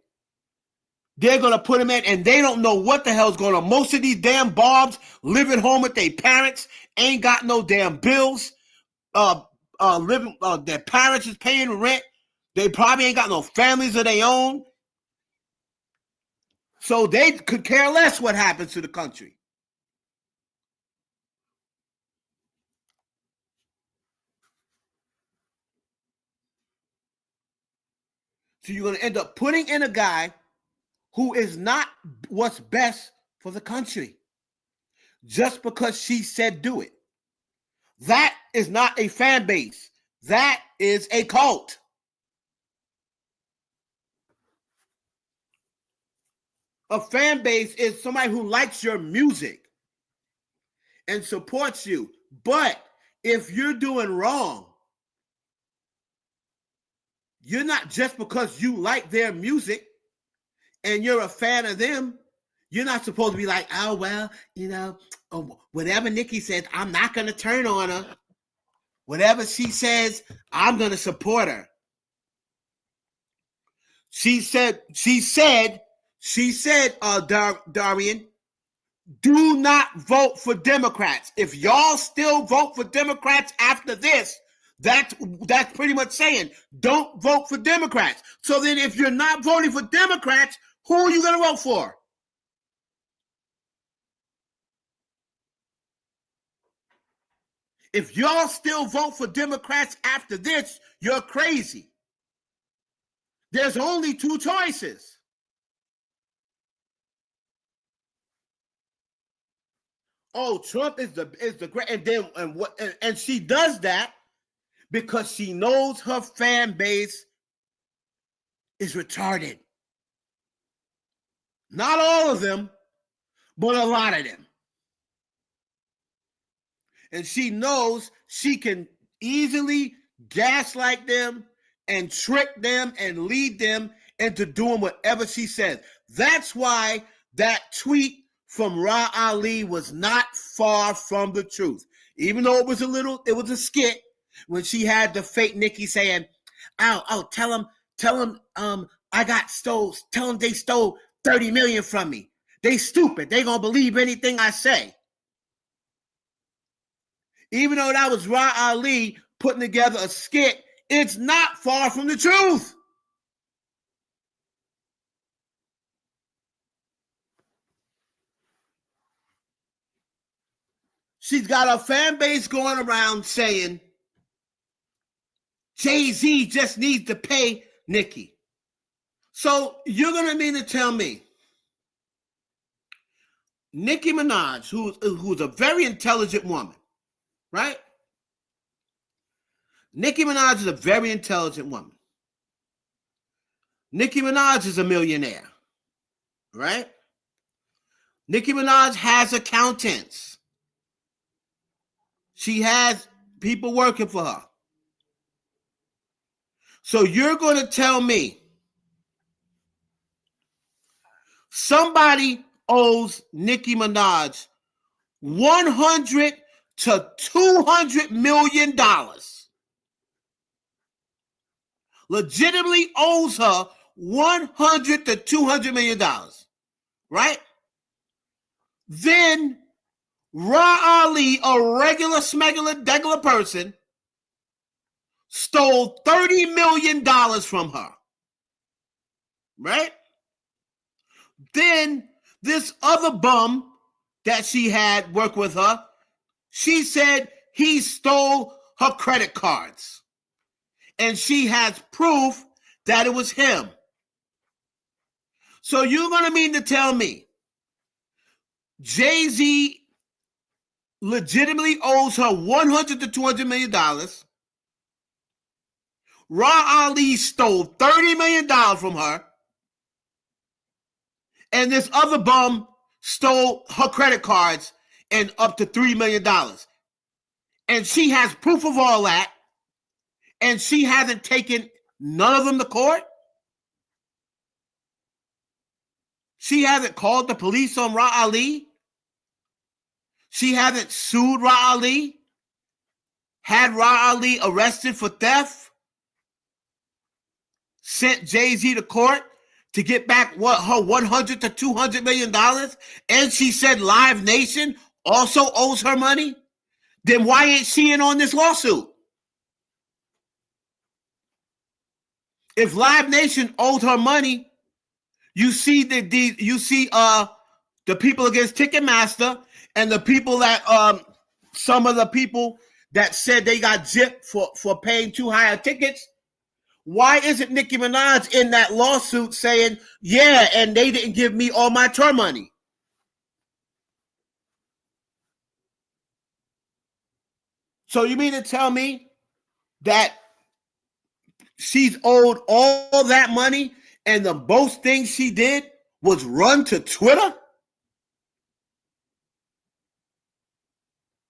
they're going to put him in, and they don't know what the hell's going on. Most of these damn Bobs living home with their parents, ain't got no damn bills. Their parents is paying rent. They probably ain't got no families of their own. So they could care less what happens to the country. So you're going to end up putting in a guy who is not what's best for the country just because she said do it. That is not a fan base. That is a cult. A fan base is somebody who likes your music and supports you. But if you're doing wrong, you're not just because you like their music and you're a fan of them, you're not supposed to be like, oh, well, whatever Nicki says, I'm not going to turn on her. Whatever she says, I'm going to support her. She said, Darian, do not vote for Democrats. If y'all still vote for Democrats after this, that's pretty much saying don't vote for Democrats. So then if you're not voting for Democrats, who are you going to vote for? If y'all still vote for Democrats after this, you're crazy. There's only two choices. Oh, Trump is the great, and she does that because she knows her fan base is retarded. Not all of them, but a lot of them. And she knows she can easily gaslight them and trick them and lead them into doing whatever she says. That's why that tweet from Ra Ali was not far from the truth. Even though it was a skit when she had the fake Nicki saying, oh, tell them I got stole, tell them they stole 30 million from me. They stupid. They gonna believe anything I say. even though that was Ra Ali putting together a skit, it's not far from the truth. She's got a fan base going around saying Jay-Z just needs to pay Nicki. So you're going to mean to tell me Nicki Minaj, who's a very intelligent woman, right? Nicki Minaj is a very intelligent woman. Nicki Minaj is a millionaire, right? Nicki Minaj has accountants. She has people working for her. So you're going to tell me somebody owes Nicki Minaj $100 to $200 million. Legitimately owes her $100 to $200 million, right? Then Ra Ali, a regular smegular degular person, stole $30 million from her, right? Then this other bum that she had work with her, she said he stole her credit cards. And she has proof that it was him. So you're going to mean to tell me Jay-Z legitimately owes her $100 to $200 million. Ra Ali stole $30 million from her. And this other bum stole her credit cards and up to $3 million. And she has proof of all that. And she hasn't taken none of them to court. She hasn't called the police on Ra Ali. She hasn't sued Ra Ali. Had Ra Ali arrested for theft. Sent Jay-Z to court to get back her $100 to $200 million. And she said Live Nation also owes her money. Then why ain't she in on this lawsuit? If Live Nation owed her money, you see the people against Ticketmaster and the people that some of the people that said they got gypped for paying too high tickets. Why isn't Nicki Minaj in that lawsuit saying, yeah, and they didn't give me all my tour money? So you mean to tell me that she's owed all that money and the most thing she did was run to Twitter?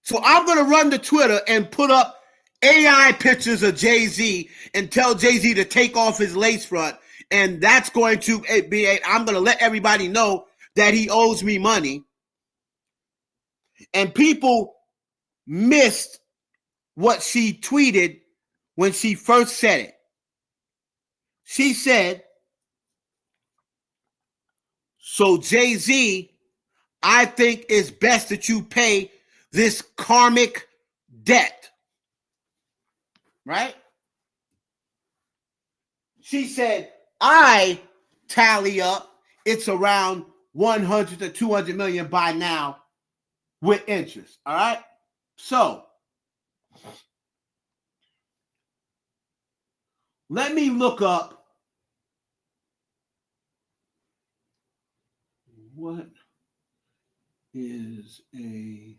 So I'm going to run to Twitter and put up AI pictures of Jay-Z and tell Jay-Z to take off his lace front. And that's going to be I'm going to let everybody know that he owes me money. And people missed what she tweeted when she first said it. She said, so Jay-Z, I think it's best that you pay this karmic debt. Right? She said, I tally up, it's around 100 to 200 million by now with interest. All right? So, let me look up what is a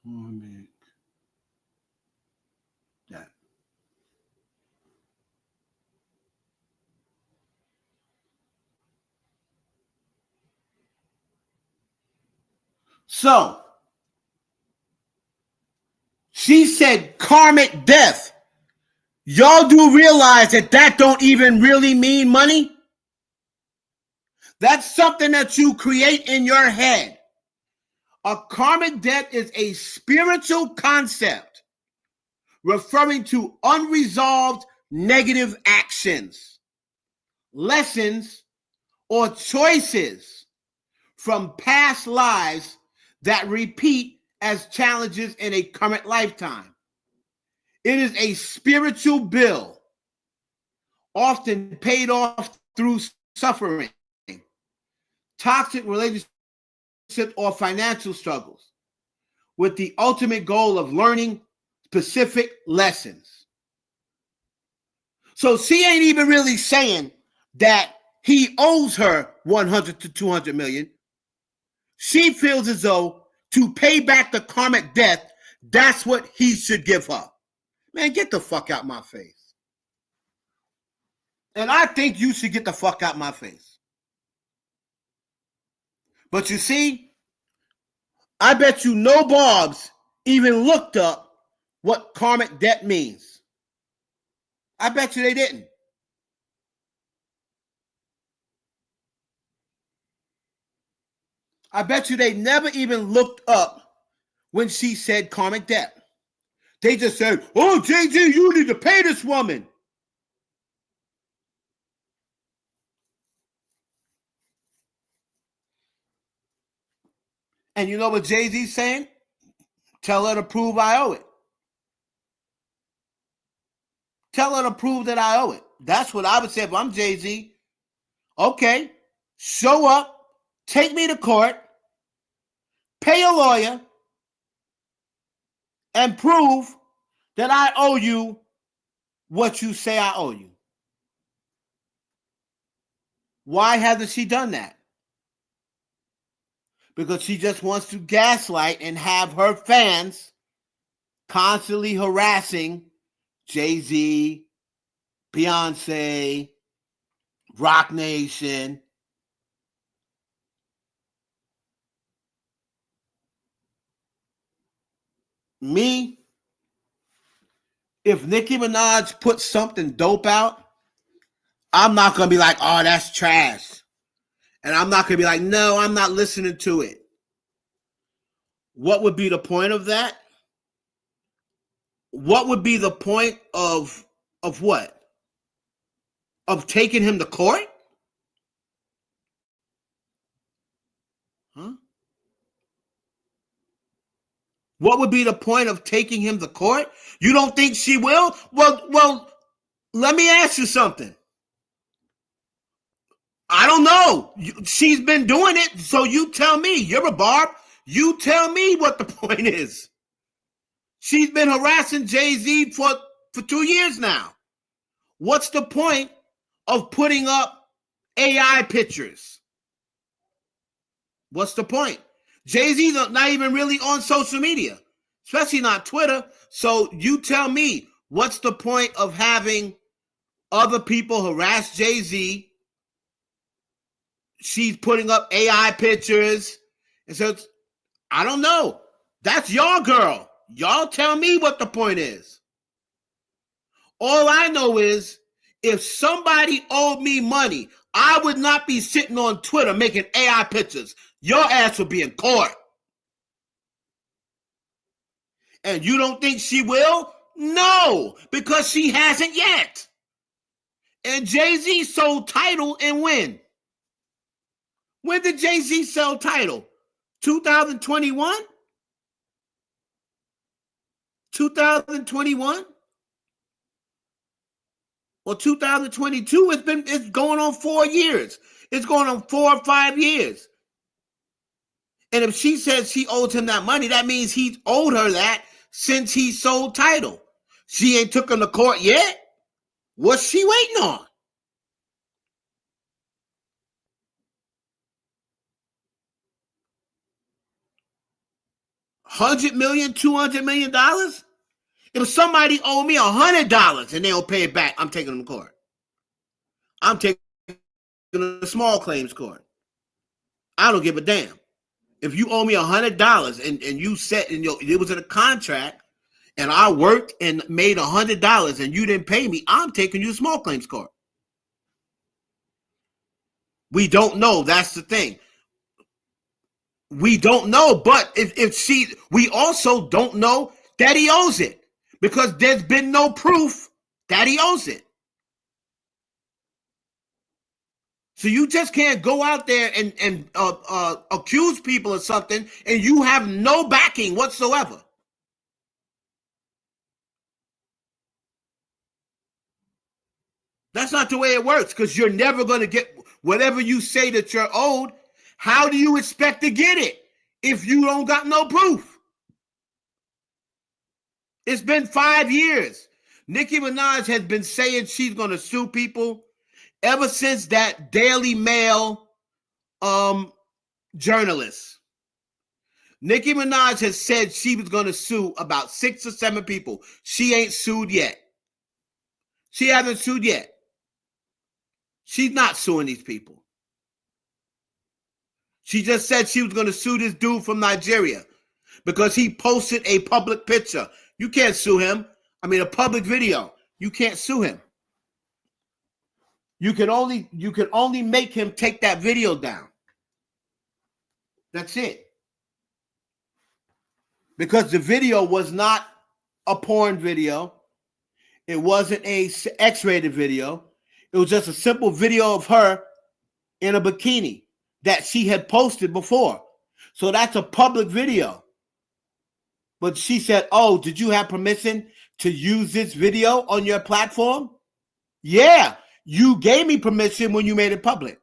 karmic debt. So, she said karmic death. Y'all do realize that don't even really mean money? That's something that you create in your head. A karmic debt is a spiritual concept referring to unresolved negative actions, lessons, or choices from past lives that repeat as challenges in a current lifetime. It is a spiritual bill, often paid off through suffering, toxic relationships, or financial struggles, with the ultimate goal of learning specific lessons. So she ain't even really saying that he owes her 100 to 200 million. She feels as though to pay back the karmic debt, that's what he should give her. Man, get the fuck out my face. And I think you should get the fuck out my face. But you see, I bet you no Barbs even looked up what karmic debt means. I bet you they didn't. I bet you they never even looked up when she said karmic debt. They just said, oh, JG, you need to pay this woman. And you know what Jay-Z's saying? Tell her to prove I owe it. Tell her to prove that I owe it. That's what I would say if I'm Jay-Z. Okay, show up, take me to court, pay a lawyer, and prove that I owe you what you say I owe you. Why hasn't she done that? Because she just wants to gaslight and have her fans constantly harassing Jay-Z, Beyonce, Rock Nation. Me, if Nicki Minaj puts something dope out, I'm not going to be like, oh, that's trash. And I'm not going to be like, no, I'm not listening to it. What would be the point of that? What would be the point of what? Of taking him to court? Huh? What would be the point of taking him to court? You don't think she will? Well, let me ask you something. I don't know. She's been doing it, so you tell me. You're a Barb. You tell me what the point is. She's been harassing Jay-Z for 2 years now. What's the point of putting up AI pictures? What's the point? Jay-Z's not even really on social media, especially not Twitter. So you tell me, what's the point of having other people harass Jay-Z? She's putting up AI pictures. And so I don't know. That's your girl. Y'all tell me what the point is. All I know is if somebody owed me money, I would not be sitting on Twitter making AI pictures. Your ass would be in court. And you don't think she will? No, because she hasn't yet. And Jay-Z sold Tidal and when? When did Jay-Z sell Tidal? 2021? 2021? Or 2022? It's going on 4 years. It's going on 4 or 5 years. And if she says she owes him that money, that means he's owed her that since he sold Tidal. She ain't took him to court yet. What's she waiting on? $100 million, $200 million? If somebody owe me $100 and they don't pay it back, I'm taking them to court. I'm taking them to small claims court. I don't give a damn. If you owe me $100 and you said it was in a contract and I worked and made $100 and you didn't pay me, I'm taking you to small claims court. We don't know. That's the thing. We don't know, but we also don't know that he owes it because there's been no proof that he owes it. So you just can't go out there and accuse people of something and you have no backing whatsoever. That's not the way it works, because you're never going to get whatever you say that you're owed. How do you expect to get it if you don't got no proof? It's been 5 years. Nicki Minaj has been saying she's going to sue people ever since that Daily Mail journalist. Nicki Minaj has said she was going to sue about 6 or 7 people. She ain't sued yet. She hasn't sued yet. She's not suing these people. She just said she was going to sue this dude from Nigeria because he posted a public picture. You can't sue him. I mean, a public video. You can't sue him. You can only make him take that video down. That's it. Because the video was not a porn video. It wasn't a X-rated video. It was just a simple video of her in a bikini that she had posted before. So that's a public video. But she said, oh, did you have permission to use this video on your platform? Yeah, you gave me permission when you made it public.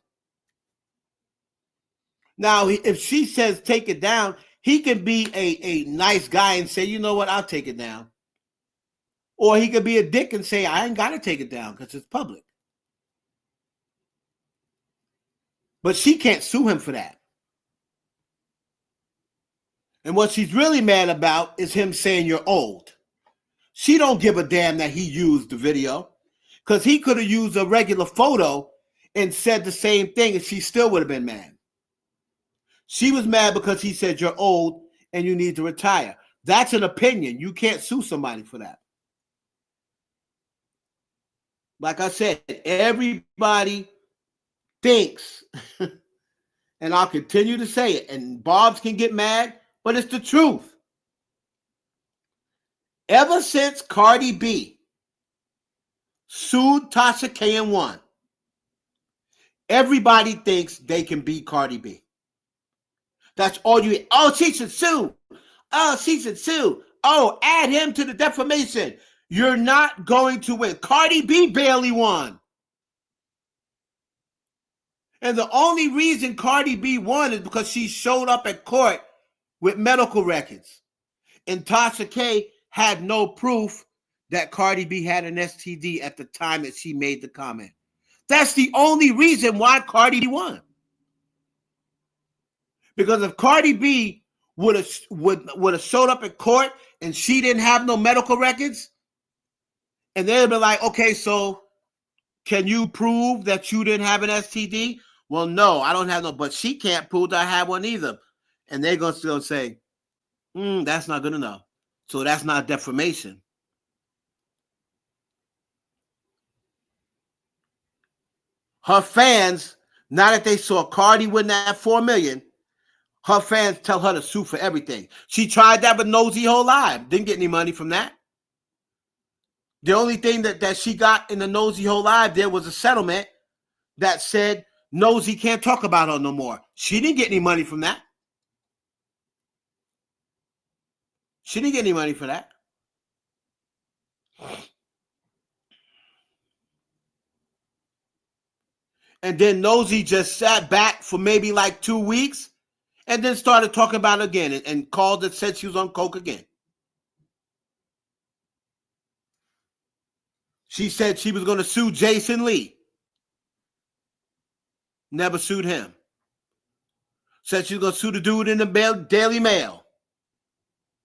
Now, if she says take it down, he can be a nice guy and say, you know what, I'll take it down. Or he could be a dick and say, I ain't got to take it down because it's public. But she can't sue him for that. And what she's really mad about is him saying you're old. She don't give a damn that he used the video, because he could have used a regular photo and said the same thing and she still would have been mad. She was mad because he said you're old and you need to retire. That's an opinion. You can't sue somebody for that. Like I said, everybody thinks, and I'll continue to say it, and Bobs can get mad, but it's the truth. Ever since Cardi B sued Tasha K and won, everybody thinks they can beat Cardi B. That's all you hear. Oh, she should sue. Oh, she should sue. Oh, add him to the defamation. You're not going to win. Cardi B barely won. And the only reason Cardi B won is because she showed up at court with medical records. And Tasha K had no proof that Cardi B had an STD at the time that she made the comment. That's the only reason why Cardi B won. Because if Cardi B would have showed up at court and she didn't have no medical records, and they'd be like, okay, so can you prove that you didn't have an STD? Well, no, I don't have no, but she can't prove that I have one either. And they're going to still say, that's not good enough. So that's not defamation. Her fans, now that they saw Cardi win that $4 million, her fans tell her to sue for everything. She tried that with Nosy Whole Live. Didn't get any money from that. The only thing that she got in the Nosy Whole Live there was a settlement that said Nosy can't talk about her no more. She didn't get any money from that. She didn't get any money for that. And then Nosy just sat back for maybe like 2 weeks and then started talking about it again and called it, said she was on coke again. She said she was going to sue Jason Lee. Never sued him. Said she was going to sue the dude in the Daily Mail.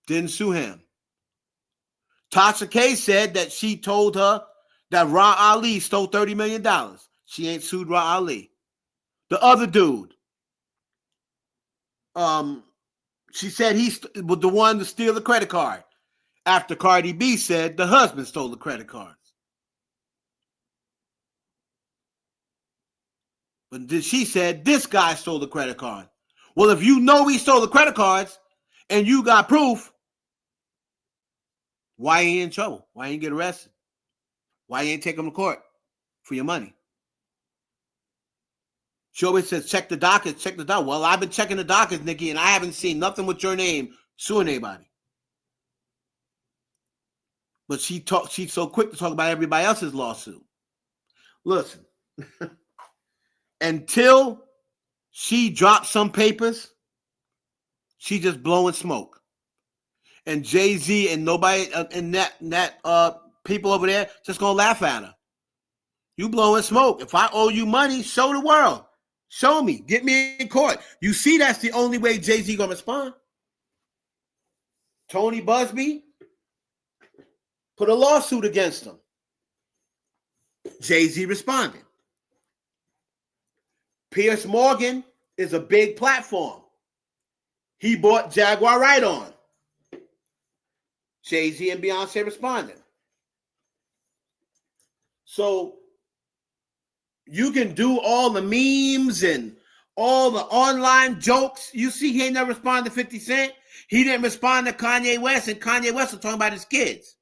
Didn't sue him. Tasha K said that she told her that Ra Ali stole $30 million. She ain't sued Ra Ali. The other dude, she said he was the one to steal the credit card after Cardi B said the husband stole the credit cards. But then she said this guy stole the credit card. Well, if you know he stole the credit cards and you got proof, why ain't you in trouble? Why ain't you get arrested? Why you ain't take him to court for your money? She always says, check the dockets, check the docket. Well, I've been checking the dockets, Nicki, and I haven't seen nothing with your name suing anybody. But she's so quick to talk about everybody else's lawsuit. Listen, until she drops some papers, she just blowing smoke. And Jay-Z and nobody and that people over there just gonna laugh at her. You blowing smoke. If I owe you money, show the world. Show me. Get me in court. You see that's the only way Jay-Z gonna respond. Tony Busby put a lawsuit against him. Jay-Z responded. Piers Morgan is a big platform. He bought Jaguar right on. Jay-Z and Beyonce responded. So you can do all the memes and all the online jokes. You see, he ain't never responded to 50 Cent. He didn't respond to Kanye West, and Kanye West was talking about his kids.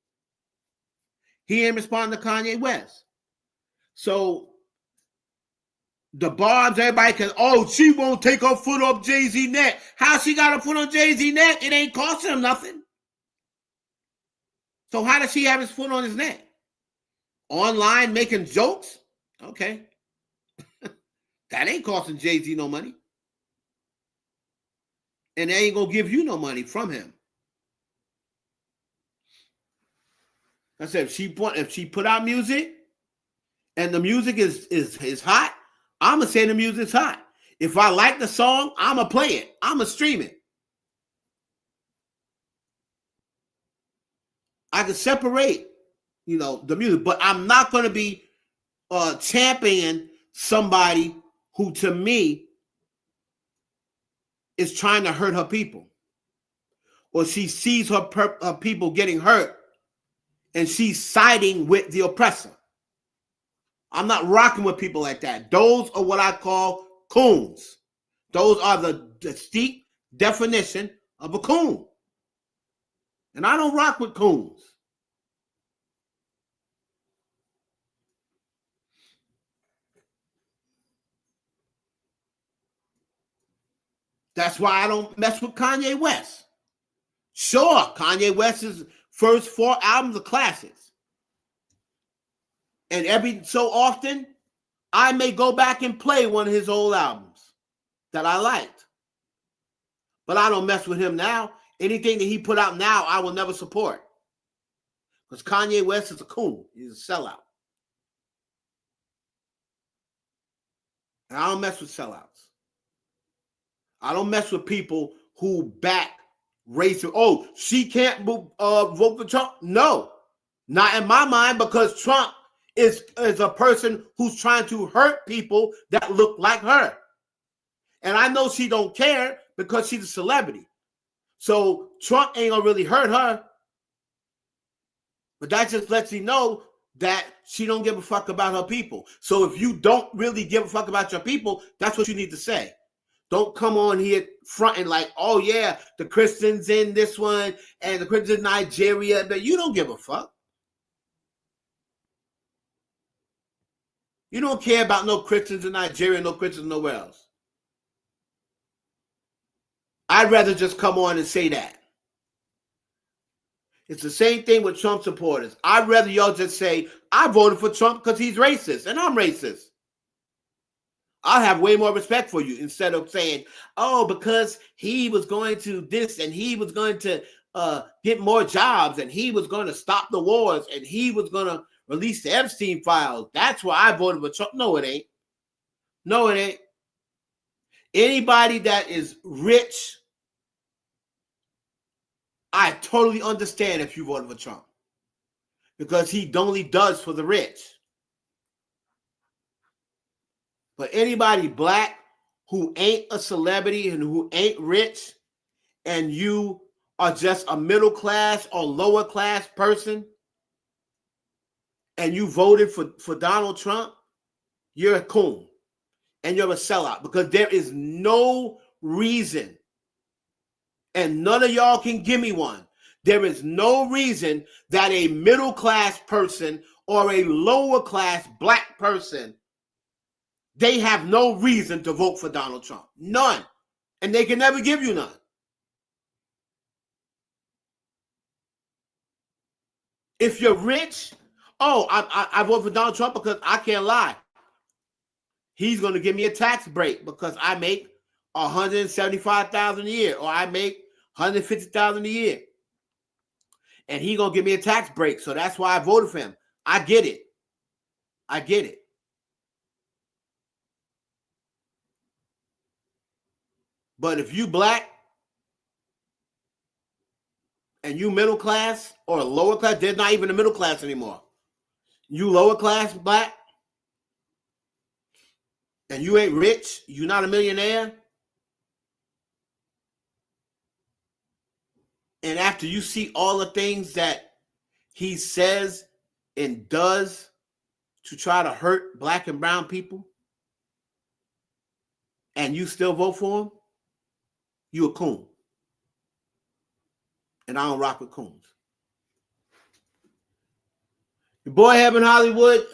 He didn't respond to Kanye West. So the Barbs, everybody can, she won't take her foot off Jay-Z neck. How she got her foot on Jay-Z neck? It ain't costing him nothing. So how does she have his foot on his neck? Online making jokes? Okay. That ain't costing Jay-Z no money. And they ain't going to give you no money from him. I said, if she put out music and the music is hot, I'm going to say the music's hot. If I like the song, I'm going to play it. I'm going to stream it. I can separate, the music, but I'm not going to be championing somebody who, to me, is trying to hurt her people. Or she sees her people getting hurt and she's siding with the oppressor. I'm not rocking with people like that. Those are what I call coons. Those are the distinct definition of a coon. And I don't rock with coons. That's why I don't mess with Kanye West. Sure, Kanye West's first 4 albums are classics. And every so often, I may go back and play one of his old albums that I liked. But I don't mess with him now. Anything that he put out now, I will never support. Because Kanye West is a coon. He's a sellout. And I don't mess with sellouts. I don't mess with people who back racism. She can't vote for Trump. No, not in my mind, because Trump is a person who's trying to hurt people that look like her. And I know she don't care because she's a celebrity. So Trump ain't gonna really hurt her. But that just lets you know that she don't give a fuck about her people. So if you don't really give a fuck about your people, that's what you need to say. Don't come on here fronting like, oh yeah, the Christians in this one and the Christians in Nigeria, but you don't give a fuck. You don't care about no Christians in Nigeria, no Christians nowhere else. I'd rather just come on and say that. It's the same thing with Trump supporters. I'd rather y'all just say, I voted for Trump because he's racist, and I'm racist. I'll have way more respect for you instead of saying, because he was going to this and he was going to get more jobs and he was going to stop the wars and he was going to release the Epstein files. That's why I voted for Trump. No, it ain't. No, it ain't. Anybody that is rich, I totally understand if you voted for Trump because he only does for the rich. But anybody black who ain't a celebrity and who ain't rich and you are just a middle class or lower class person and you voted for Donald Trump, you're a coon and you're a sellout because there is no reason, and none of y'all can give me one, there is no reason that a middle class person or a lower class black person they have no reason to vote for Donald Trump. None. And they can never give you none. If you're rich, I vote for Donald Trump because I can't lie. He's going to give me a tax break because I make $175,000 a year, or I make $150,000 a year. And he's going to give me a tax break. So that's why I voted for him. I get it. I get it. But if you black and you middle class or lower class, there's not even a middle class anymore. You lower class black and you ain't rich, you're not a millionaire. And after you see all the things that he says and does to try to hurt black and brown people, and you still vote for him, you a coon. And I don't rock with coons. Your boy Heaven Hollywood.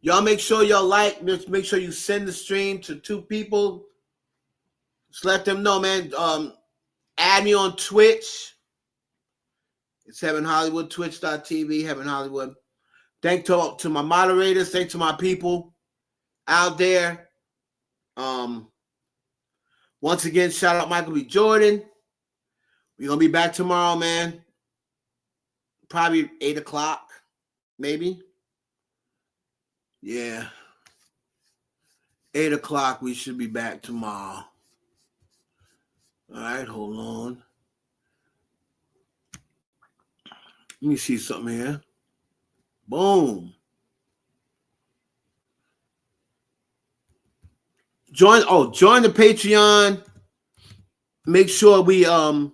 Y'all make sure y'all like. Make sure you send the stream to 2 people. Just let them know, man. Add me on Twitch. It's Heaven Hollywood, twitch.tv, Heaven Hollywood. Thank to my moderators. Thank to my people out there. Once again, shout out Michael B. Jordan. We're going to be back tomorrow, man. Probably 8 o'clock, maybe. Yeah. 8 o'clock, we should be back tomorrow. All right, hold on. Let me see something here. Boom. Join the Patreon. Make sure we there's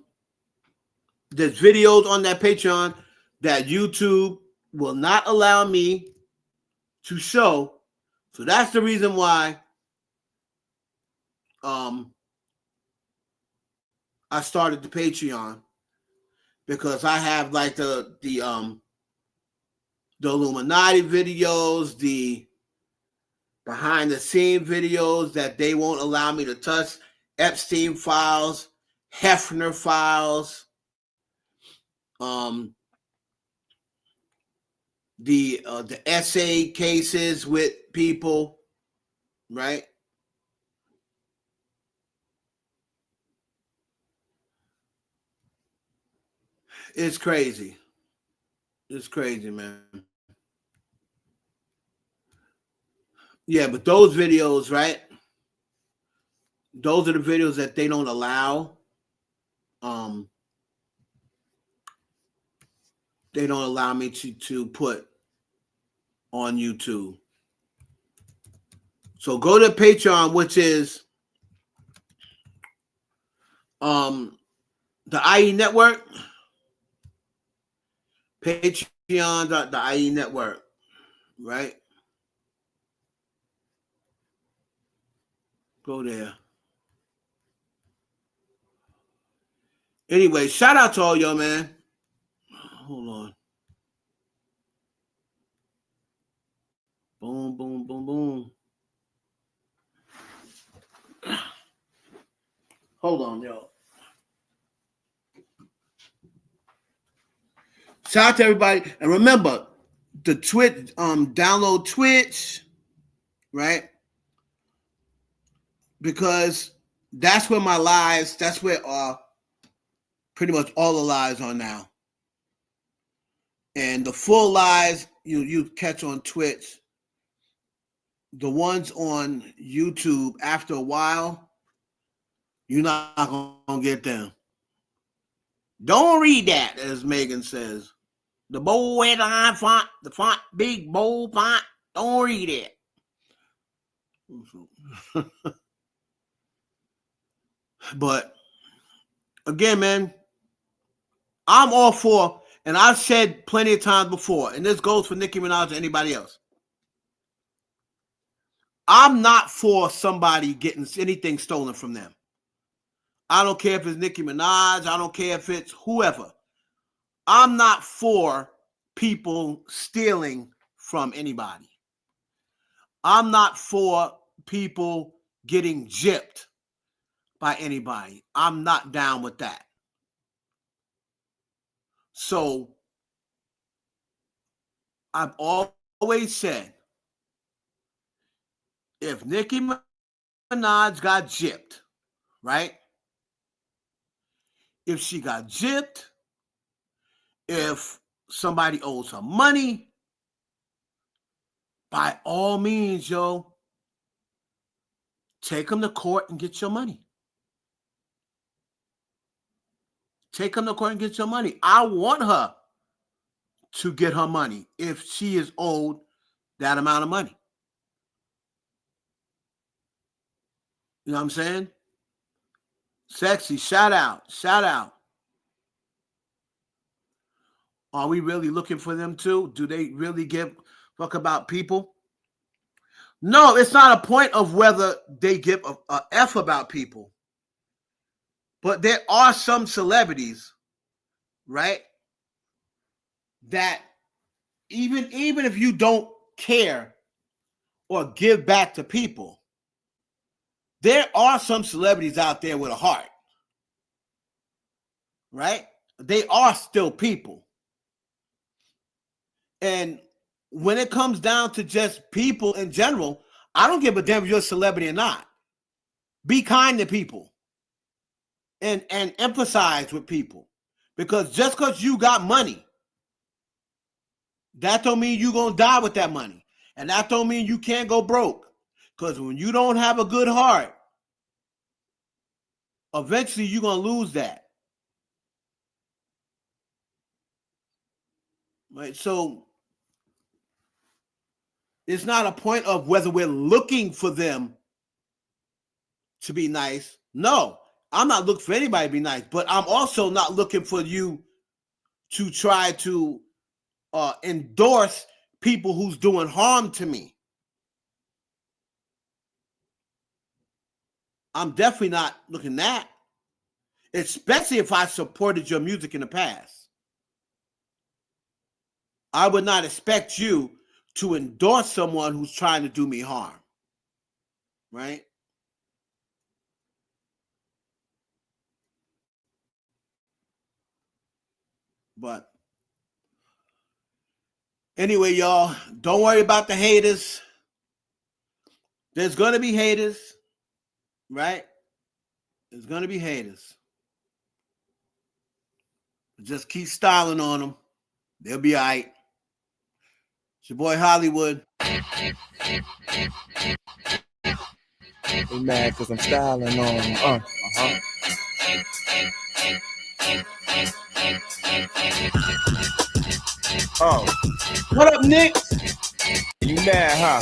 videos on that Patreon that YouTube will not allow me to show. So that's the reason why I started the Patreon, because I have like the Illuminati videos, the behind the scene videos that they won't allow me to touch, Epstein files, Hefner files, the essay cases with people, right? It's crazy. It's crazy, man. Yeah, but those videos, right? Those are the videos that they don't allow. They don't allow me to put on YouTube. So go to Patreon, which is the IE Network. Patreon.the IE Network, right? Go there. Anyway, shout out to all y'all, man. Hold on. Boom, boom, boom, boom. Hold on, y'all. Shout out to everybody. And remember, the Twitch, download Twitch, right? Because that's where my lives, that's where pretty much all the lives are now. And the full lives you catch on Twitch. The ones on YouTube, after a while, you're not going to get them. Don't read that, as Megan says. The bold headline font, the font big, bold font, don't read it. But, again, man, I'm all for, and I've said plenty of times before, and this goes for Nicki Minaj or anybody else. I'm not for somebody getting anything stolen from them. I don't care if it's Nicki Minaj. I don't care if it's whoever. I'm not for people stealing from anybody. I'm not for people getting gypped by anybody. I'm not down with that. So I've always said, if Nicki Minaj got gypped, right? If she got gypped, if somebody owes her money, by all means, yo, take them to court and get your money. Take them to court and get your money. I want her to get her money if she is owed that amount of money. You know what I'm saying? Sexy, shout out, shout out. Are we really looking for them too? Do they really give a fuck about people? No, it's not a point of whether they give a F about people. But there are some celebrities, right, that even if you don't care or give back to people, there are some celebrities out there with a heart, right? They are still people. And when it comes down to just people in general, I don't give a damn if you're a celebrity or not. Be kind to people and emphasize with people. Because just because you got money, that don't mean you're going to die with that money. And that don't mean you can't go broke. Because when you don't have a good heart, eventually you're going to lose that. Right? So it's not a point of whether we're looking for them to be nice. No, I'm not looking for anybody to be nice, but I'm also not looking for you to try to endorse people who's doing harm to me. I'm definitely not looking at that, especially if I supported your music in the past. I would not expect you to endorse someone who's trying to do me harm, right? But anyway, y'all, don't worry about the haters. There's going to be haters, right? There's going to be haters. Just keep styling on them. They'll be all right. It's your boy Hollywood. They mad because I'm styling on them. Oh. What up, Nick? You mad, huh?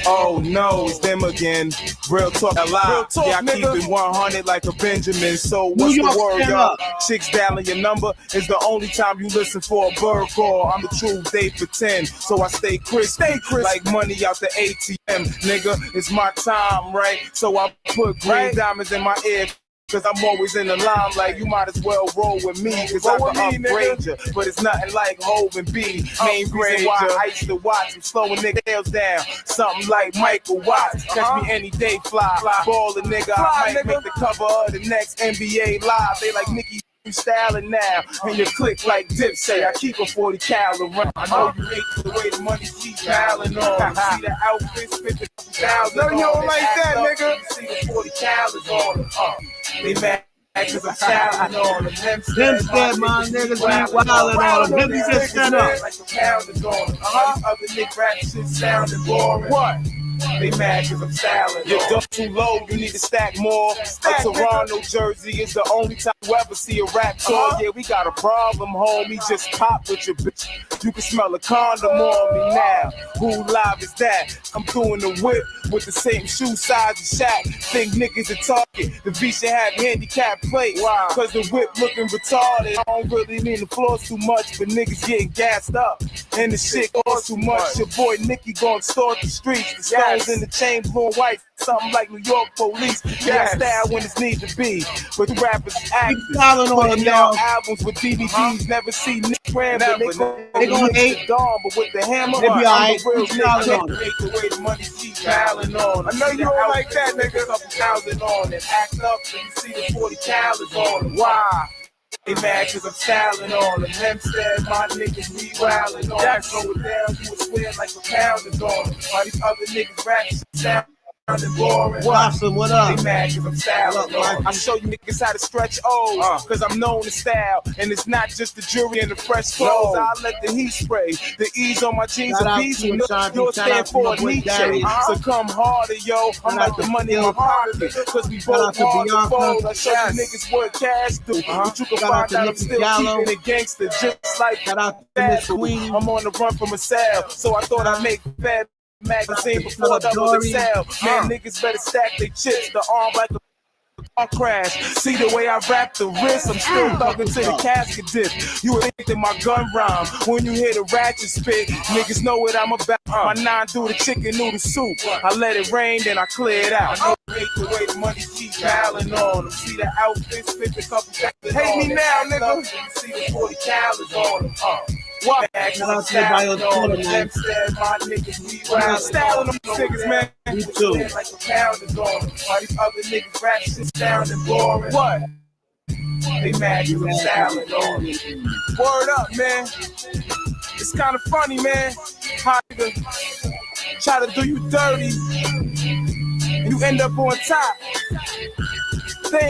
Oh no, it's them again. Real talk, a lie. Yeah, I keep it 100 like a Benjamin. So what's the word, y'all? Chicks dialing your number is the only time you listen for a bird call. I'm the truth, they pretend. So I stay crisp, like money out the ATM. Nigga, it's my time, right? So I put green diamonds in my ear. Cause I'm always in the limelight, you might as well roll with me. Cause I can upgrade you, but it's nothing like Hov and B. Main reason why I used to watch them slowing niggas down. Something like Michael Watts. Catch me any day, fly. Ball a nigga, I might make the cover of the next NBA Live. They like Nicki you styling now, and you click like Dip say. I keep a 40 cal around. I know you hate the way the money keeps piling on. See the outfits, 50,000. No, you don't like that, nigga. You see the 40 cal is on. They mad cause I'm styling on them. Hempstead, my niggas be wildin' on them. Him, you just stand up. Like the pound is on them. Other nigga rap shit sounding boring. What? They mad cause I'm styling. You're dumb too low, you need to stack more. A Toronto jersey is the only time you ever see a rap tour. Yeah, we got a problem, homie. Just pop with your bitch. You can smell a condom on me now. Who live is that? I'm doing the whip with the same shoe size as Shaq. Think niggas a target. The V should have handicap plates. Wow. Cause the whip looking retarded. I don't really mean the floors too much, but niggas getting gassed up. And the shit costs too much. Your boy Nicki gon' start the streets. The stones in the chain, blue white, something like New York police. Yeah, style when it's need to be. But you rappers actors putting out albums with DVDs, never see Nick Graham, but they gonna hate Dawn, but with the hammer, I'm the real nigga. Make the way the money keep piling on. I know you don't like that, nigga. Couple thousand on and act up, and you see the 40 calories on them. Why? They mad cause I'm styling on them. Hempstead, my niggas be wildin' on them. Slow it down, you would swear like a pound is on them. All these other niggas rapping sound boring. Watson, what up? They mad cause I'm styling on. I show you niggas how to stretch O's, cause I'm known to style. And it's not just the jewelry and the fresh clothes. I let the heat spray. The E's on my jeans are beats. You'll stand for a Nietzsche. So come harder, yo. I'm like the money in my pocket. Cause we both hard to fold. I show you niggas what cash do. But you can find out I'm still keeping it gangster. Just like that. I'm on the run from a cell. So I thought I'd make bad magazine before double excel. Man, niggas better stack their chips. The arm like a car crash. See the way I wrap the wrist, I'm still thugging to the casket dip. You would think that my gun rhyme when you hear the ratchet spit. Niggas know what I'm about. My 9 do the chicken noodle soup. I let it rain, then I clear it out. I hate the way the money keep piling on them. See the outfits, flip a couple seconds. Hate me now, nigga. See the 40 calories on them. What? I'm styling on them. Hempstead, my niggas be wild. Styling them niggas, man. Me too. Like a pound is on them. All these other niggas rap shit sounding boring. What? They mad cause I'm styling on them. Word up, man. It's kind of funny, man. How nigga try to do you dirty and you end up on top. They ain't